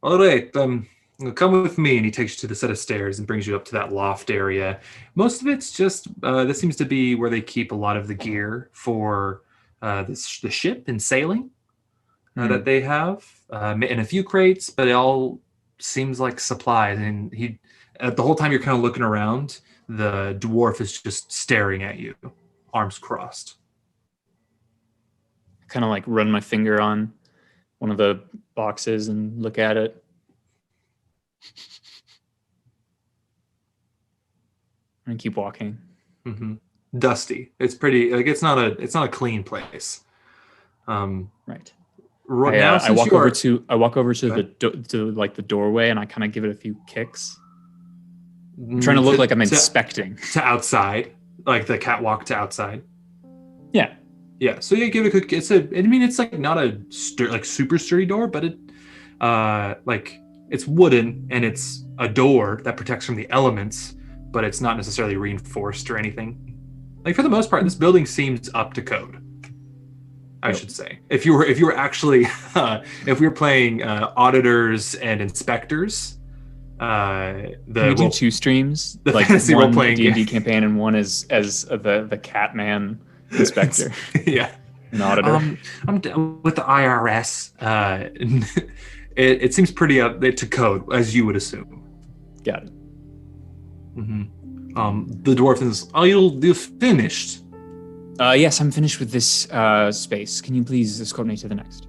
all right, come with me, and he takes you to the set of stairs and brings you up to that loft area. Most of it's just, this seems to be where they keep a lot of the gear for the ship and sailing that they have, and a few crates, but it all seems like supplies. And the whole time you're kind of looking around, the dwarf is just staring at you, arms crossed. I kind of like run my finger on one of the boxes and look at it. And keep walking. Mm-hmm. Dusty. It's pretty. Like it's not a clean place. Right. Now, I walk over to the doorway, and I kind of give it a few kicks. I'm trying to look like I'm inspecting. To outside, like the catwalk to outside. Yeah. Yeah. So you give it a quick. It's like not a super sturdy door, but it it's wooden, and it's a door that protects from the elements, but it's not necessarily reinforced or anything. Like for the most part, this building seems up to code. I should say, if you were actually, if we were playing auditors and inspectors, Can we do two streams, the like fantasy one role-playing D&D campaign and one as the Catman inspector, yeah, an auditor. I'm down with the IRS. It seems pretty up to code, as you would assume. Got it. Mm-hmm. The dwarf is. Oh, you're finished. Yes, I'm finished with this space. Can you please escort me to the next?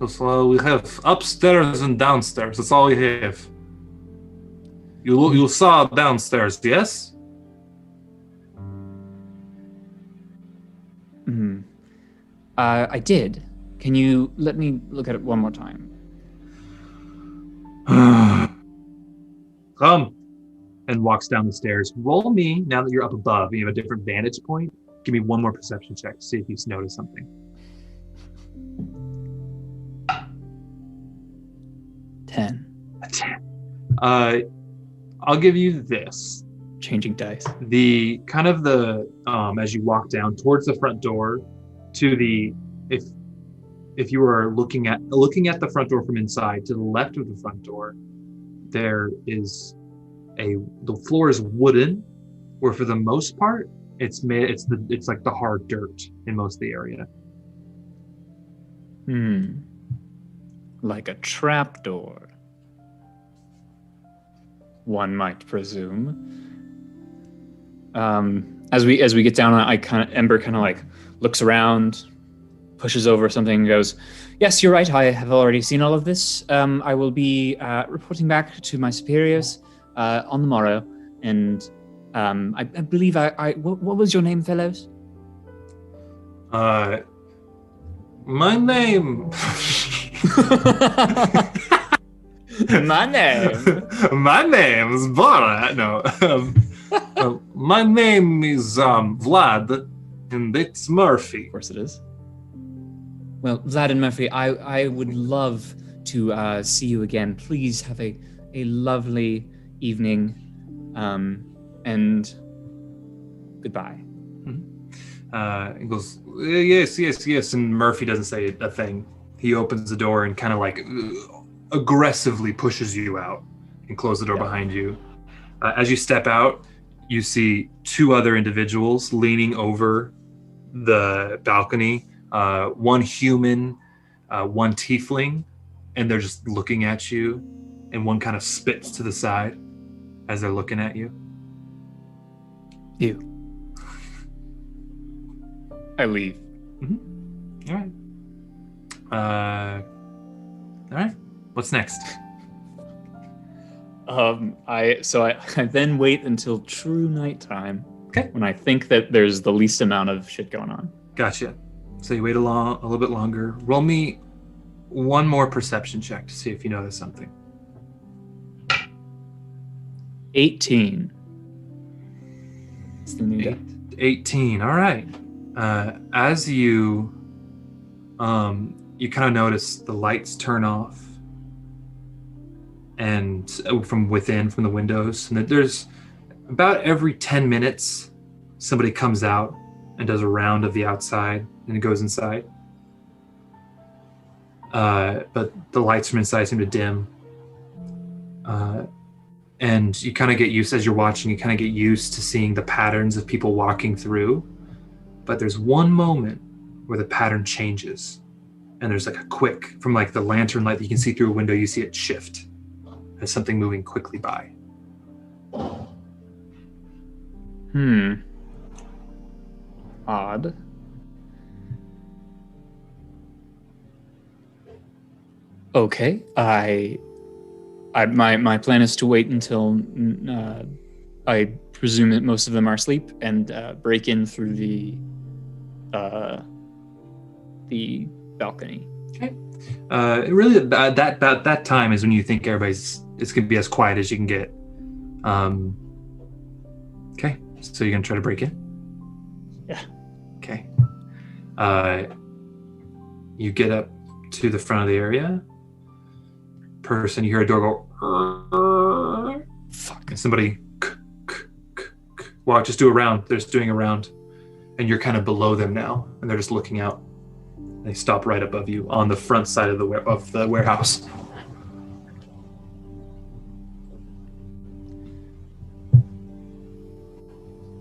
So we have upstairs and downstairs. That's all we have. You saw downstairs, yes? Mm-hmm. I did. Can you let me look at it one more time? Come. And walks down the stairs. Roll me, now that you're up above, you have a different vantage point. Give me one more perception check to see if you notice something. 10. A 10. I'll give you this. Changing dice. The kind of the as you walk down towards the front door, to the if you were looking at the front door from inside, to the left of the front door, there is the floor is wooden, where for the most part it's like the hard dirt in most of the area. Like a trapdoor, one might presume. As we get down, Ember kind of like looks around, pushes over something, and goes, "Yes, you're right. I have already seen all of this. I will be reporting back to my superiors on the morrow, and I believe what was your name, fellows? My name. My name. My name is Ballad. No. My name is Vlad, and it's Murphy. Of course it is. Well, Vlad and Murphy, I would love to see you again. Please have a lovely evening, and goodbye. He goes, yes, and Murphy doesn't say a thing. He opens the door and kind of like aggressively pushes you out and closes the door behind you. As you step out, you see two other individuals leaning over the balcony, one human, one tiefling, and they're just looking at you, and one kind of spits to the side as they're looking at you. You. I leave. Mm-hmm. All right. What's next? I then wait until true nighttime. Okay. When I think that there's the least amount of shit going on. Gotcha. So you wait a little bit longer. Roll me one more perception check to see if you notice something. 18. It's the new deck. 18. All right. As you kind of notice the lights turn off, and from within, from the windows, and that there's about every 10 minutes somebody comes out and does a round of the outside, and it goes inside. But the lights from inside seem to dim. And you kind of get used, as you're watching, you kind of get used to seeing the patterns of people walking through. But there's one moment where the pattern changes. And there's like a quick, from like the lantern light that you can see through a window, you see it shift. There's something moving quickly by. Odd. Okay, my plan is to wait until I presume that most of them are asleep and break in through the balcony. Okay. Really, about that time is when you think it's going to be as quiet as you can get. Okay, so you're going to try to break in? Yeah. Okay. You get up to the front of the area. Person, you hear a door go. Fuck. And somebody. Well, just do a round. They're just doing a round, and you're kind of below them now, and they're just looking out. They stop right above you on the front side of the warehouse.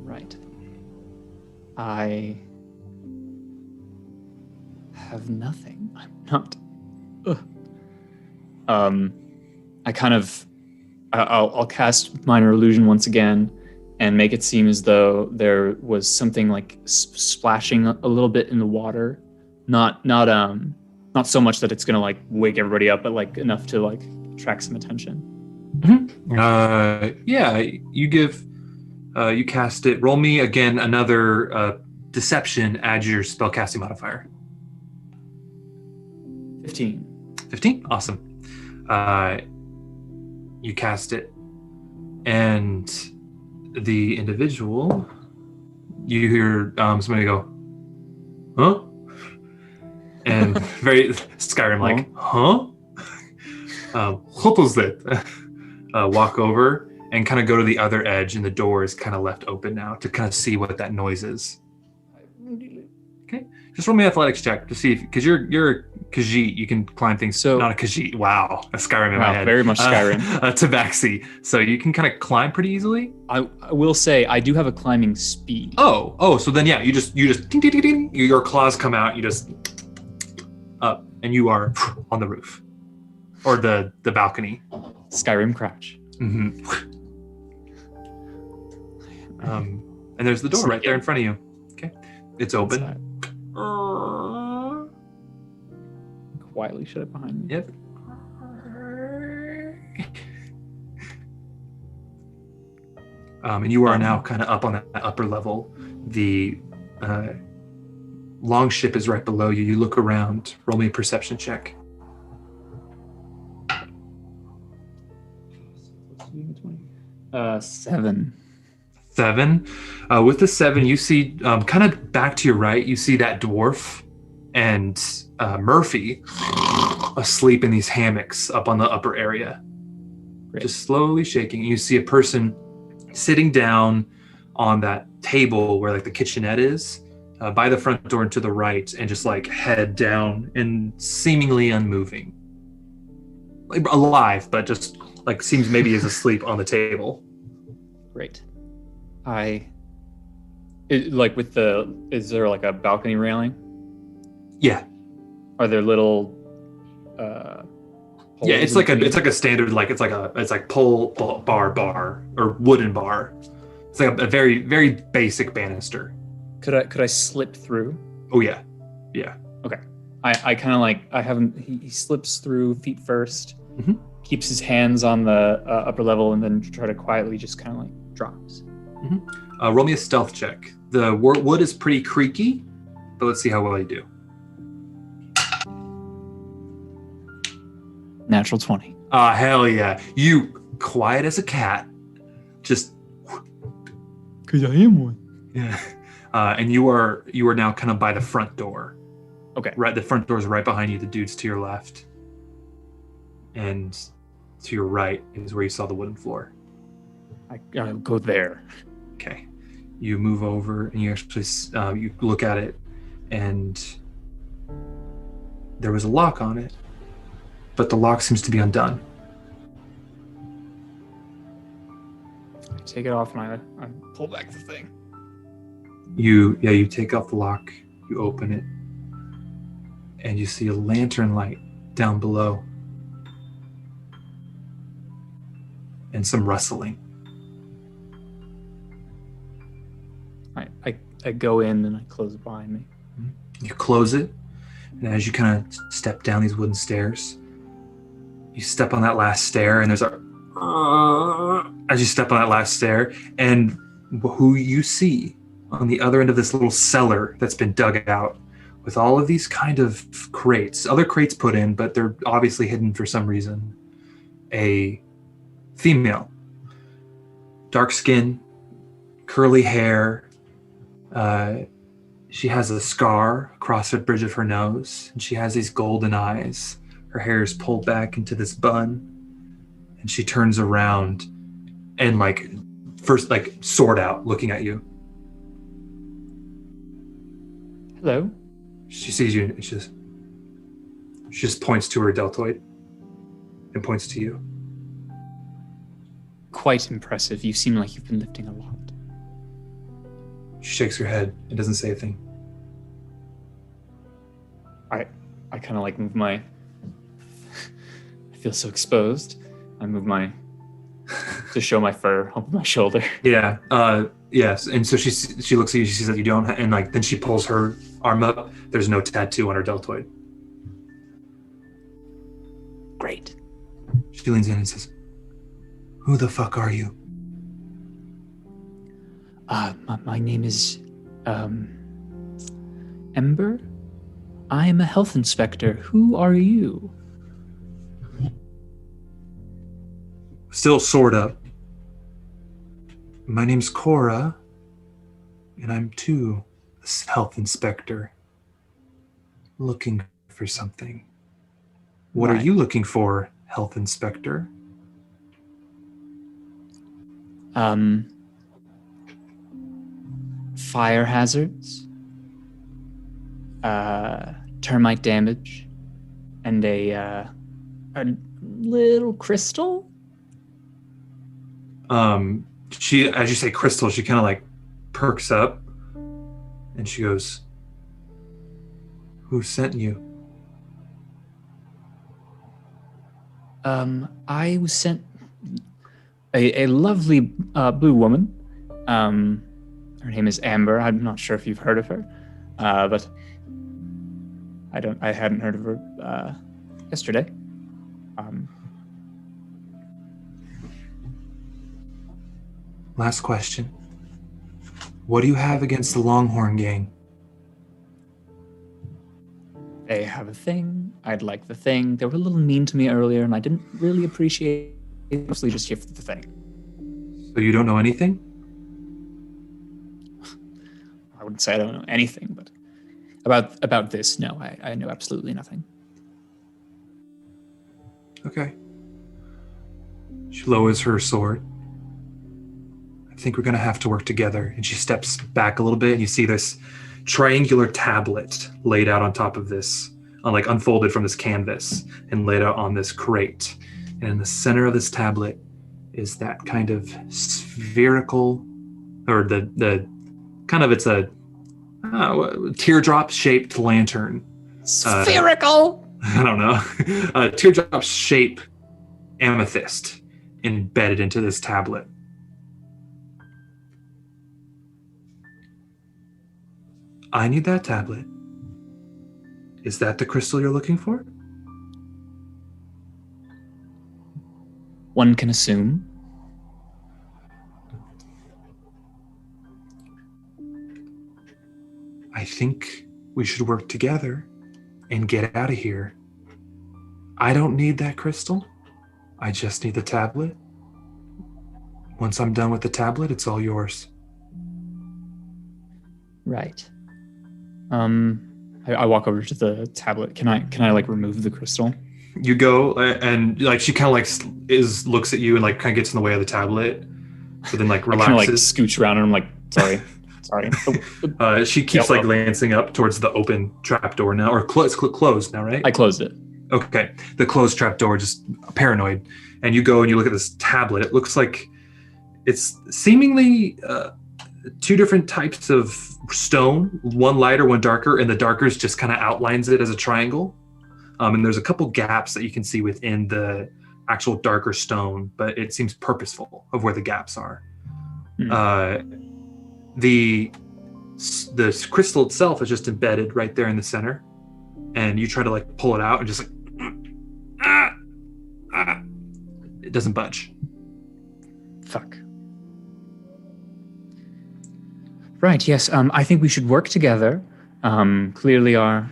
Right. I have nothing. I'm not. I'll cast Minor Illusion once again and make it seem as though there was something like splashing a little bit in the water. Not so much that it's gonna like wake everybody up, but like enough to like attract some attention. Mm-hmm. Yeah, you cast it. Roll me again another deception. Add your spellcasting modifier. 15. 15? Awesome. You cast it, and the individual, you hear somebody go, huh? And very Skyrim like, huh? What was that? Walk over and kind of go to the other edge, and the door is kind of left open now to kind of see what that noise is. Okay, just roll me an athletics check to see if, because you're a Khajiit, you can climb things. So not a Khajiit. Wow, a Skyrim in my head. Very much Skyrim. Tabaxi. So you can kind of climb pretty easily. I will say I do have a climbing speed. Oh, so then yeah, you just ding, ding, ding, ding, your claws come out, you just up, and you are on the roof or the balcony. Skyrim crouch. Mm-hmm. And there's the door right there in front of you. Okay, it's open. Quietly shut it behind me. Yep. And you are now kind of up on that upper level. The long ship is right below you. You look around. Roll me a perception check. 7. 7. With the 7, you see kind of back to your right, you see that dwarf and Murphy asleep in these hammocks up on the upper area. Great. Just slowly shaking. You see a person sitting down on that table where like the kitchenette is, by the front door and to the right, and just like head down and seemingly unmoving. Like alive, but just like seems maybe is asleep on the table. Great. Is there like a balcony railing? Yeah. Are there little yeah, it's like a standard, like it's like pole bar or wooden bar. It's like a very, very basic banister. Could I slip through? Oh yeah. Okay. I kind of like, I haven't, he slips through feet first, keeps his hands on the upper level, and then try to quietly just kind of like drops. Roll me a stealth check. The wood is pretty creaky, but let's see how well you do. Natural 20. Hell yeah. You quiet as a cat. Just. Because I am one. Yeah. And you are now kind of by the front door. Okay. Right, the front door is right behind you. The dude's to your left. And to your right is where you saw the wooden floor. I'll go there. Okay. You move over and you actually you look at it, and there was a lock on it, but the lock seems to be undone. I take it off and I pull back the thing. You take off the lock, you open it, and you see a lantern light down below. And some rustling. I go in and I close it behind me. You close it, and as you kind of step down these wooden stairs, you step on that last stair, and there's as you step on that last stair, and who you see on the other end of this little cellar that's been dug out with all of these kind of crates, other crates put in, but they're obviously hidden for some reason. A female, dark skin, curly hair. She has a scar across the bridge of her nose, and she has these golden eyes. Her hair is pulled back into this bun, and she turns around and first sword out, looking at you. Hello. She sees you, and she just points to her deltoid and points to you. Quite impressive. You seem like you've been lifting a lot. She shakes her head and doesn't say a thing. I kind of move my... I feel so exposed. I move my... to show my fur over my shoulder. Yeah. Yes. And so she looks at you. She sees that you don't, and then she pulls her arm up. There's no tattoo on her deltoid. Great. She leans in and says, "Who the fuck are you?" My name is Ember. I am a health inspector. Who are you? Still sword up. My name's Cora, and I'm too a health inspector. Looking for something. What are you looking for, health inspector? Fire hazards, termite damage, and a little crystal. She, as you say crystal, she kind of perks up, and she goes, "Who sent you?" I was sent a lovely blue woman. Her name is Amber. I'm not sure if you've heard of her, but I hadn't heard of her yesterday. Last question. What do you have against the Longhorn gang? They have a thing. I'd like the thing. They were a little mean to me earlier, and I didn't really appreciate it. Mostly just here for the thing. So you don't know anything? I wouldn't say I don't know anything, but about this, no, I know absolutely nothing. Okay. She lowers her sword. I think we're going to have to work together. And she steps back a little bit, and you see this triangular tablet laid out on top of this, unfolded from this canvas and laid out on this crate. And in the center of this tablet is that kind of spherical, or the kind of, it's a teardrop-shaped lantern. Spherical? I don't know. A teardrop-shaped amethyst embedded into this tablet. I need that tablet. Is that the crystal you're looking for? One can assume. I think we should work together and get out of here. I don't need that crystal. I just need the tablet. Once I'm done with the tablet, it's all yours. Right. I walk over to the tablet. Can I remove the crystal? You go and she kind of looks at you and kind of gets in the way of the tablet, but then relaxes. I kind of scooch around and I'm sorry. Sorry. She keeps like glancing up towards the open trapdoor now, or it's closed now, right? I closed it. Okay, the closed trapdoor, just paranoid. And you go and you look at this tablet. It looks like it's seemingly two different types of stone, one lighter, one darker, and the darker just kind of outlines it as a triangle. And there's a couple gaps that you can see within the actual darker stone, but it seems purposeful of where the gaps are. The crystal itself is just embedded right there in the center, and you try to like pull it out and just like it doesn't budge. Fuck. Right, yes. I think we should work together. Clearly our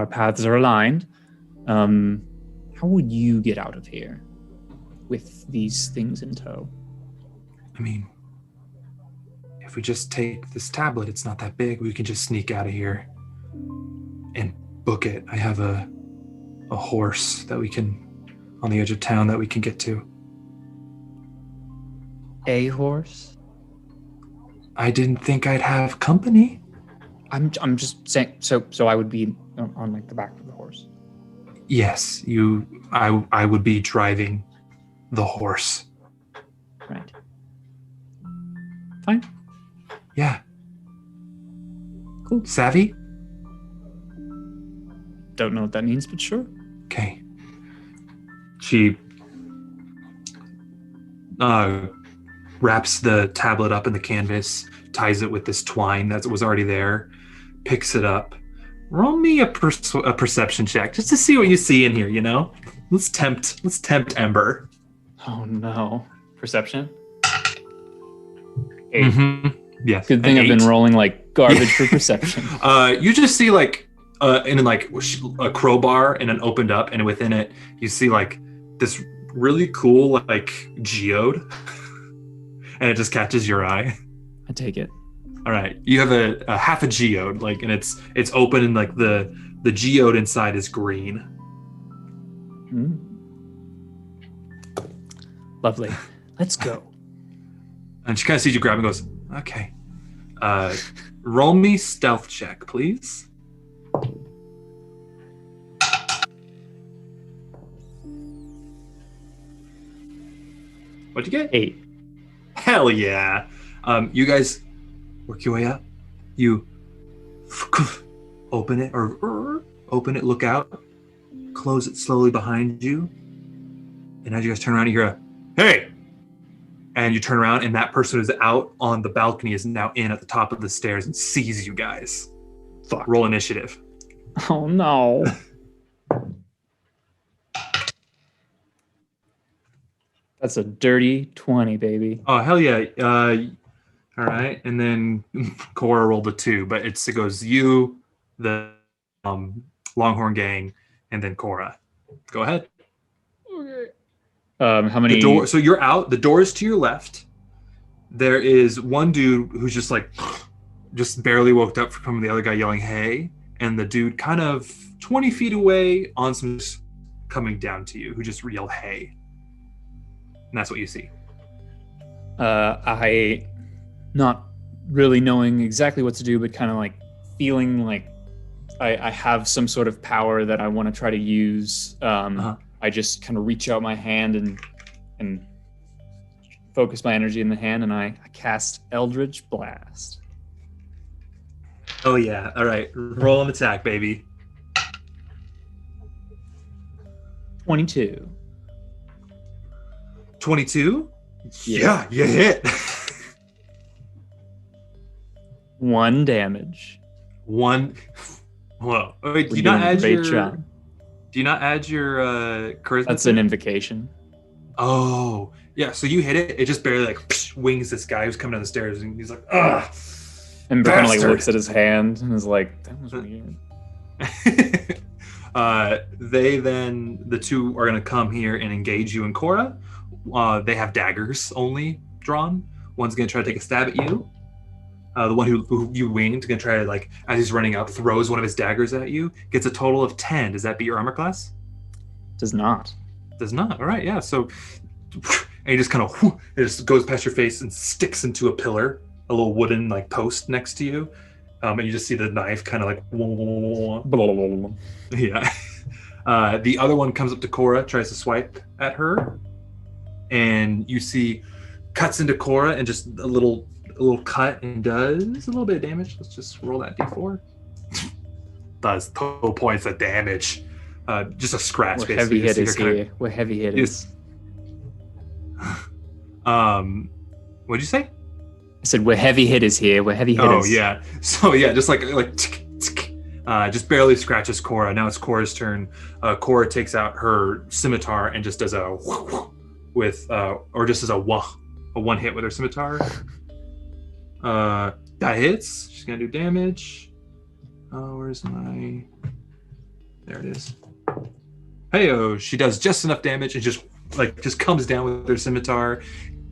paths are aligned. How would you get out of here with these things in tow? I mean, if we just take this tablet, it's not that big. We can just sneak out of here and book it. I have a horse that we can, on the edge of town, that we can get to. A horse? I didn't think I'd have company. I'm just saying. So I would be on like the back of the horse. Yes, I would be driving the horse. Right. Fine. Yeah. Cool. Savvy? Don't know what that means, but sure. Okay. She wraps the tablet up in the canvas, ties it with this twine that was already there, picks it up. Roll me a perception check just to see what you see in here, you know? Let's tempt Ember. Oh no. Perception? 8. Mm-hmm. Yes. Good thing I've been rolling like garbage for perception. You just see like in like a crowbar, and it opened up, and within it you see like this really cool like geode, and it just catches your eye. I take it. All right, you have a half a geode, like, and it's open, and like the geode inside is green. Lovely. Let's go. And she kind of sees you grab and goes, "Okay, roll me stealth check, please." What'd you get? 8. Hell yeah. You guys work your way up. You open it, look out, close it slowly behind you. And as you guys turn around, you hear a, "Hey!" And you turn around, and that person who's out on the balcony is now in at the top of the stairs and sees you guys. Fuck. Roll initiative. Oh no. That's a dirty 20, baby. Oh, hell yeah. All right. And then Cora rolled a 2, but it goes you, the Longhorn gang, and then Cora. Go ahead. Okay. How many? So you're out. The door is to your left. There is one dude who's just like, just barely woke up from the other guy yelling, "Hey!" And the dude kind of 20 feet away on some coming down to you who just yelled, "Hey!" And that's what you see. I, not really knowing exactly what to do, but kind of like feeling like I have some sort of power that I want to try to use. I just kind of reach out my hand and focus my energy in the hand, and I cast Eldritch Blast. Oh yeah. All right. Roll an attack, baby. 22. 22? Yeah, you hit. 1 damage. 1. Whoa. Wait, do you not add your charisma? That's an invocation. Oh, yeah. So you hit it. It just barely like wings this guy who's coming down the stairs, and he's like, "Ugh." Ember kind of like looks at his hand and is like, "That was weird." The two are going to come here and engage you and Cora. They have daggers only drawn. One's going to try to take a stab at you. The one who you winged is going to try to, like, as he's running up, throws one of his daggers at you. Gets a total of 10. Does that beat your armor class? Does not. Does not. All right, yeah. So, and he just kind of, it just goes past your face and sticks into a pillar little wooden like post next to you, and you just see the knife kind of like yeah. The other one comes up to Cora, tries to swipe at her, and you see cuts into Cora and just a little cut and does a little bit of damage. Let's just roll that d4. Does total points of damage. Just a scratch. We're basically. heavy hitters here. We're heavy hitters. What'd you say? I said we're heavy hitters here. We're heavy hitters. Oh yeah. So yeah, just like just barely scratches Cora. Now it's Cora's turn. Cora takes out her scimitar and just does a with or just as a one hit with her scimitar. That hits. She's gonna do damage. Where's my? There it is. Hey-oh, she does just enough damage and just comes down with her scimitar,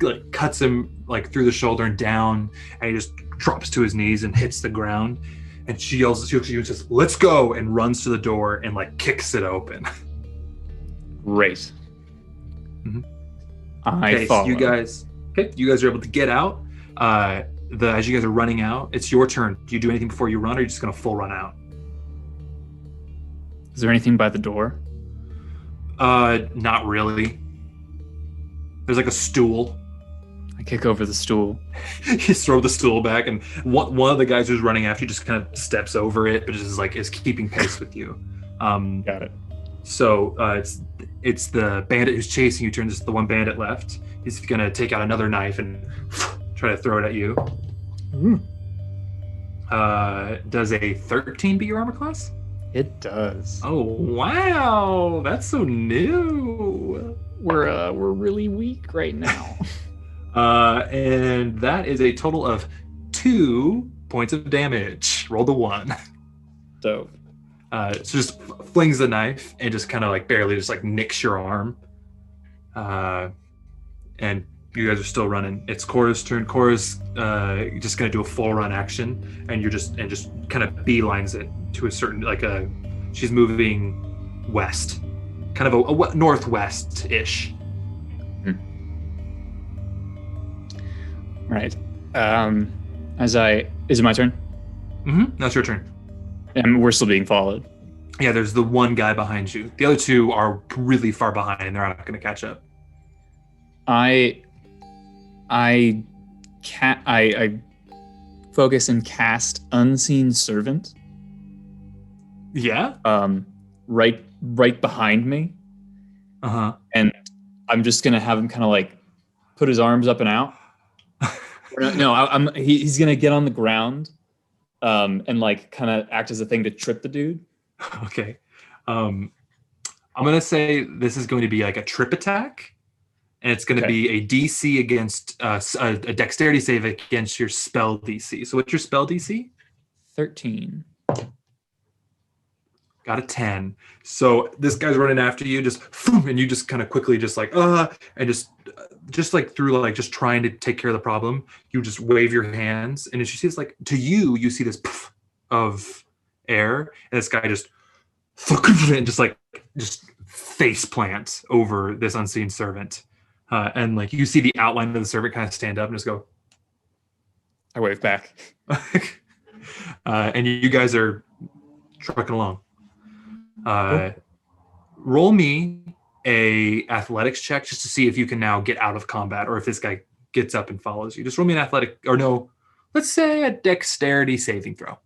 like cuts him like through the shoulder and down, and he just drops to his knees and hits the ground. And she yells, she says, "Let's go!" and runs to the door and like kicks it open. Great. Mm-hmm. I follow. So you guys are able to get out. As you guys are running out, it's your turn. Do you do anything before you run, or are you just gonna full run out? Is there anything by the door? Not really. There's like a stool. I kick over the stool. You throw the stool back, and one of the guys who's running after you just kind of steps over it, but is keeping pace with you. Got it. So it's the bandit who's chasing you. Turns the one bandit left. He's gonna take out another knife and try to throw it at you. Does a 13 beat your armor class? It does. Oh wow, that's so new. We're really weak right now. And that is a total of 2 points of damage. Roll the 1. Dope. So just flings the knife and just kind of like barely just like nicks your arm. And you guys are still running. It's Cora's turn. Cora's just gonna do a full run action, and just kind of beelines it to a certain she's moving west, kind of a northwest-ish. Right. Is it my turn? Mm-hmm. That's your turn. And we're still being followed. Yeah, there's the one guy behind you. The other two are really far behind, and they're not going to catch up. I focus and cast Unseen Servant. Yeah. Right behind me. And I'm just gonna have him kind of like put his arms up and out. He's gonna get on the ground, and like kind of act as a thing to trip the dude. Okay. I'm gonna say this is going to be like a trip attack. And it's going to be a DC against a dexterity save against your spell DC. So what's your spell DC? 13. Got a 10. So this guy's running after you, and you just kind of quickly and just like through like just trying to take care of the problem, you just wave your hands, and as you see this, like to you see this puff of air, and this guy just face plants over this unseen servant. And like you see the outline of the servant kind of stand up and just go. I wave back. And you guys are trucking along. Roll me a athletics check just to see if you can now get out of combat, or if this guy gets up and follows you. Just roll me an let's say a dexterity saving throw.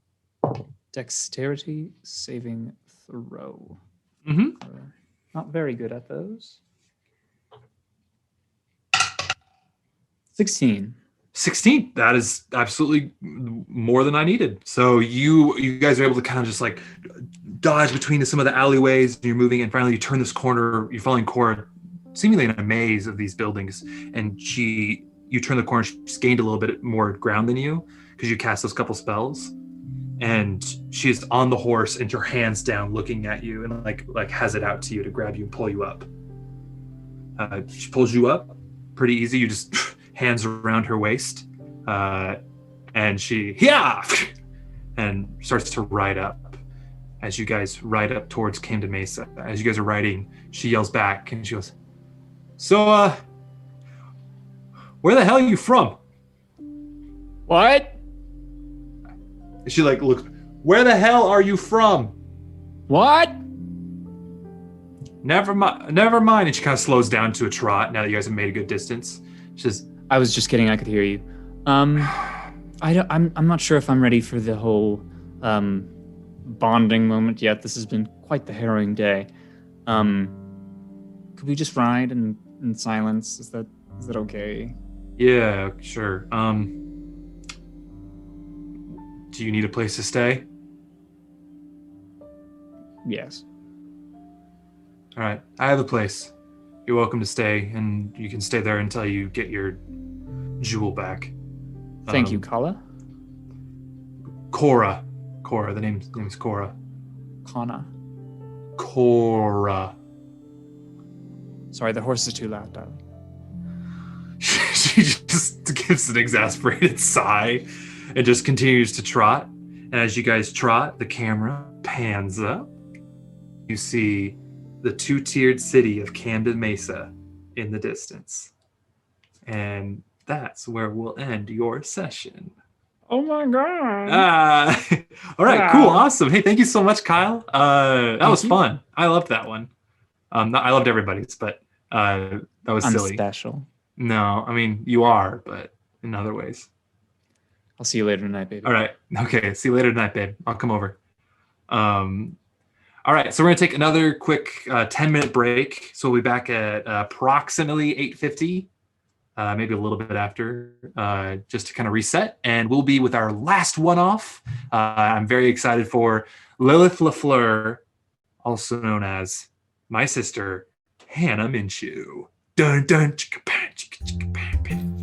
Dexterity saving throw. Mm-hmm. Not very good at those. 16. That is absolutely more than I needed. So you guys are able to kind of just like dodge between some of the alleyways, and you're moving, and finally you turn this corner. You're following Cora seemingly in a maze of these buildings, and you turn the corner. She's gained a little bit more ground than you because you cast those couple spells, and she's on the horse and her hands down looking at you, and like has it out to you to grab you and pull you up. She pulls you up pretty easy. You just hands around her waist, and she and starts to ride up. As you guys ride up towards Camden Mesa, as you guys are riding, she yells back and she goes, "So, where the hell are you from?" What? She like looks. Where the hell are you from? What? Never mind. Never mind. And she kind of slows down to a trot now that you guys have made a good distance. She says, I was just kidding. I could hear you. I'm not sure if I'm ready for the whole bonding moment yet. This has been quite the harrowing day. Could we just ride in silence? Is that okay? "Yeah, sure. Do you need a place to stay?" Yes. All right, I have a place. You're welcome to stay, and you can stay there until you get your jewel back. Thank you, Kala. Cora. The name's Cora. Kana. Cora. Sorry, the horse is too loud, darling. She just gives an exasperated sigh and just continues to trot. And as you guys trot, the camera pans up. You see the two-tiered city of Camden Mesa in the distance. And that's where we'll end your session. Oh my god. All right, Wow. cool, awesome. Hey, thank you so much, Kyle. That was fun. I loved that one. I loved everybody's, but that was I'm silly. special. No, I mean, you are, but in other ways. I'll see you later tonight, baby. All right. Okay. See you later tonight, babe. I'll come over. All right. So we're going to take another quick 10-minute break. So we'll be back at approximately 8:50, maybe a little bit after, just to kind of reset. And we'll be with our last one-off. I'm very excited for Lilith La Fleur, also known as my sister, Hannah Minshew. Dun, dun, chicka, pan, chicka, chicka, pan, pan.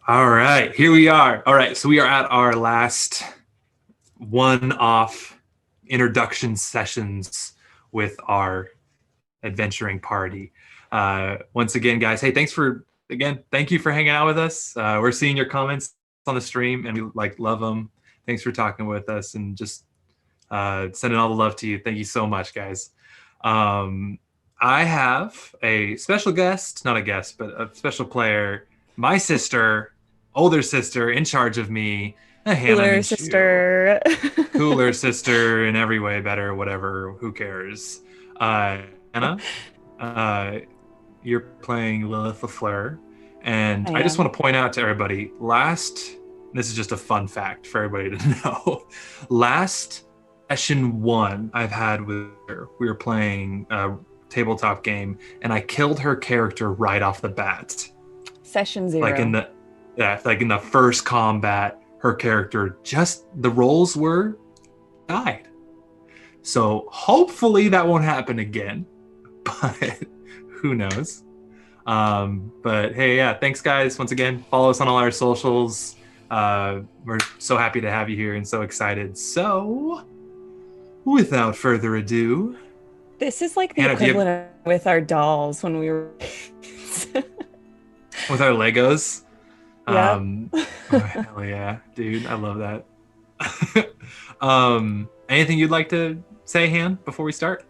All right, here we are. All right, so we are at our last one-off introduction sessions with our adventuring party. Once again, guys, hey, thank you for hanging out with us. We're seeing your comments on the stream, and we love them. Thanks for talking with us and just sending all the love to you. Thank you so much, guys. I have a special guest, not a guest, but a special player. My sister, older sister, in charge of me. Cooler sister. Cooler sister in every way, better, whatever, who cares. Hannah, you're playing Lilith La Fleur. And I just want to point out to everybody, this is just a fun fact for everybody to know. Last session 1 I've had with her, we were playing a tabletop game, and I killed her character right off the bat. Session 0. Like in the first combat, her character the rolls were died. So hopefully that won't happen again, but who knows? But hey, yeah, thanks guys. Once again, follow us on all our socials. We're so happy to have you here and so excited. So without further ado, this is like the Hannah, equivalent with our dolls when we were with our Legos. Yeah. Oh, hell yeah, dude, I love that. Anything you'd like to say, Han, before we start?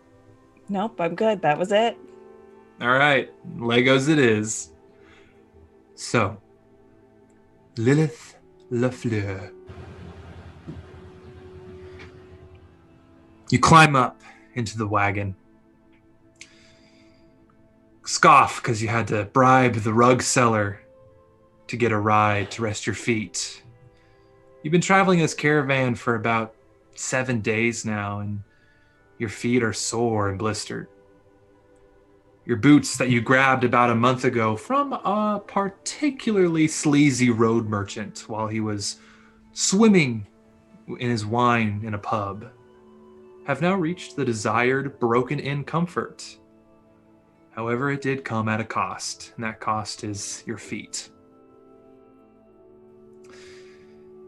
Nope, I'm good. That was it. All right, Legos it is. So, Lilith La Fleur. You climb up into the wagon. Scoff because you had to bribe the rug seller to get a ride to rest your feet. You've been traveling this caravan for about 7 days now, and your feet are sore and blistered. Your boots that you grabbed about a month ago from a particularly sleazy road merchant while he was swimming in his wine in a pub have now reached the desired broken-in comfort. However, it did come at a cost, and that cost is your feet.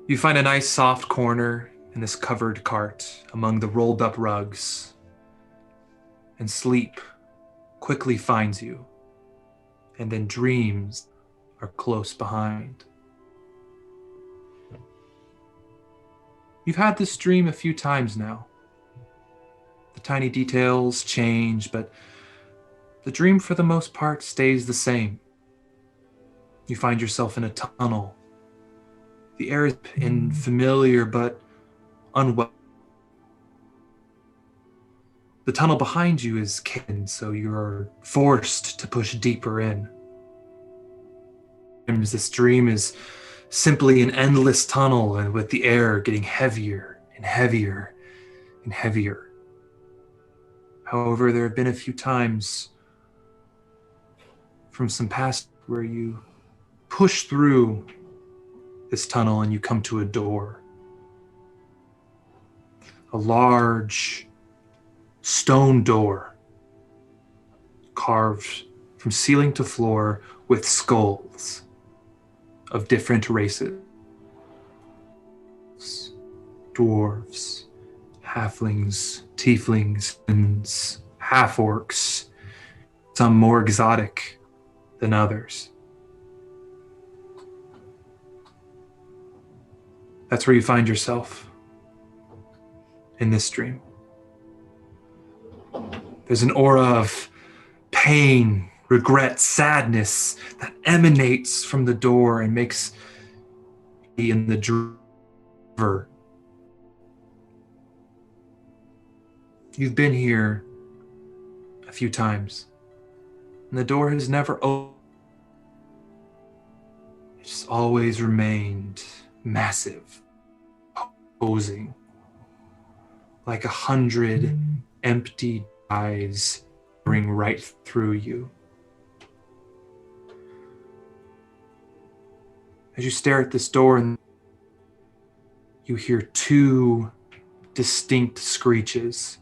You find a nice soft corner in this covered cart among the rolled up rugs, and sleep quickly finds you, and then dreams are close behind. You've had this dream a few times now. The tiny details change, but the dream for the most part stays the same. You find yourself in a tunnel. The air is familiar but unwelcome. The tunnel behind you is hidden, so you're forced to push deeper in. This dream is simply an endless tunnel, and with the air getting heavier and heavier and heavier. However, there have been a few times from some past where you push through this tunnel and you come to a door. A large stone door carved from ceiling to floor with skulls of different races. Dwarves, halflings, tieflings, and half-orcs, some more exotic than others. That's where you find yourself in this dream. There's an aura of pain, regret, sadness that emanates from the door and makes me in the driver. You've been here a few times, and the door has never opened. It's always remained massive, posing, like 100 empty eyes ring right through you. As you stare at this door, and you hear 2 distinct screeches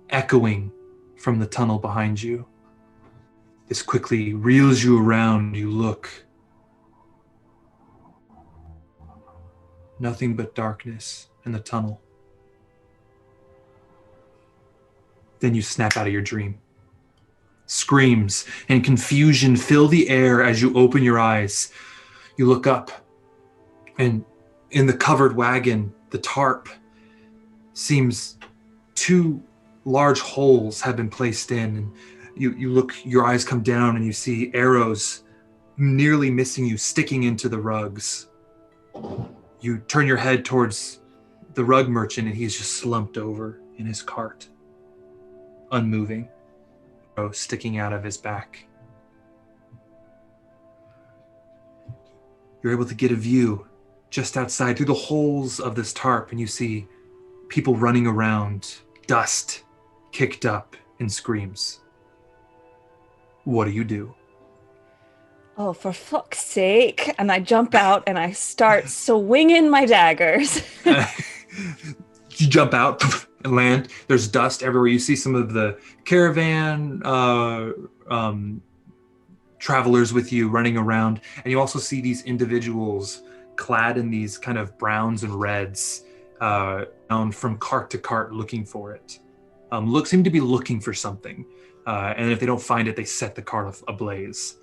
echoing from the tunnel behind you. This quickly reels you around. You look. Nothing but darkness in the tunnel. Then you snap out of your dream. Screams and confusion fill the air as you open your eyes. You look up, and in the covered wagon, the tarp seems 2 large holes have been placed in. And you look, your eyes come down, and you see arrows nearly missing you, sticking into the rugs. You turn your head towards the rug merchant, and he's just slumped over in his cart, unmoving, sticking out of his back. You're able to get a view just outside through the holes of this tarp, and you see people running around, dust kicked up, and screams. What do you do? Oh, for fuck's sake. And I jump out and I start swinging my daggers. You jump out and land. There's dust everywhere. You see some of the caravan travelers with you running around. And you also see these individuals clad in these kind of browns and reds down from cart to cart looking for it. Seem to be looking for something. And if they don't find it, they set the cart ablaze.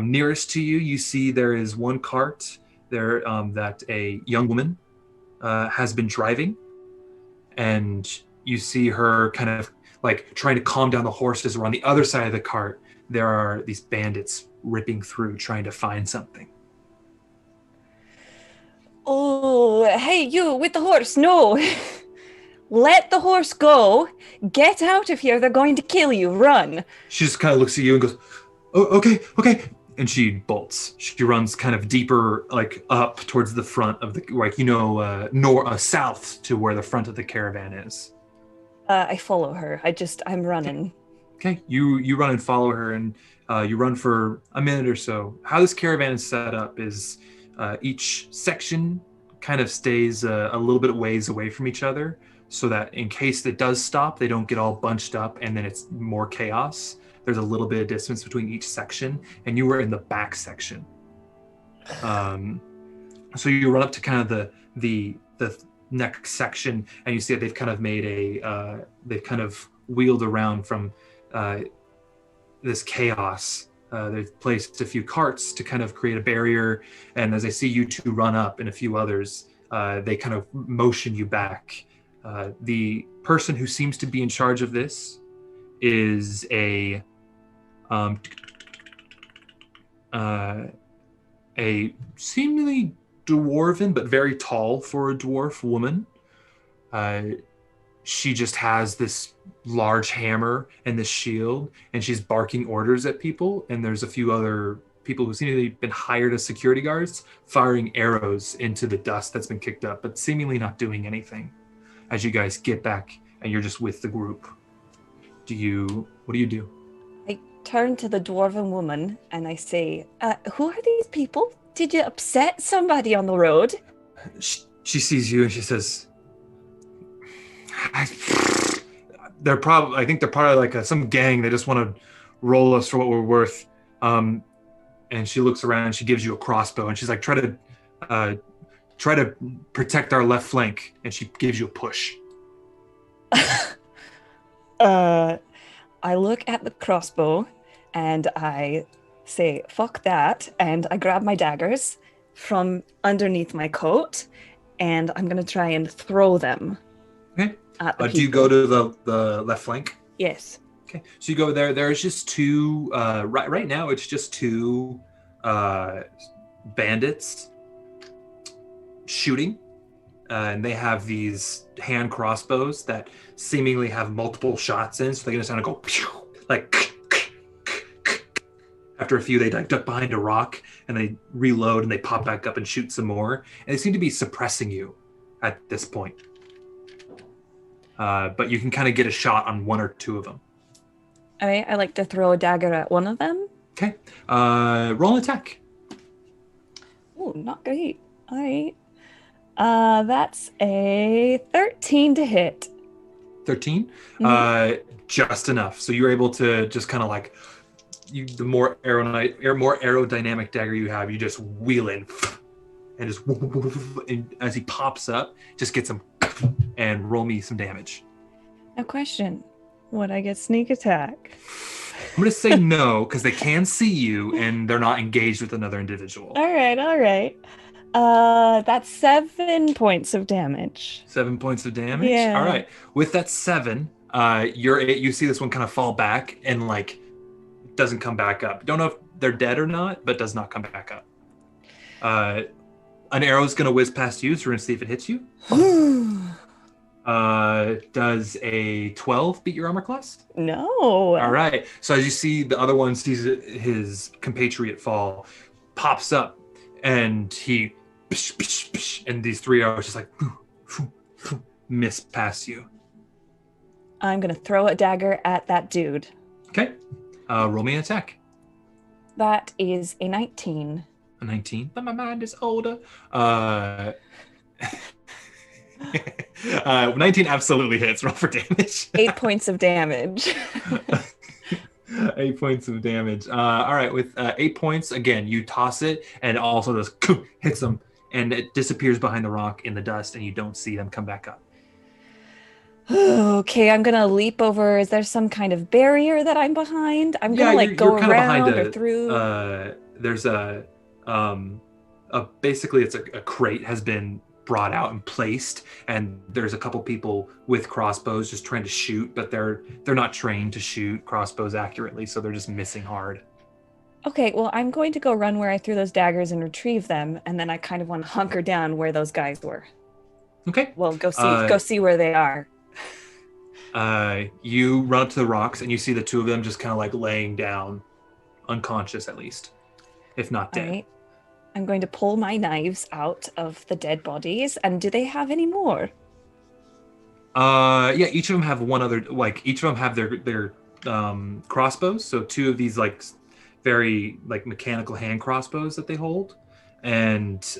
Nearest to you, you see there is one cart there that a young woman has been driving. And you see her kind of like trying to calm down the horses. Or on the other side of the cart, there are these bandits ripping through, trying to find something. Oh, hey, you with the horse. No. Let the horse go. Get out of here. They're going to kill you. Run. She just kind of looks at you and goes, oh, okay. And she bolts. She runs kind of deeper, like up towards the front of the, like, south to where the front of the caravan is. I follow her. I'm running. Okay. You run and follow her, and you run for a minute or so. How this caravan is set up is each section kind of stays a little bit ways away from each other, so that in case it does stop, they don't get all bunched up and then it's more chaos. There's a little bit of distance between each section, and you were in the back section. So you run up to kind of the next section, and you see that they've kind of made they've kind of wheeled around from this chaos. They've placed a few carts to kind of create a barrier, and as I see you two run up and a few others, they kind of motion you back. The person who seems to be in charge of this is a seemingly dwarven but very tall for a dwarf woman. She just has this large hammer and this shield, and she's barking orders at people, and there's a few other people who seem to have been hired as security guards firing arrows into the dust that's been kicked up, but seemingly not doing anything. As you guys get back and you're just with the group, what do you do? I turn to the dwarven woman and I say, who are these people? Did you upset somebody on the road? She sees you and she says, I think they're probably like some gang. They just want to roll us for what we're worth. And she looks around and she gives you a crossbow and she's like, try to protect our left flank. And she gives you a push. I look at the crossbow and I say, fuck that. And I grab my daggers from underneath my coat and I'm going to try and throw them. Okay. At the do you go to the left flank? Yes. Okay. So you go there. There's just two, right now it's just two bandits shooting. And they have these hand crossbows that seemingly have multiple shots in, so they can just kind of go pew, like. After a few, they duck behind a rock and they reload and they pop back up and shoot some more. And they seem to be suppressing you at this point. But you can kind of get a shot on one or two of them. All right, I like to throw a dagger at one of them. Okay. Roll an attack. Oh, not great. All right. That's a 13 to hit. 13? Mm-hmm. Just enough. So you're able to just kind of like, the more aerodynamic dagger you have, you just wheel in and just and as he pops up, just gets him and roll me some damage. A question. Would I get sneak attack? I'm going to say no, because they can see you and they're not engaged with another individual. All right. That's 7 points of damage. 7 points of damage? Yeah. All right. With that 7, you see this one kind of fall back and like doesn't come back up. Don't know if they're dead or not, but does not come back up. An arrow's going to whiz past you, so we're going to see if it hits you. Does a 12 beat your armor class? No. All right. So as you see the other one sees his compatriot fall, pops up, and he and these 3 arrows just like miss past you. I'm gonna throw a dagger at that dude. Okay. Roll me an attack. That is a 19. A 19. But my mind is older. 19 absolutely hits. Roll for damage. 8 points of damage. 8 points of damage. All right, with 8 points, again, you toss it, and it also just hits them, and it disappears behind the rock in the dust, and you don't see them come back up. Okay, I'm gonna leap over. Is there some kind of barrier that I'm behind? I'm gonna go around or through. There's basically it's a crate has been brought out and placed, and there's a couple people with crossbows just trying to shoot, but they're not trained to shoot crossbows accurately, so they're just missing hard. Okay, well, I'm going to go run where I threw those daggers and retrieve them, and then I kind of want to hunker down where those guys were. Okay. Well, go see where they are. You run up to the rocks, and you see the 2 of them just kind of like laying down, unconscious at least, if not dead. All right. I'm going to pull my knives out of the dead bodies, and do they have any more? Yeah, each of them have one other, like each of them have their crossbows. So 2 of these like very like mechanical hand crossbows that they hold, and 2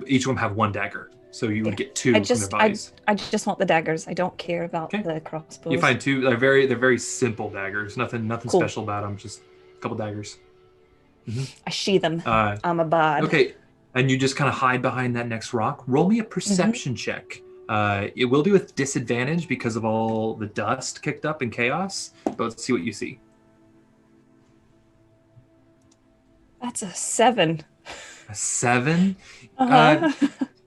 each of them have 1 dagger. So you would get 2 from their bodies. I just want the daggers. I don't care about the crossbows. You find 2. They're very simple daggers. Nothing Cool. special about them. Just a couple daggers. Mm-hmm. I sheath them. I'm a bard. Okay, and you just kind of hide behind that next rock. Roll me a perception check. It will be with disadvantage because of all the dust kicked up in chaos, but let's see what you see. That's a 7. A 7?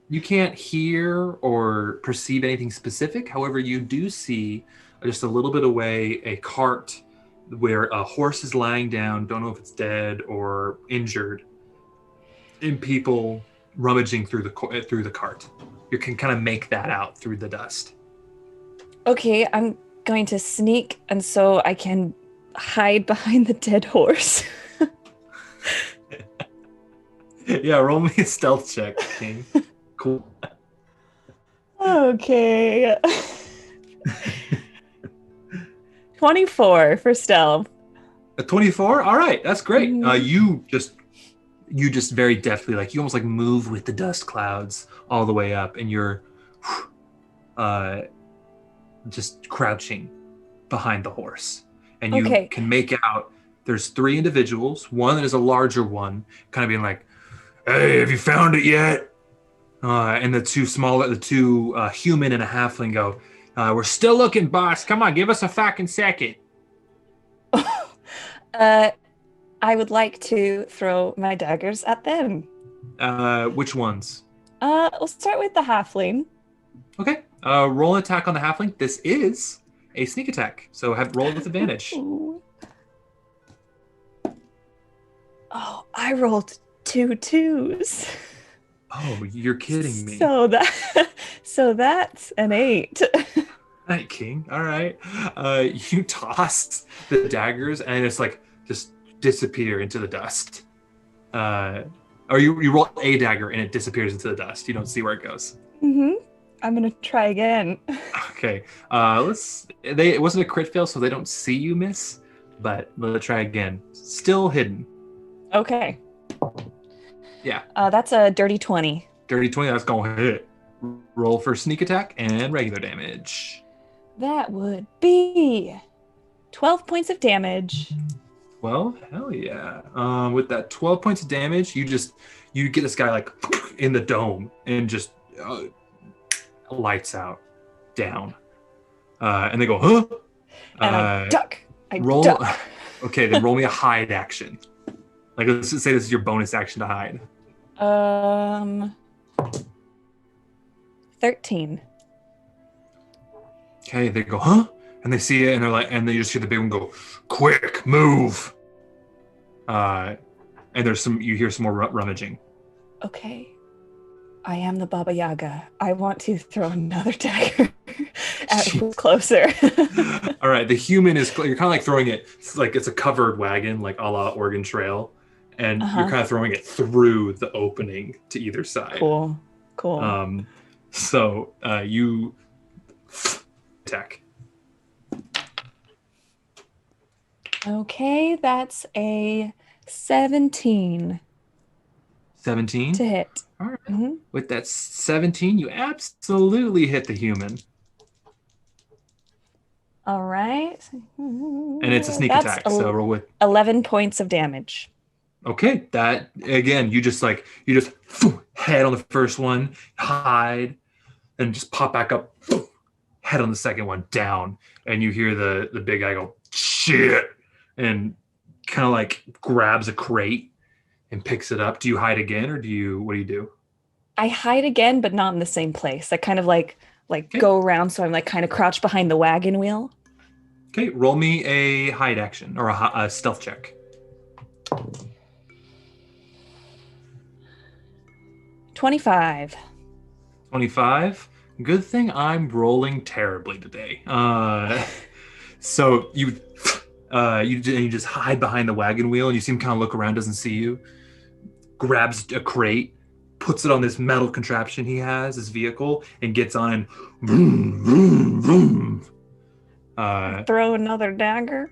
You can't hear or perceive anything specific. However, you do see just a little bit away a cart where a horse is lying down, don't know if it's dead or injured, and people rummaging through the cart. You can kind of make that out through the dust. Okay, I'm going to sneak, and so I can hide behind the dead horse. Yeah, roll me a stealth check, King. Cool. Okay. 24 for stealth. A 24? All right, that's great. Mm-hmm. You just very deftly, like you almost like move with the dust clouds all the way up, and you're just crouching behind the horse. And you can make out there's 3 individuals. One is a larger one, kind of being like, "Hey, have you found it yet?" And the 2 smaller, the 2 human and a halfling go, "We're still looking, boss. Come on, give us a fucking second." I would like to throw my daggers at them. Which ones? We'll start with the halfling. Okay. Roll an attack on the halfling. This is a sneak attack, so roll with advantage. Oh, I rolled 2 2s. Oh, you're kidding me. So that's an 8. Night King. All right. You toss the daggers, and it's like just disappear into the dust. Or you roll a dagger, and it disappears into the dust. You don't see where it goes. Mm-hmm. I'm gonna try again. Okay. It wasn't a crit fail, so they don't see you miss. But let's try again. Still hidden. Okay. Yeah. That's a dirty 20. Dirty 20. That's gonna hit. Roll for sneak attack and regular damage. That would be 12 points of damage. 12? Hell yeah. With that 12 points of damage, you get this guy like in the dome and just lights out down. And they go, huh? And I duck. Duck. Okay, then roll me a hide action. Like, let's just say this is your bonus action to hide. 13. Okay, they go, huh? And they see it, and they're like, and they just hear the big one go, quick, move. And you hear some more rummaging. Okay. I am the Baba Yaga. I want to throw another dagger at who's closer. All right, the human you're kind of like throwing it, it's a covered wagon, like a la Oregon Trail. And you're kind of throwing it through the opening to either side. Cool. So you attack. Okay, that's a 17. 17? To hit. All right. Mm-hmm. With that 17, you absolutely hit the human. All right. And it's a sneak attack, so roll with 11 points of damage. Okay, that again, you just head on the first one, hide, and just pop back up, head on the second one, down, and you hear the big guy go, shit, and kind of like grabs a crate and picks it up. Do you hide again, or what do you do? I hide again, but not in the same place. I kind of like go around, so I'm like kind of crouched behind the wagon wheel. Okay, roll me a hide action or a stealth check. 25. 25. Good thing I'm rolling terribly today. So you just hide behind the wagon wheel, and you see him kind of look around, doesn't see you. Grabs a crate, puts it on this metal contraption he has, his vehicle, and gets on and vroom, vroom, vroom. Throw another dagger.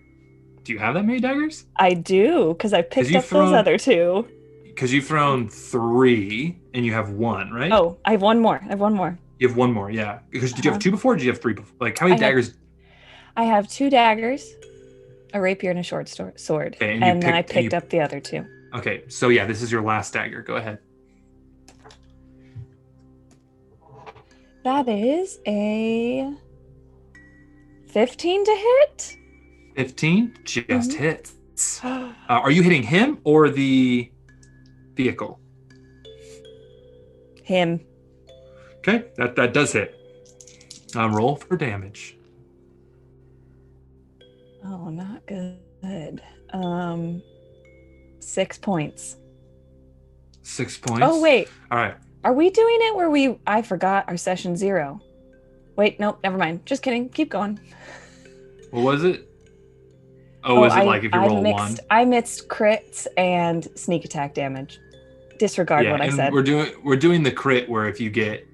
Do you have that many daggers? I do, because I picked up those other two. Because you've thrown 3 and you have 1, right? Oh, I have one more. You have 1 more, yeah. Because did you have 2 before? Or did you have 3 before? Like, how many daggers? I have 2 daggers, a rapier, and a short sword. Okay, and then I picked up the other 2. Okay, so yeah, this is your last dagger. Go ahead. That is a 15 to hit. 15 just hits. Are you hitting him or the vehicle? Him. Okay, that does hit. Roll for damage. Oh, not good. 6 points. 6 points? Oh, wait. All right. Are we doing it where I forgot our session 0? Wait, nope, never mind. Just kidding. Keep going. What was it? Oh, was it like if you roll 1? I mixed crits and sneak attack damage. Disregard what I said. We're doing the crit where if you get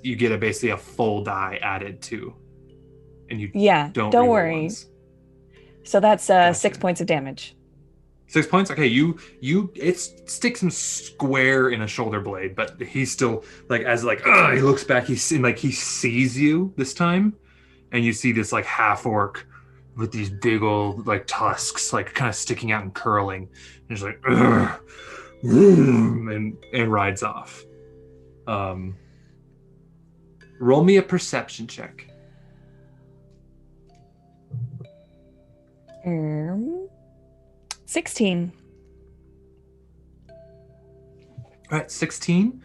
you get basically a full die added to, and you don't worry. Ones. So that's gotcha. 6 points of damage. 6 points. Okay, it sticks him square in a shoulder blade, but he's still he looks back. He sees you this time, and you see this like half orc with these big old like tusks, like kind of sticking out and curling, and he's like, ugh, and rides off. Roll me a perception check. 16. All right, 16.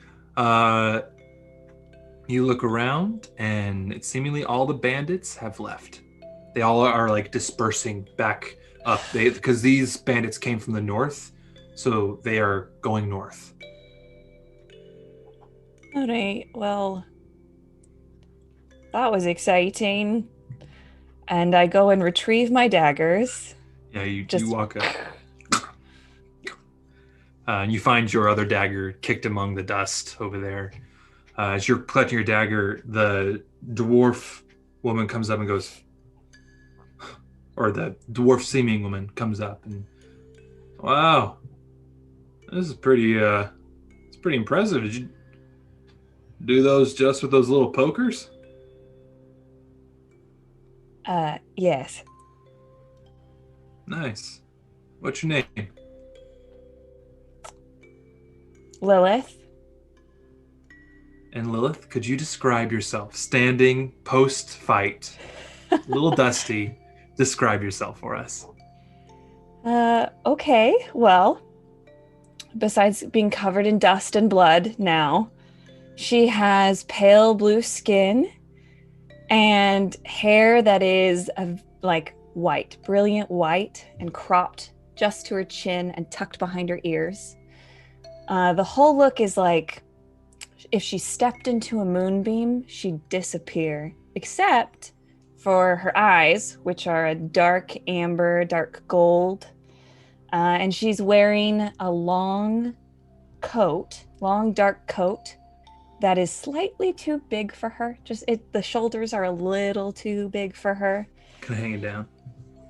You look around, and it's seemingly all the bandits have left. They all are like dispersing back up. Because these bandits came from the north, so they are going north. All right. Well, that was exciting. And I go and retrieve my daggers. Yeah, you walk up. And you find your other dagger kicked among the dust over there. As you're collecting your dagger, the dwarf woman comes up and goes, or the dwarf seeming woman comes up and, wow, this is pretty, it's pretty impressive. Did you do those just with those little pokers? Yes. Nice. What's your name? Lilith. And Lilith, could you describe yourself standing post-fight? A little dusty. Describe yourself for us. Okay, well, besides being covered in dust and blood now, she has pale blue skin and hair that is like white, brilliant white, and cropped just to her chin and tucked behind her ears. The whole look is like if she stepped into a moonbeam, she'd disappear, except for her eyes, which are a dark amber, dark gold. And she's wearing a long dark coat that is slightly too big for her. The shoulders are a little too big for her. Can I hang it down?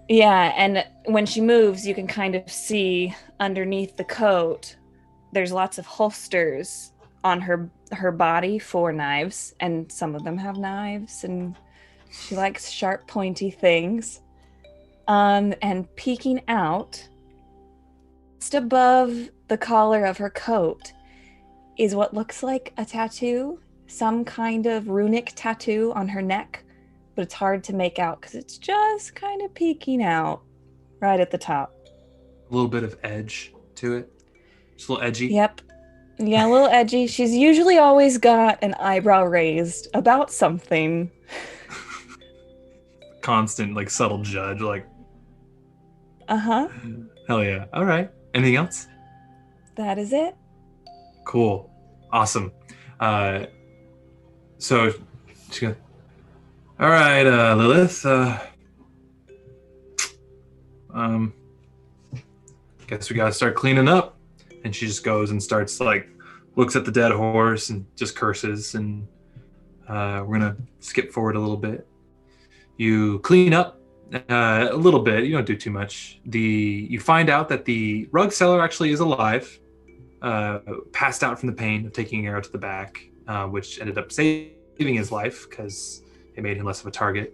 Yeah, and when she moves, you can kind of see underneath the coat, there's lots of holsters on her body for knives, and some of them have knives, and she likes sharp, pointy things. And peeking out, just above the collar of her coat, is what looks like a tattoo, some kind of runic tattoo on her neck, but it's hard to make out because it's just kind of peeking out right at the top. A little bit of edge to it. Just a little edgy. Yep. Yeah, a little edgy. She's usually always got an eyebrow raised about something. Constant, like, subtle judge, like... Uh-huh. Hell yeah. All right. Anything else? That is it. Cool. Awesome. So, she's gonna... All right, Lilith. Guess we gotta start cleaning up. And she just goes and starts, like, looks at the dead horse and just curses. And we're gonna skip forward a little bit. You clean up a little bit. You don't do too much. You find out that the rug seller actually is alive, passed out from the pain of taking an arrow to the back, which ended up saving his life because it made him less of a target.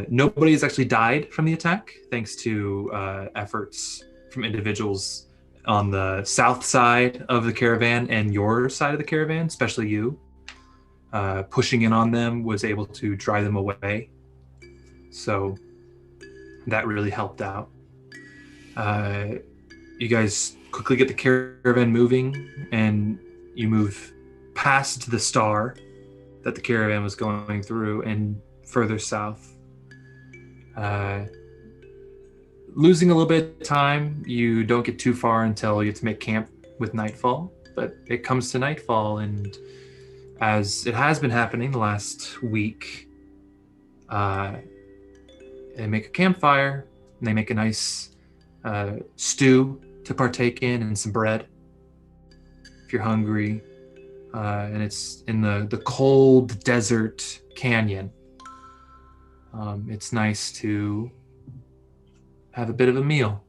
Nobody has actually died from the attack, thanks to efforts from individuals on the south side of the caravan and your side of the caravan, especially you. Pushing in on them was able to drive them away. So that really helped out. You guys quickly get the caravan moving, and you move past the star that the caravan was going through and further south. Losing a little bit of time, you don't get too far until you have to make camp with nightfall, but it comes to nightfall, and as it has been happening the last week, they make a campfire, and they make a nice stew to partake in and some bread if you're hungry. And it's in the cold desert canyon. It's nice to have a bit of a meal.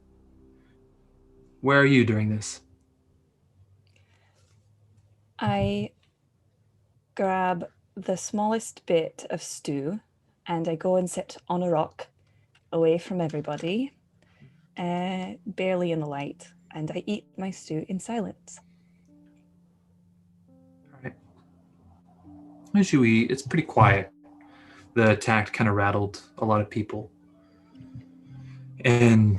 Where are you during this? I grab the smallest bit of stew and I go and sit on a rock away from everybody, barely in the light, and I eat my stew in silence. All right. As you eat, it's pretty quiet. The attack kind of rattled a lot of people. And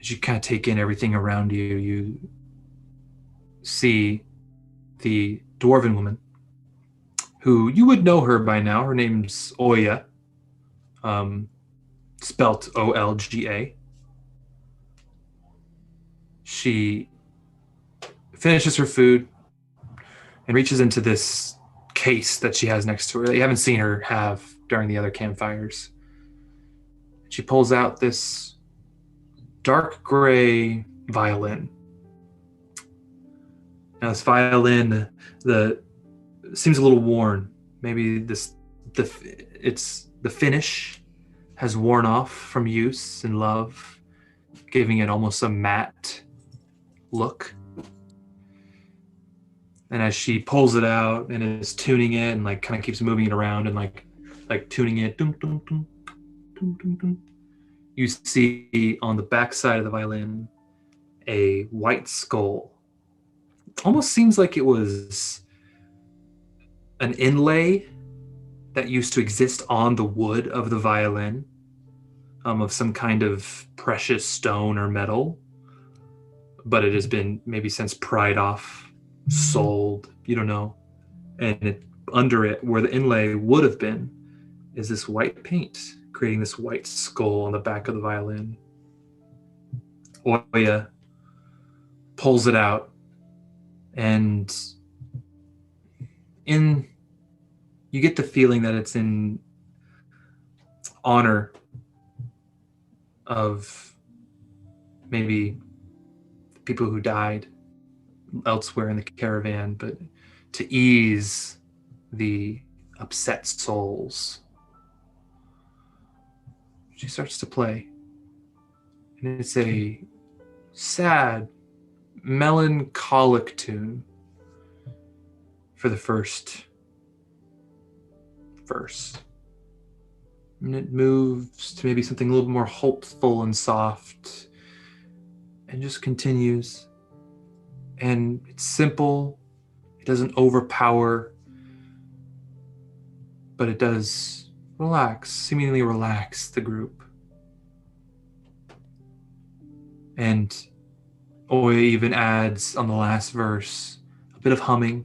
as you kind of take in everything around you, you see the dwarven woman, who you would know her by now. Her name's Oya, spelt O-L-G-A. She finishes her food and reaches into this case that she has next to her that you haven't seen her have during the other campfires. She pulls out this dark gray violin. Now this violin, seems a little worn. Maybe the finish has worn off from use and love, giving it almost a matte look. And as she pulls it out and is tuning it and like kind of keeps moving it around and like tuning it, dum, dum, dum, dum, dum, dum, you see on the back side of the violin a white skull. Almost seems like it was an inlay that used to exist on the wood of the violin, of some kind of precious stone or metal, but it has been maybe since pried off, sold, you don't know. And under it, where the inlay would have been, is this white paint, creating this white skull on the back of the violin. Oya pulls it out, and you get the feeling that it's in honor of maybe people who died elsewhere in the caravan, but to ease the upset souls. She starts to play, and it's a sad, melancholic tune for the first verse. And it moves to maybe something a little more hopeful and soft, and just continues. And it's simple, it doesn't overpower, but it does seemingly relax the group. And Oya even adds on the last verse a bit of humming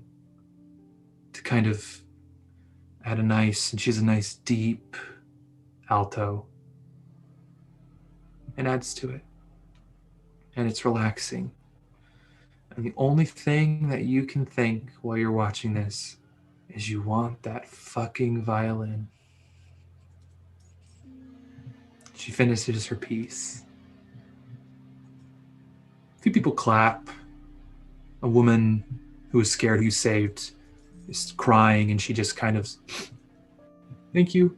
to kind of add and she's a nice deep alto, and adds to it. And it's relaxing. And the only thing that you can think while you're watching this is you want that fucking violin. She finishes her piece. A few people clap. A woman who was scared, who you saved, is crying, and she just kind of, thank you.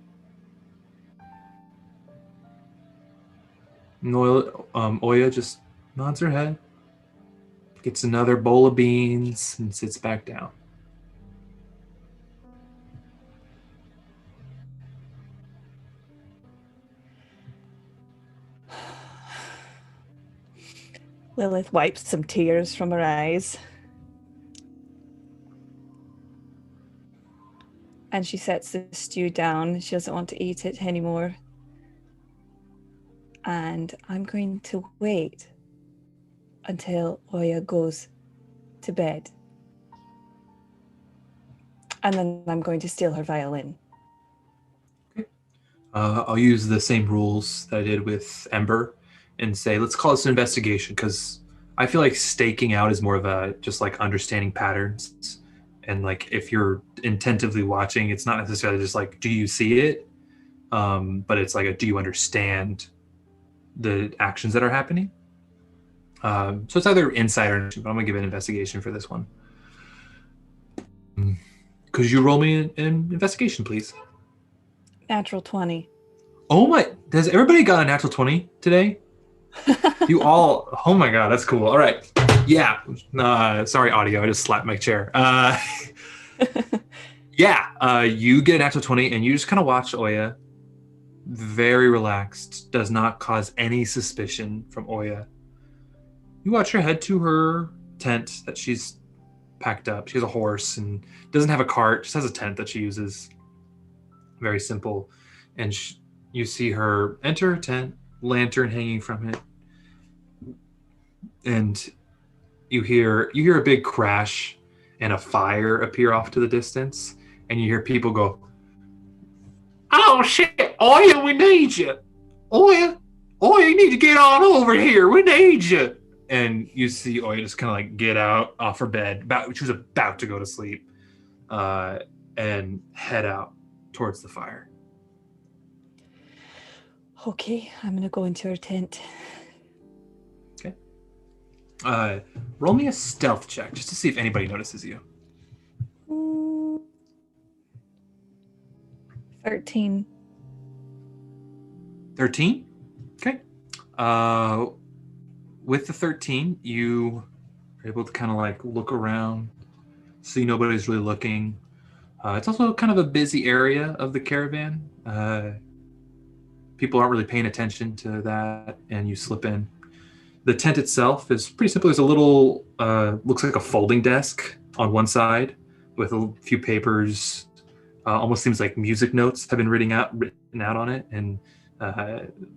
And Oya just nods her head, gets another bowl of beans, and sits back down. Lilith wipes some tears from her eyes. And she sets the stew down. She doesn't want to eat it anymore. And I'm going to wait until Oya goes to bed. And then I'm going to steal her violin. Okay. I'll use the same rules that I did with Ember and say, let's call this an investigation, because I feel like staking out is more of a just like understanding patterns. And like if you're intentively watching, it's not necessarily just like, do you see it? But it's like, do you understand the actions that are happening? So it's either insight or, but I'm gonna give an investigation for this one. Could you roll me an investigation, please? Natural 20. Oh my, has everybody got a natural 20 today? You all, oh my God, that's cool. All right. Yeah. Sorry, audio. I just slapped my chair. You get a natural 20 and you just kind of watch Oya. Very relaxed. Does not cause any suspicion from Oya. You watch her head to her tent that she's packed up. She has a horse and doesn't have a cart. Just has a tent that she uses. Very simple. And you see her enter her tent, lantern hanging from it. And you hear a big crash and a fire appear off to the distance, and you hear people go, "Oh shit, Oya, we need you. Oya, you need to get on over here. We need you." And you see Oya just kind of like get out off her bed, she was about to go to sleep, and head out towards the fire. Okay, I'm going to go into her tent. Okay. Roll me a stealth check just to see if anybody notices you. 13. 13? Okay. With the 13, you are able to kind of like look around, see nobody's really looking. It's also kind of a busy area of the caravan. people aren't really paying attention to that, and you slip in. The tent itself is pretty simple. There's a little, looks like a folding desk on one side with a few papers. Almost seems like music notes have been written out on it, and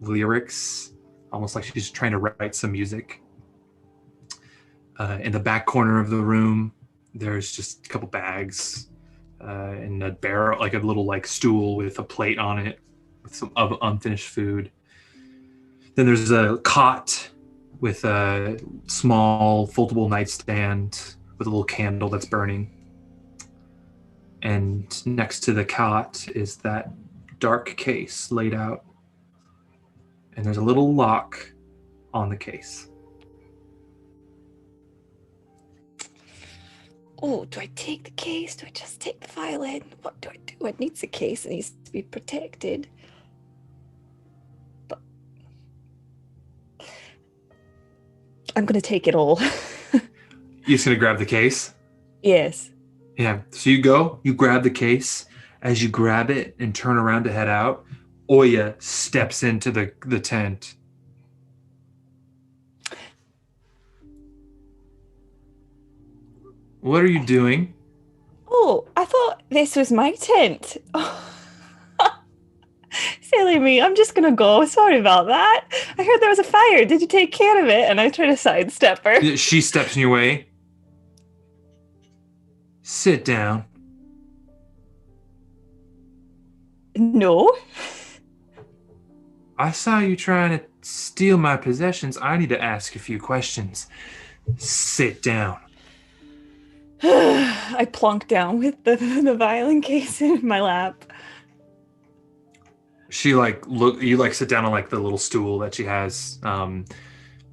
lyrics, almost like she's trying to write some music. In the back corner of the room, there's just a couple bags and a barrel, like a little like stool with a plate on it with some unfinished food. Then there's a cot with a small foldable nightstand with a little candle that's burning. And next to the cot is that dark case laid out. And there's a little lock on the case. Oh, do I take the case? Do I just take the violin? What do I do? It needs a case. It needs to be protected. But I'm going to take it all. You're just going to grab the case? Yes. Yeah. So you grab the case. As you grab it and turn around to head out, Oya steps into the tent. What are you doing? Oh, I thought this was my tent. Silly me. I'm just going to go. Sorry about that. I heard there was a fire. Did you take care of it? And I try to sidestep her. She steps in your way. Sit down. No. I saw you trying to steal my possessions. I need to ask a few questions. Sit down. I plonk down with the violin case in my lap. She you sit down on like the little stool that she has.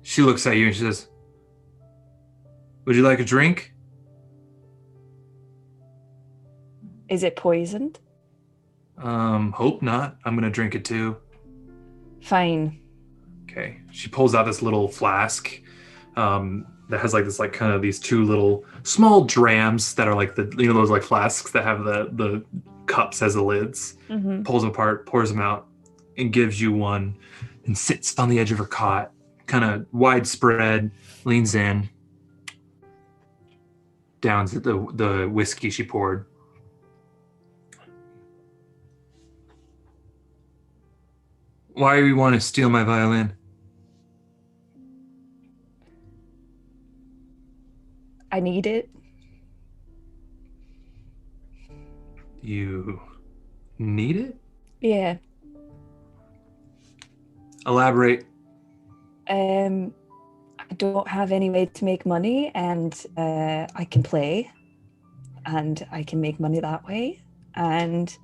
She looks at you and she says, "Would you like a drink?" Is it poisoned? Hope not. I'm gonna drink it too. Fine. Okay. She pulls out this little flask that has like this like kind of these two little small drams that are like those like flasks that have the cups as the lids. Mm-hmm. Pulls them apart, pours them out, and gives you one, and sits on the edge of her cot, kind of widespread, leans in, downs at the whiskey she poured. Why do you want to steal my violin? I need it. You need it? Yeah. Elaborate. I don't have any way to make money, and I can play, and I can make money that way. And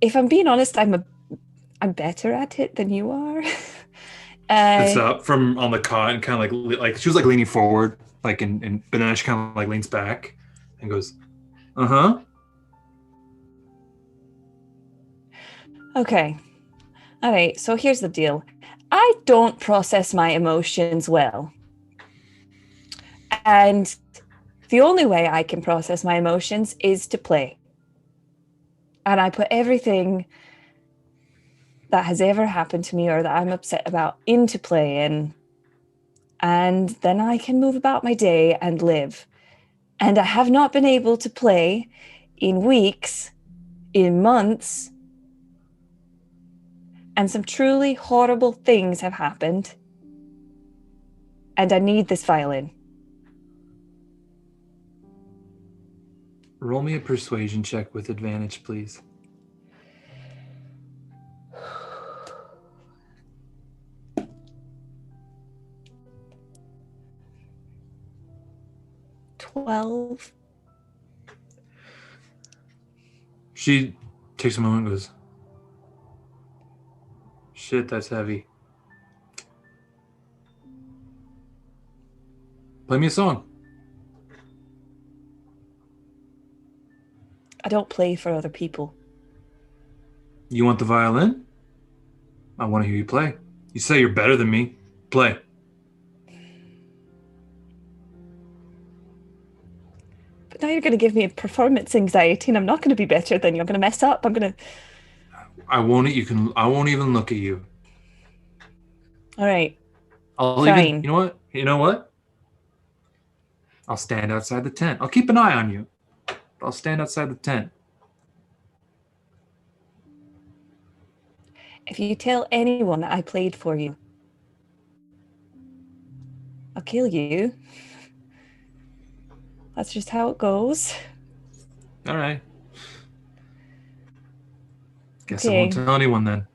if I'm being honest, I'm better at it than you are. It's up from on the cot and kind of like she was like leaning forward, like and but then she kind of like leans back and goes, "Uh-huh." Okay. All right. So here's the deal. I don't process my emotions well. And the only way I can process my emotions is to play. And I put everything that has ever happened to me or that I'm upset about into playing. And then I can move about my day and live. And I have not been able to play in weeks, in months. And some truly horrible things have happened. And I need this violin. Roll me a persuasion check with advantage, please. $12. She takes a moment and goes, "Shit, that's heavy. Play me a song." I don't play for other people. You want the violin? I want to hear you play. You say you're better than me. Play. But now you're going to give me a performance anxiety and I'm not going to be better than you. I'm going to mess up. I won't even look at you. All right. I'll Fine. even, you know what? I'll stand outside the tent. I'll keep an eye on you. I'll stand outside the tent. If you tell anyone that I played for you, I'll kill you. That's just how it goes. All right. Guess I Okay. won't tell anyone then.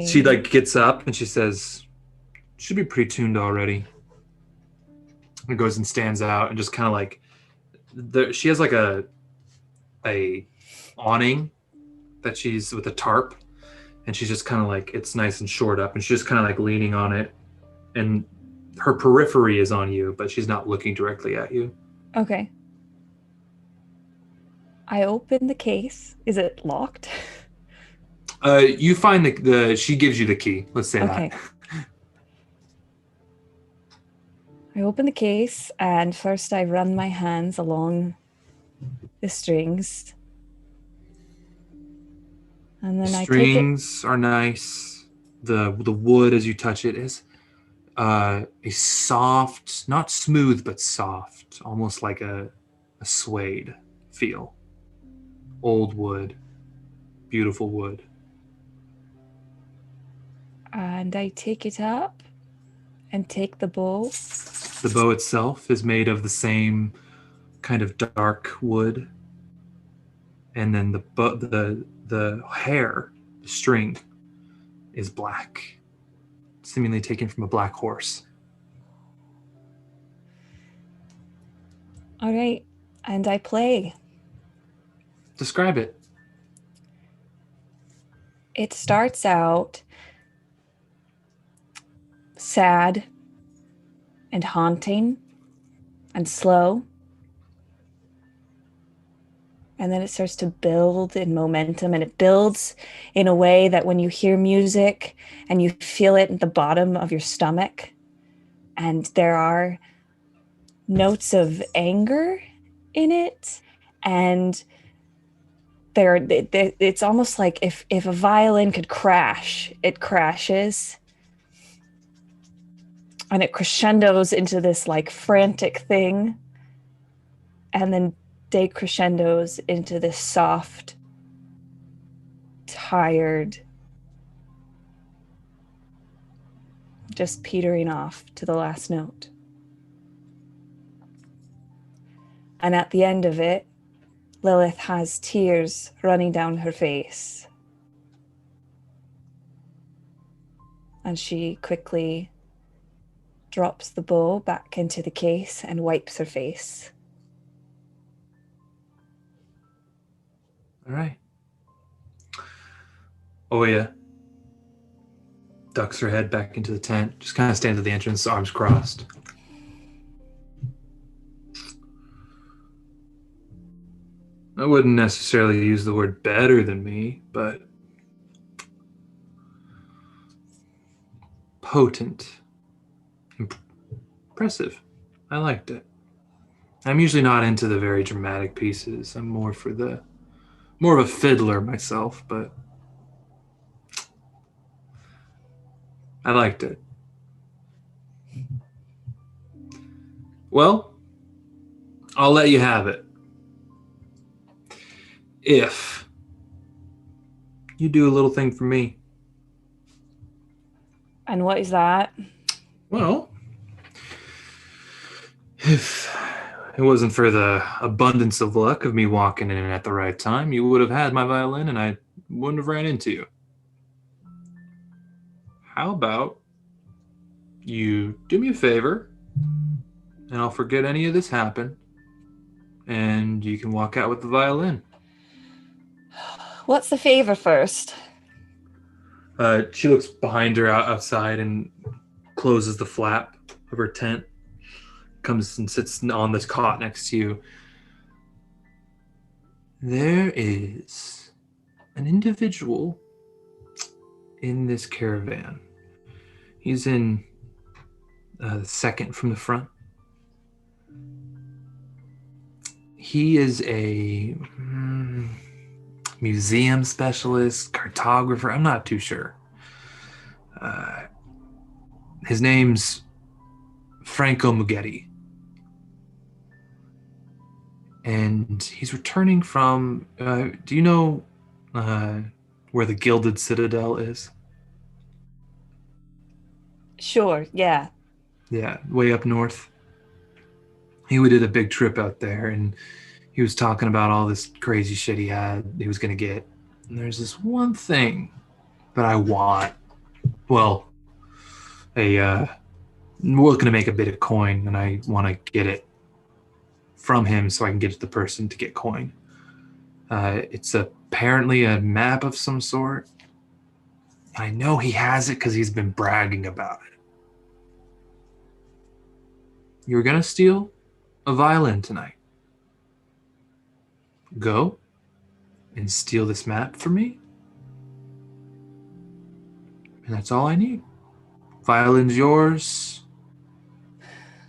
She like gets up and she says, "Should be pretty tuned already." And goes and stands out and just kind of like, she has like a awning that she's with a tarp, and she's just kind of like, it's nice and short up, and she's just kind of like leaning on it, and her periphery is on you, but she's not looking directly at you. Okay. I open the case. Is it locked? You find she gives you the key. Let's say Okay. that. I open the case, and first I run my hands along the strings. And then The I take it. strings are nice. The wood as you touch it is a soft, not smooth, but soft, almost like a suede feel. Old wood, beautiful wood. And I take it up and take the bow. The bow itself is made of the same kind of dark wood, and then the hair, the string, is black, seemingly taken from a black horse. All right. And I play. Describe it. It starts out sad and haunting and slow. And then it starts to build in momentum, and it builds in a way that when you hear music and you feel it at the bottom of your stomach, and there are notes of anger in it, and it's almost like if a violin could crash, it crashes, and it crescendos into this like frantic thing, and then decrescendos into this soft, tired, just petering off to the last note. And at the end of it, Lilith has tears running down her face. And she quickly drops the bow back into the case and wipes her face. All right. Oya ducks her head back into the tent, just kind of stands at the entrance, arms crossed. I wouldn't necessarily use the word better than me, but potent. Impressive. I liked it. I'm usually not into the very dramatic pieces. I'm more of a fiddler myself, but I liked it. Well, I'll let you have it. If you do a little thing for me. And what is that? Well, if it wasn't for the abundance of luck of me walking in at the right time, you would have had my violin and I wouldn't have ran into you. How about you do me a favor and I'll forget any of this happened and you can walk out with the violin. What's the favor first? She looks behind her outside and closes the flap of her tent, comes and sits on this cot next to you. There is an individual in this caravan. He's in the second from the front. He is a museum specialist, cartographer. I'm not too sure. His name's Franco Muggetti. And he's returning from, do you know where the Gilded Citadel is? Sure, yeah. Yeah, way up north. He did a big trip out there, and he was talking about all this crazy shit he was going to get. And there's this one thing that I want. Well, we're looking to make a bit of coin, and I want to get it from him so I can get it to the person to get coin. It's apparently a map of some sort. I know he has it because he's been bragging about it. You were gonna steal a violin tonight. Go and steal this map for me. And that's all I need. Violin's yours.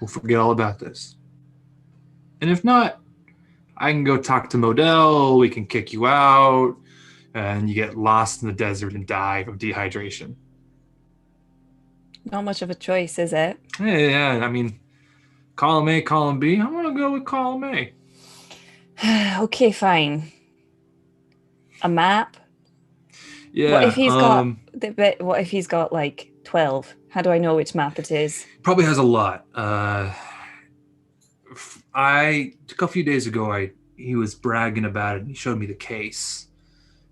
We'll forget all about this. And if not, I can go talk to Modell. We can kick you out. And you get lost in the desert and die of dehydration. Not much of a choice, is it? Yeah, I mean, column A, column B. I'm going to go with column A. Okay, fine. A map? Yeah. What if he's got like 12? How do I know which map it is? Probably has a lot. A few days ago, he was bragging about it, and he showed me the case.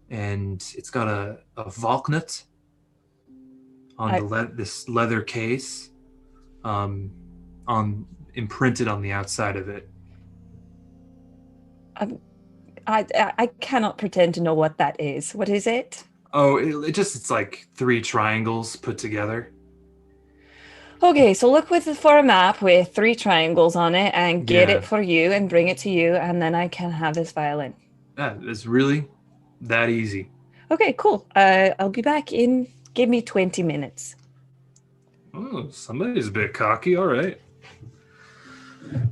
And it's got a Valknut on this leather case, imprinted on the outside of it. I cannot pretend to know what that is. What is it? Oh, it's like 3 triangles put together. Okay, so look for a map with 3 triangles on it and get it for you and bring it to you, and then I can have this violin. Yeah, it's really that easy. Okay, cool. I'll be back in. Give me 20 minutes. Oh, somebody's a bit cocky. All right.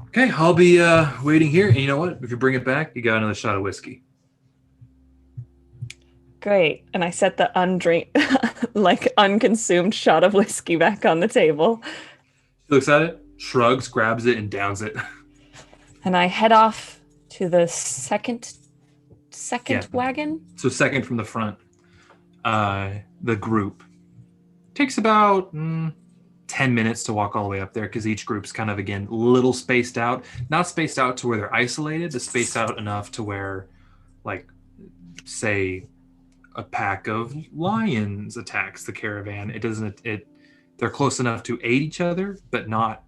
Okay, I'll be waiting here. And you know what? If you bring it back, you got another shot of whiskey. Great. And I set the unconsumed shot of whiskey back on the table. He looks at it, shrugs, grabs it, and downs it. And I head off to the second wagon. So second from the front. The group. Takes about 10 minutes to walk all the way up there because each group's kind of, again, little spaced out. Not spaced out to where they're isolated, but spaced out enough to where, like, say, a pack of lions attacks the caravan. They're close enough to aid each other, but not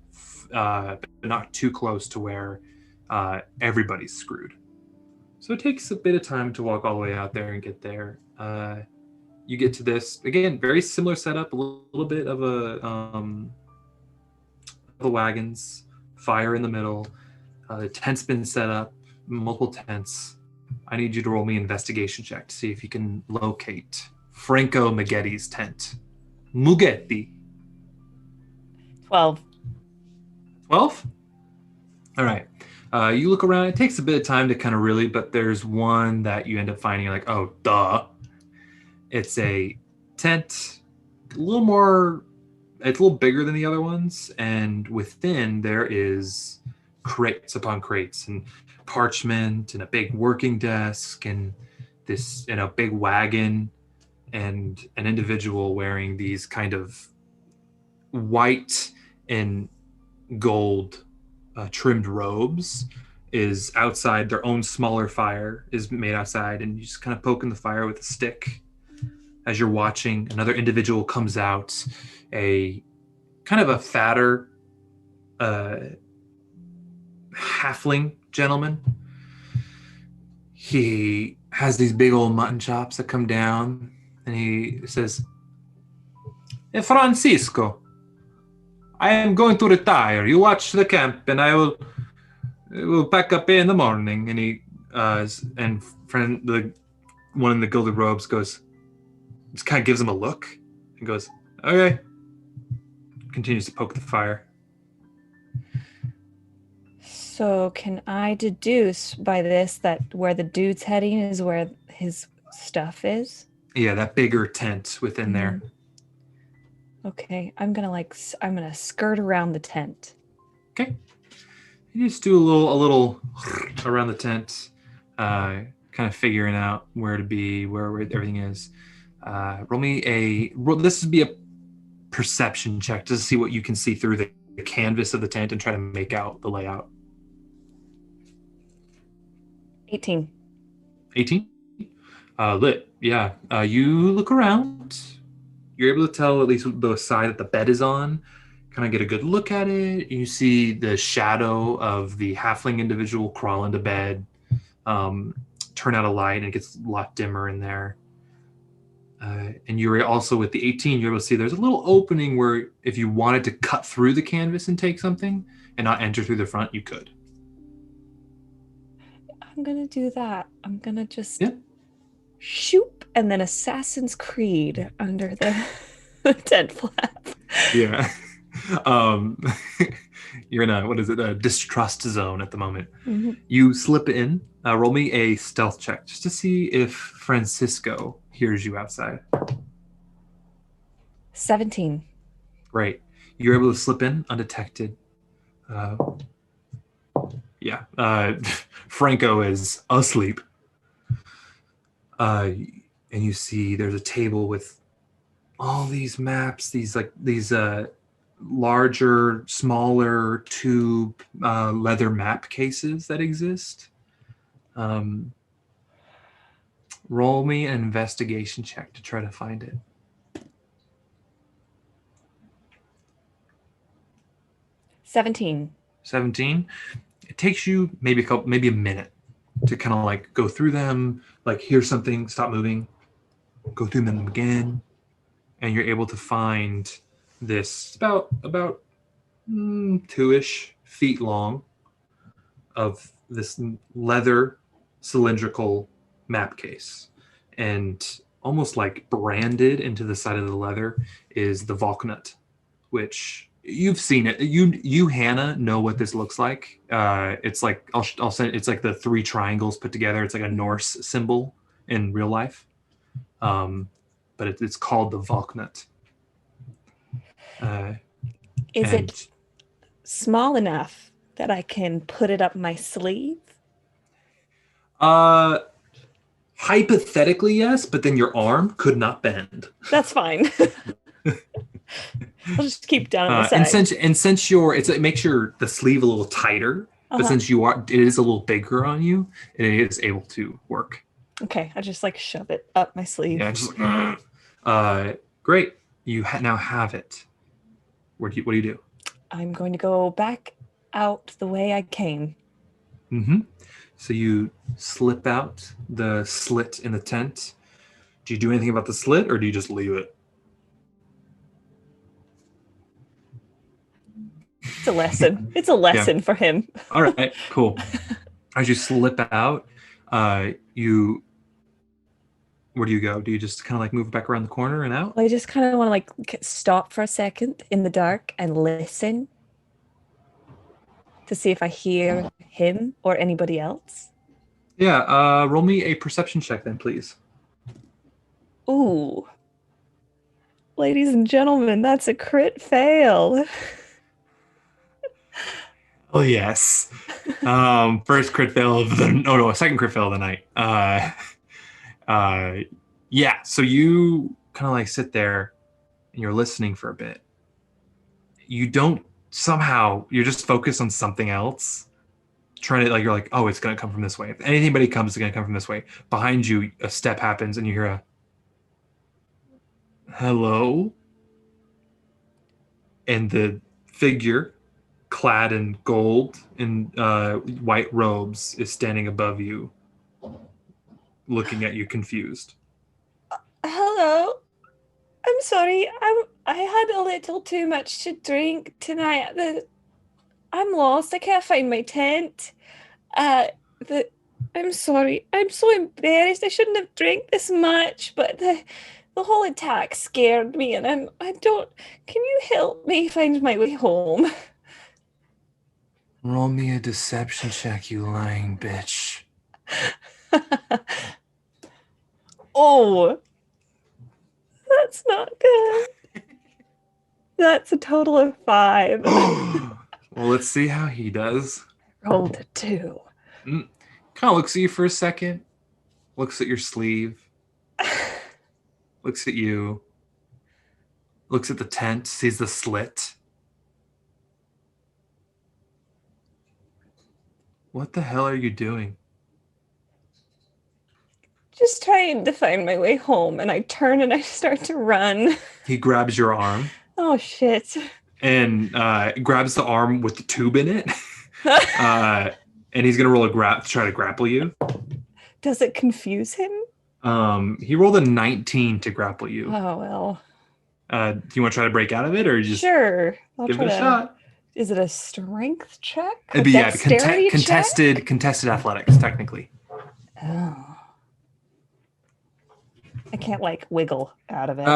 too close to where everybody's screwed. So it takes a bit of time to walk all the way out there and get there. You get to this, again, very similar setup, a little bit of the wagons, fire in the middle. The tent's been set up, multiple tents. I need you to roll me an investigation check to see if you can locate Franco Muggetti's tent. Muggetti. 12. 12? All right. You look around. It takes a bit of time to kind of really, but there's one that you end up finding. You're like, oh, duh. It's a tent, it's a little bigger than the other ones. And within there is crates upon crates and parchment and a big working desk and a big wagon and an individual wearing these kind of white and gold trimmed robes is outside. Their own smaller fire is made outside, and you just kind of poke in the fire with a stick. As you're watching, another individual comes out, a kind of a fatter halfling gentleman. He has these big old mutton chops that come down, and he says, "Hey, Francisco, I am going to retire. You watch the camp, and I will pack up in the morning." And he and one in the gilded robes just kind of gives him a look and goes, "Okay." Continues to poke the fire. So can I deduce by this that where the dude's heading is where his stuff is? Yeah, that bigger tent within there. Okay, I'm gonna skirt around the tent. Okay. You just do a little around the tent, kind of figuring out where to be, where everything is. This would be a perception check just to see what you can see through the canvas of the tent and try to make out the layout. 18. 18? Lit. Yeah. You look around. You're able to tell at least the side that the bed is on. Kind of get a good look at it. You see the shadow of the halfling individual crawl into bed, turn out a light, and it gets a lot dimmer in there. And you're also with the 18, you're able to see there's a little opening where if you wanted to cut through the canvas and take something and not enter through the front, you could. I'm gonna do that. I'm gonna just shoop and then Assassin's Creed under the tent flap. Yeah. You're in a distrust zone at the moment. Mm-hmm. You slip in. Roll me a stealth check just to see if Francisco hears you outside. 17. Great. You're able to slip in undetected. Franco is asleep. And you see there's a table with all these maps, these larger, smaller tube leather map cases that exist. Roll me an investigation check to try to find it. 17. 17. It takes you maybe a minute to kind of like go through them, like hear something, stop moving, go through them again, and you're able to find this about 2-ish feet long of this leather cylindrical map case, and almost like branded into the side of the leather is the Valknut, which you've seen it. You Hannah know what this looks like. It's like I'll send. It's like the 3 triangles put together. It's like a Norse symbol in real life, but it's called the Valknut. Is it small enough that I can put it up my sleeve? Hypothetically, yes, but then your arm could not bend. That's fine. I'll just keep down on the side. And since it makes the sleeve a little tighter, but since it is a little bigger on you, it is able to work. Okay, I just like shove it up my sleeve. Yeah, just great. You now have it. What do you do? I'm going to go back out the way I came. Mm-hmm. So you slip out the slit in the tent. Do you do anything about the slit, or do you just leave it? It's a lesson. It's a lesson for him. All right, cool. As you slip out, where do you go? Do you just kind of like move back around the corner and out? I just kind of want to like stop for a second in the dark and listen to see if I hear him or anybody else. Yeah, roll me a perception check then, please. Ooh. Ladies and gentlemen, that's a crit fail. Oh yes. First crit fail of second crit fail of the night. Yeah, so you kind of like sit there and you're listening for a bit. You're just focused on something else. Trying to you're like, oh, it's gonna come from this way. If anybody comes, it's gonna come from this way. Behind you, a step happens and you hear a hello. And the figure clad in gold and white robes is standing above you, looking at you confused. Hello. I'm sorry. I had a little too much to drink tonight. I'm lost. I can't find my tent. I'm sorry. I'm so embarrassed. I shouldn't have drank this much, but the whole attack scared me, and I don't. Can you help me find my way home? Roll me a deception check, you lying bitch. Oh, that's not good. That's a total of 5. Well, let's see how he does. Rolled a 2. Kind of looks at you for a second. Looks at your sleeve. Looks at you. Looks at the tent. Sees the slit. What the hell are you doing? Just trying to find my way home, and I turn and I start to run. He grabs your arm Oh shit. and grabs the arm with the tube in it. And he's gonna roll a try to grapple you. Does it confuse him? He rolled a 19 to grapple you. Oh well. Do you want to try to break out of it, or just Sure. I'll give try it a to. shot? Is it a strength check? It'd A be dexterity check? contested athletics, technically. Oh. I can't like wiggle out of it.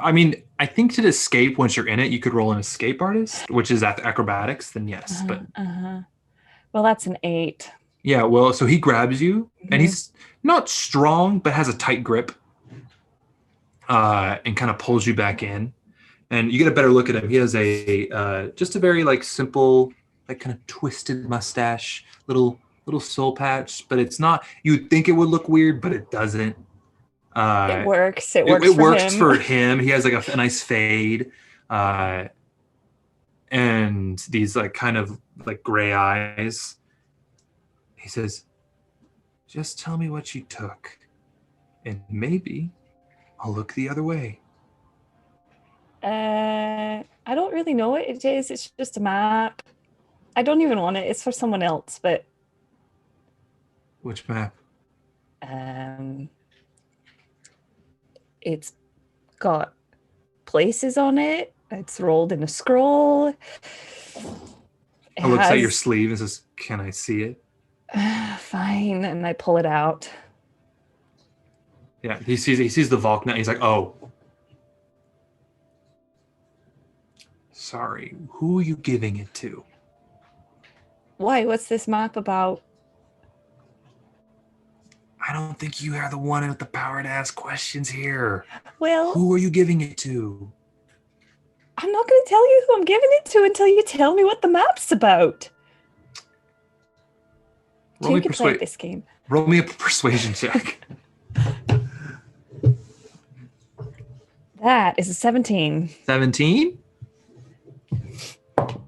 I mean, I think to escape once you're in it, you could roll an escape artist, which is acrobatics. Then yes, but Well, that's an 8. yeah. Well, so he grabs you, and he's not strong, but has a tight grip, and kind of pulls you back in. And you get a better look at him. He has a just a very like simple, like kind of twisted mustache, little soul patch, but it's not. You'd think it would look weird, but it doesn't. It works. It It works him. for him. He has like a nice fade, and these like kind of like gray eyes. He says, "Just tell me what you took, and maybe I'll look the other way." I don't really know what it is. It's just a map. I don't even want it. It's for someone else, but Which map? it's got places on it. It's rolled in a scroll. It Looks at your has- sleeve and says, "Can I see it?" Fine, and I pull it out. Yeah, he sees the Vulcan. He's like, "Oh, sorry. Who are you giving it to?" Why? What's this map about? I don't think you are the one with the power to ask questions here. Well, Who are you giving it to? I'm not going to tell you who I'm giving it to until you tell me what the map's about. Roll me, You can play this game. roll me a persuasion check. That is a 17. 17? All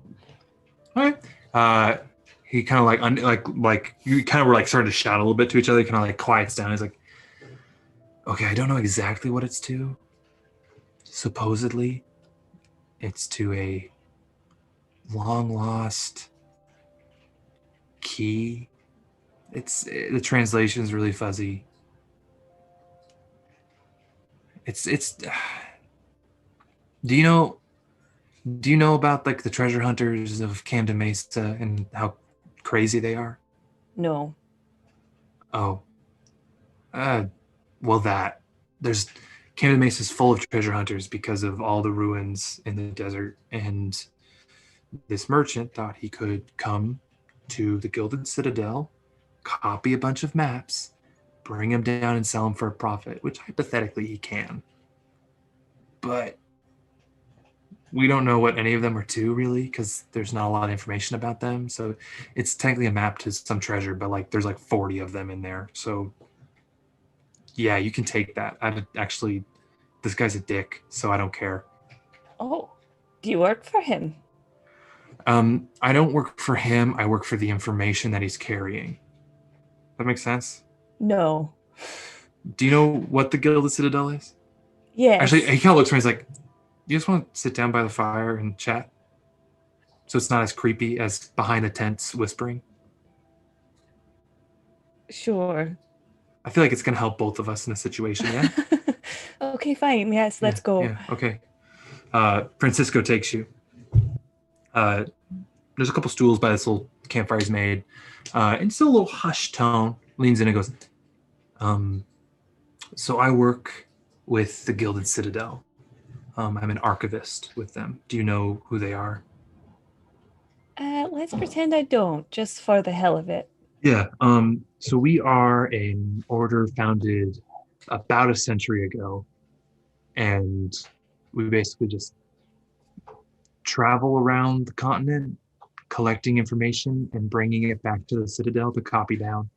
right. He kind of like you kind of were like starting to shout a little bit to each other. He kind of like quiets down. He's like, "Okay, I don't know exactly what it's to. Supposedly, it's to a long lost key. The translation is really fuzzy. It's. Do you know about like the treasure hunters of Camden Mesa and how crazy they are? No. Oh. Well, there's Camden Mesa is full of treasure hunters because of all the ruins in the desert, and this merchant thought he could come to the Gilded Citadel, copy a bunch of maps, bring them down and sell them for a profit, which hypothetically he can. But we don't know what any of them are to, really, because there's not a lot of information about them. So it's technically a map to some treasure, but like there's like 40 of them in there. So yeah, you can take that. This guy's a dick, so I don't care. Oh, do you work for him? I don't work for him. I work for the information that he's carrying. That makes sense? No. Do you know what the Gilded Citadel is? Yes. Actually, he kind of looks at me. He's like, "You just want to sit down by the fire and chat? So it's not as creepy as behind the tents whispering?" Sure. I feel like it's going to help both of us in this situation, yeah? Okay, fine. Yes, let's go. Yeah, okay. Francisco takes you. There's a couple stools by this little campfire he's made. And still a little hushed tone. Leans in and goes, "So I work with the Gilded Citadel. I'm an archivist with them. Do you know who they are?" Let's pretend I don't, just for the hell of it. Yeah. So we are an order founded about a century ago, and we basically just travel around the continent, collecting information and bringing it back to the Citadel to copy down.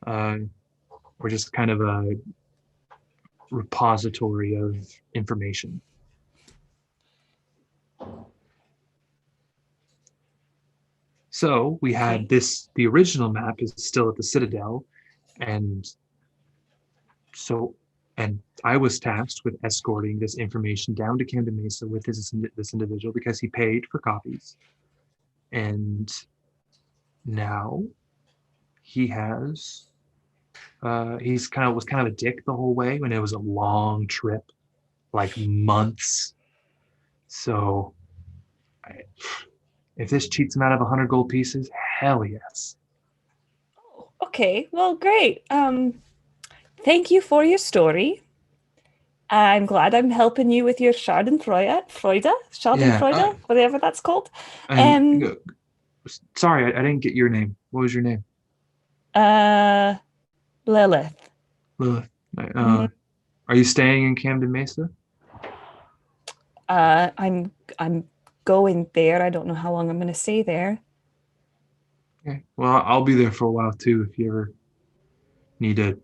We're just kind of a repository of information. So we had this, the original map is still at the Citadel, and I was tasked with escorting this information down to Camden Mesa with this individual because he paid for copies. And now he has, was kind of a dick the whole way when it was a long trip, like months. So if this cheats him out of 100 gold pieces, hell yes. Oh, okay, well, great. Thank you for your story. I'm glad I'm helping you with your Schadenfreude, whatever that's called. Sorry, I didn't get your name. What was your name? Lilith. Lilith. Are you staying in Camden Mesa? I'm going there. I don't know how long I'm going to stay there. Okay. Well, I'll be there for a while too. If you ever need a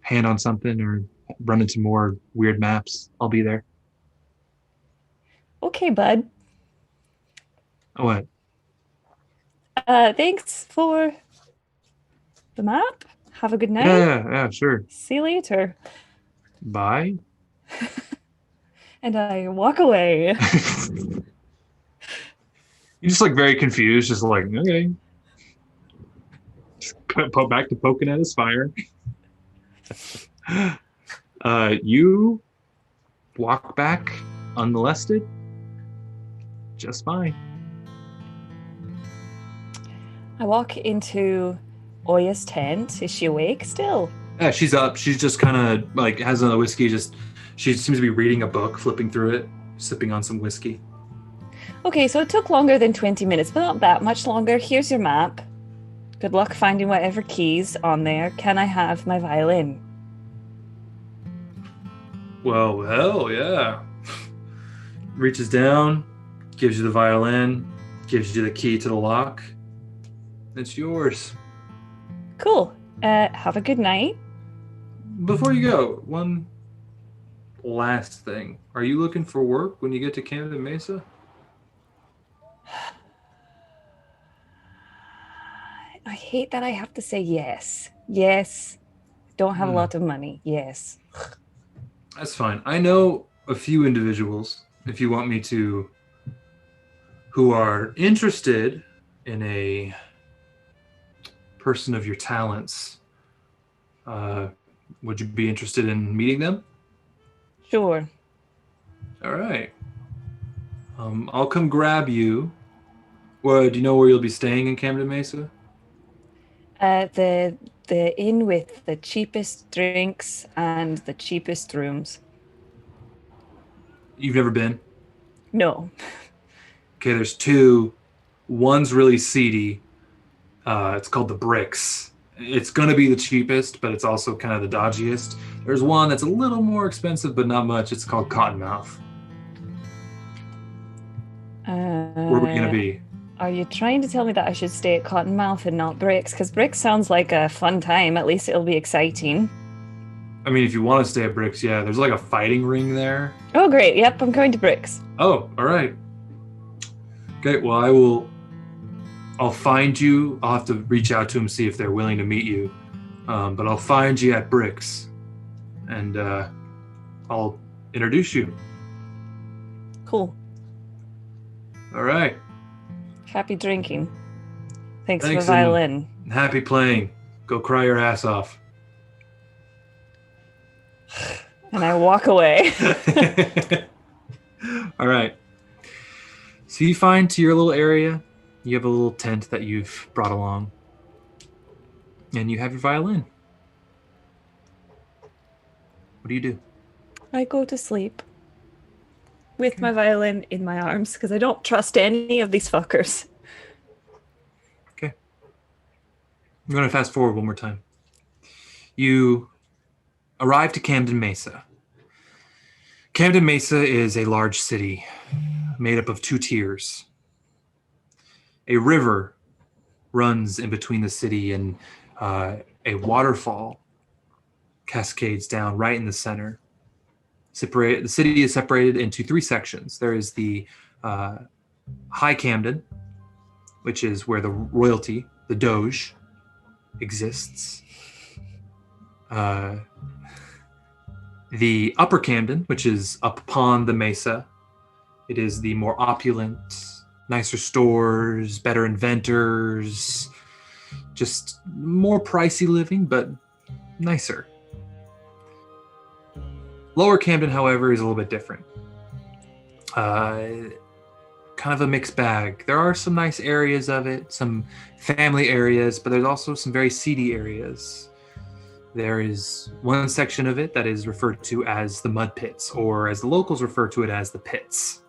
hand on something or run into more weird maps, I'll be there. Okay, bud. What? Thanks for the map. Have a good night. Yeah, sure. See you later. Bye. And I walk away. You're just like very confused, just like, okay. Just back to poking at his fire. You walk back unmolested just fine. I walk into Oya's tent. Is she awake still? Yeah, she's up. She's just kind of like has another whiskey. She seems to be reading a book, flipping through it, sipping on some whiskey. Okay, so it took longer than 20 minutes, but not that much longer. Here's your map. Good luck finding whatever keys on there. Can I have my violin? Well, hell yeah. Reaches down, gives you the violin, gives you the key to the lock. It's yours. Cool. Have a good night. Before you go, one last thing. Are you looking for work when you get to Camden Mesa? I hate that I have to say yes. Yes. Don't have a lot of money. Yes. That's fine. I know a few individuals, if you want me to, who are interested in a person of your talents. Would you be interested in meeting them? Sure. All right. I'll come grab you. Well, do you know where you'll be staying in Camden Mesa? The inn with the cheapest drinks and the cheapest rooms. You've never been? No. Okay, there's two. One's really seedy. It's called the Bricks. It's going to be the cheapest, but it's also kind of the dodgiest. There's one that's a little more expensive, but not much. It's called Cottonmouth. Where are we going to be? Are you trying to tell me that I should stay at Cottonmouth and not Bricks? Because Bricks sounds like a fun time. At least it'll be exciting. I mean, if you want to stay at Bricks, yeah. There's like a fighting ring there. Oh, great. Yep, I'm going to Bricks. Oh, all right. Okay, well, I'll find you. I'll have to reach out to them, see if they're willing to meet you. But I'll find you at Bricks. And I'll introduce you. Cool. All right. Happy drinking. Thanks for the and violin. Happy playing. Go cry your ass off. And I walk away. All right. So you find to your little area, you have a little tent that you've brought along. And you have your violin. What do you do? I go to sleep. with my violin in my arms because I don't trust any of these fuckers. Okay. I'm going to fast forward one more time. You arrive to Camden Mesa. Camden Mesa is a large city made up of 2 tiers. A river runs in between the city, and a waterfall cascades down right in the center. The city is separated into 3 sections. There is the High Camden, which is where the royalty, the Doge, exists. The Upper Camden, which is up upon the mesa. It is the more opulent, nicer stores, better inventors, just more pricey living, but nicer. Lower Camden, however, is a little bit different. Kind of a mixed bag. There are some nice areas of it, some family areas, but there's also some very seedy areas. There is one section of it that is referred to as the mud pits, or as the locals refer to it as the pits.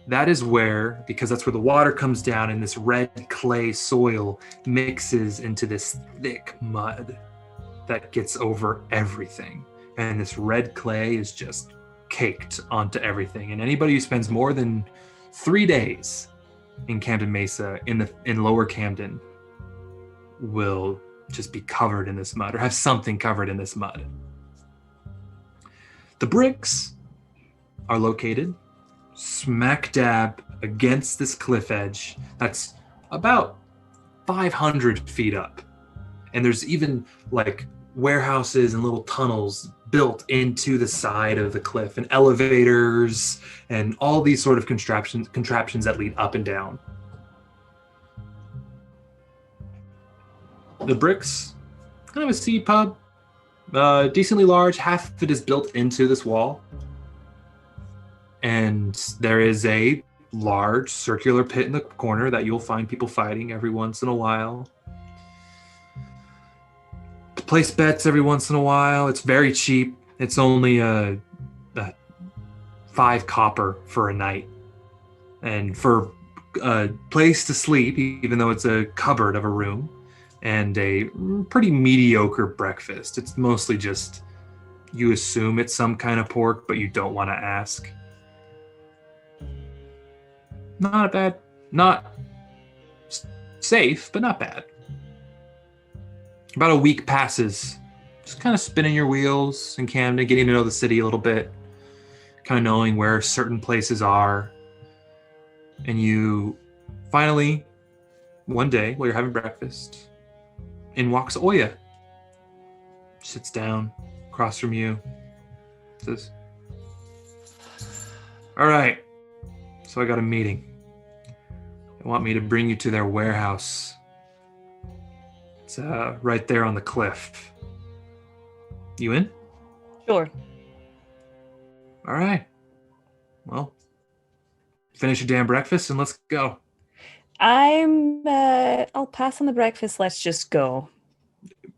That is where, because that's where the water comes down and this red clay soil mixes into this thick mud that gets over everything. And this red clay is just caked onto everything. And anybody who spends more than 3 days in Camden Mesa, in Lower Camden, will just be covered in this mud, or have something covered in this mud. The bricks are located smack dab against this cliff edge that's about 500 feet up. And there's even like warehouses and little tunnels built into the side of the cliff, and elevators and all these sort of contraptions that lead up and down. The bricks, kind of a seed pub, decently large. Half of it is built into this wall. And there is a large circular pit in the corner that you'll find people fighting every once in a while. Place bets every once in a while. It's very cheap. It's only 5 copper for a night. And for a place to sleep, even though it's a cupboard of a room, and a pretty mediocre breakfast. It's mostly just, you assume it's some kind of pork, but you don't want to ask. Not bad. Not safe, but not bad. About a week passes, just kind of spinning your wheels in Camden, getting to know the city a little bit, kind of knowing where certain places are. And you finally, one day, while you're having breakfast, in walks Oya. Sits down across from you. Says, "All right, so I got a meeting. They want me to bring you to their warehouse. It's right there on the cliff. You in?" Sure. "All right. Well, finish your damn breakfast and let's go." I'll pass on the breakfast. Let's just go.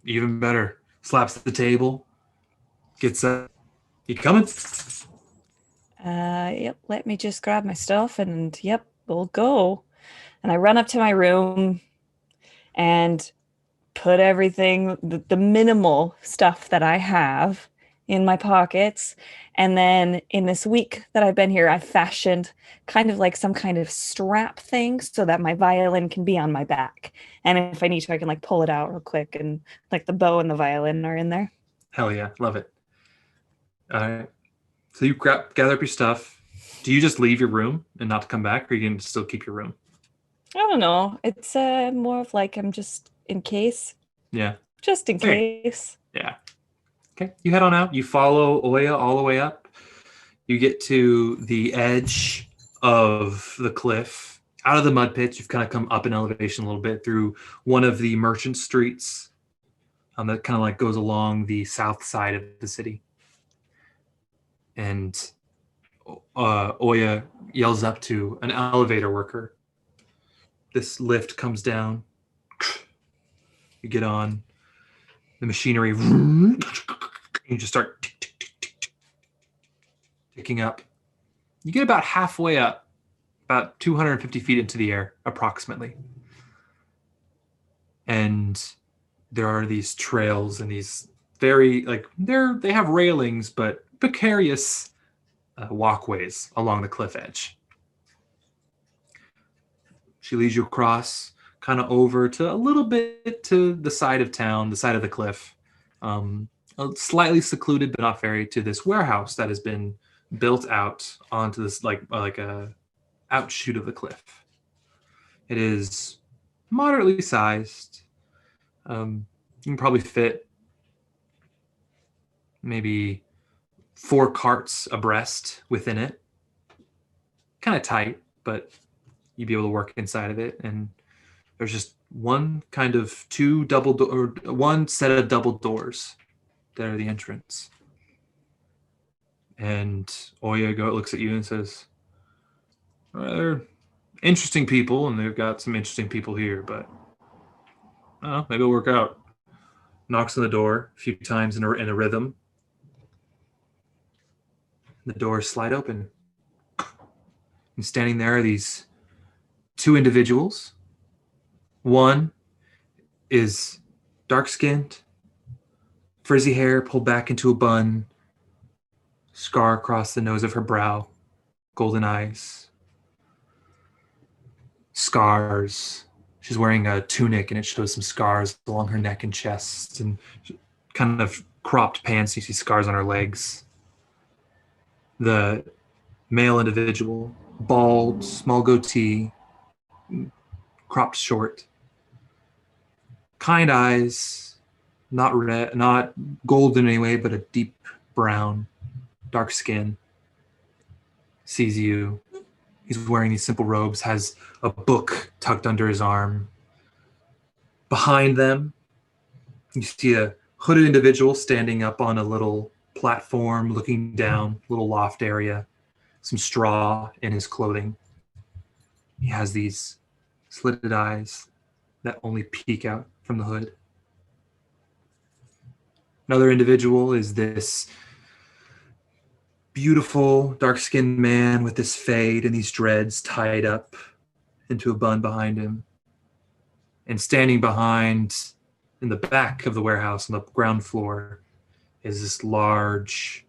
Even better. Slaps the table. Gets up. "You coming?" Yep, let me just grab my stuff and yep, we'll go. And I run up to my room and put everything, the minimal stuff that I have in my pockets. And then in this week that I've been here, I fashioned kind of like some kind of strap thing so that my violin can be on my back. And if I need to, I can like pull it out real quick, and like the bow and the violin are in there. Hell yeah. Love it. All right. So you gather up your stuff. Do you just leave your room and not come back, or you can still keep your room? I don't know. It's more of like I'm just in case. Yeah. Just in case. Yeah. Okay. You head on out. You follow Oya all the way up. You get to the edge of the cliff. Out of the mud pits, you've kind of come up in elevation a little bit through one of the merchant streets that kind of like goes along the south side of the city. And Oya yells up to an elevator worker. This lift comes down. You get on. The machinery. You just start ticking up. You get about halfway up, about 250 feet into the air, approximately. And there are these trails and these very, they have railings, but precarious walkways along the cliff edge. She leads you across, kind of over to a little bit to the side of town, the side of the cliff. Slightly secluded, but not very, to this warehouse that has been built out onto this like a outshoot of the cliff. It is moderately sized. You can probably fit maybe 4 carts abreast within it. Kind of tight, but you'd be able to work inside of it. And there's just one set of double doors that are the entrance. And Oya looks at you and says, well, they're interesting people, and they've got some interesting people here, but maybe it'll work out. Knocks on the door a few times in a rhythm. The doors slide open. And standing there are these 2 individuals. One is dark-skinned, frizzy hair pulled back into a bun, scar across the nose of her brow, golden eyes, scars. She's wearing a tunic and it shows some scars along her neck and chest, and kind of cropped pants. You see scars on her legs. The male individual, bald, small goatee, cropped short, kind eyes, not red, not golden anyway, but a deep brown, dark skin. Sees you. He's wearing these simple robes, has a book tucked under his arm. Behind them, you see a hooded individual standing up on a little platform, looking down, little loft area, some straw in his clothing. He has these slitted eyes that only peek out from the hood. Another individual is this beautiful, dark-skinned man with this fade and these dreads tied up into a bun behind him. And standing behind, in the back of the warehouse on the ground floor, is this large,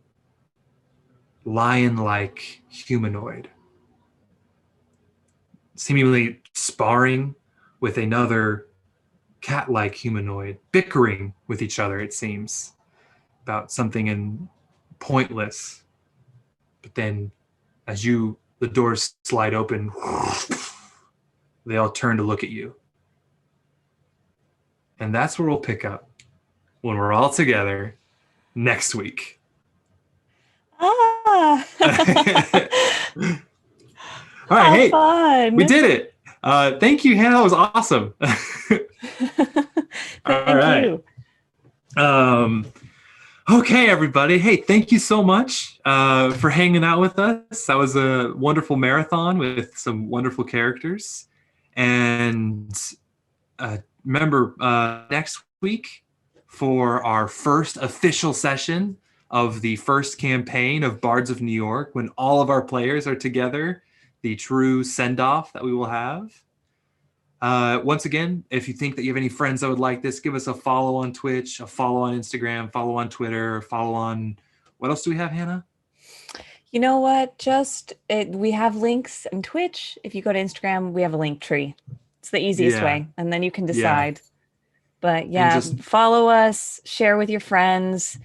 lion-like humanoid, seemingly sparring with another cat-like humanoid, bickering with each other, it seems, about something pointless. But then, as the doors slide open, they all turn to look at you. And that's where we'll pick up when we're all together next week. Ah! All right, hey, fun. we did it. Thank you, Hannah. That was awesome. Thank you. Okay, everybody. Hey, thank you so much for hanging out with us. That was a wonderful marathon with some wonderful characters. And remember, next week for our first official session of the first campaign of Bards of New York, when all of our players are together, the true send-off that we will have. Once again, if you think that you have any friends that would like this, give us a follow on Twitch, a follow on Instagram, follow on Twitter, follow on... What else do we have, Hannah? You know what? We have links on Twitch. If you go to Instagram, we have a link tree. It's the easiest way. And then you can decide. Yeah. But yeah, follow us, share with your friends.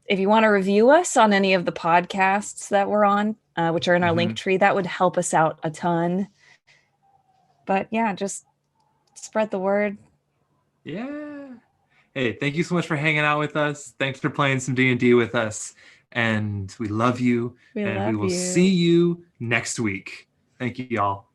If you want to review us on any of the podcasts that we're on, which are in our link tree, that would help us out a ton. But yeah, just spread the word. Yeah. Hey, thank you so much for hanging out with us. Thanks for playing some D&D with us. And we love you. We will see you next week. Thank you, y'all.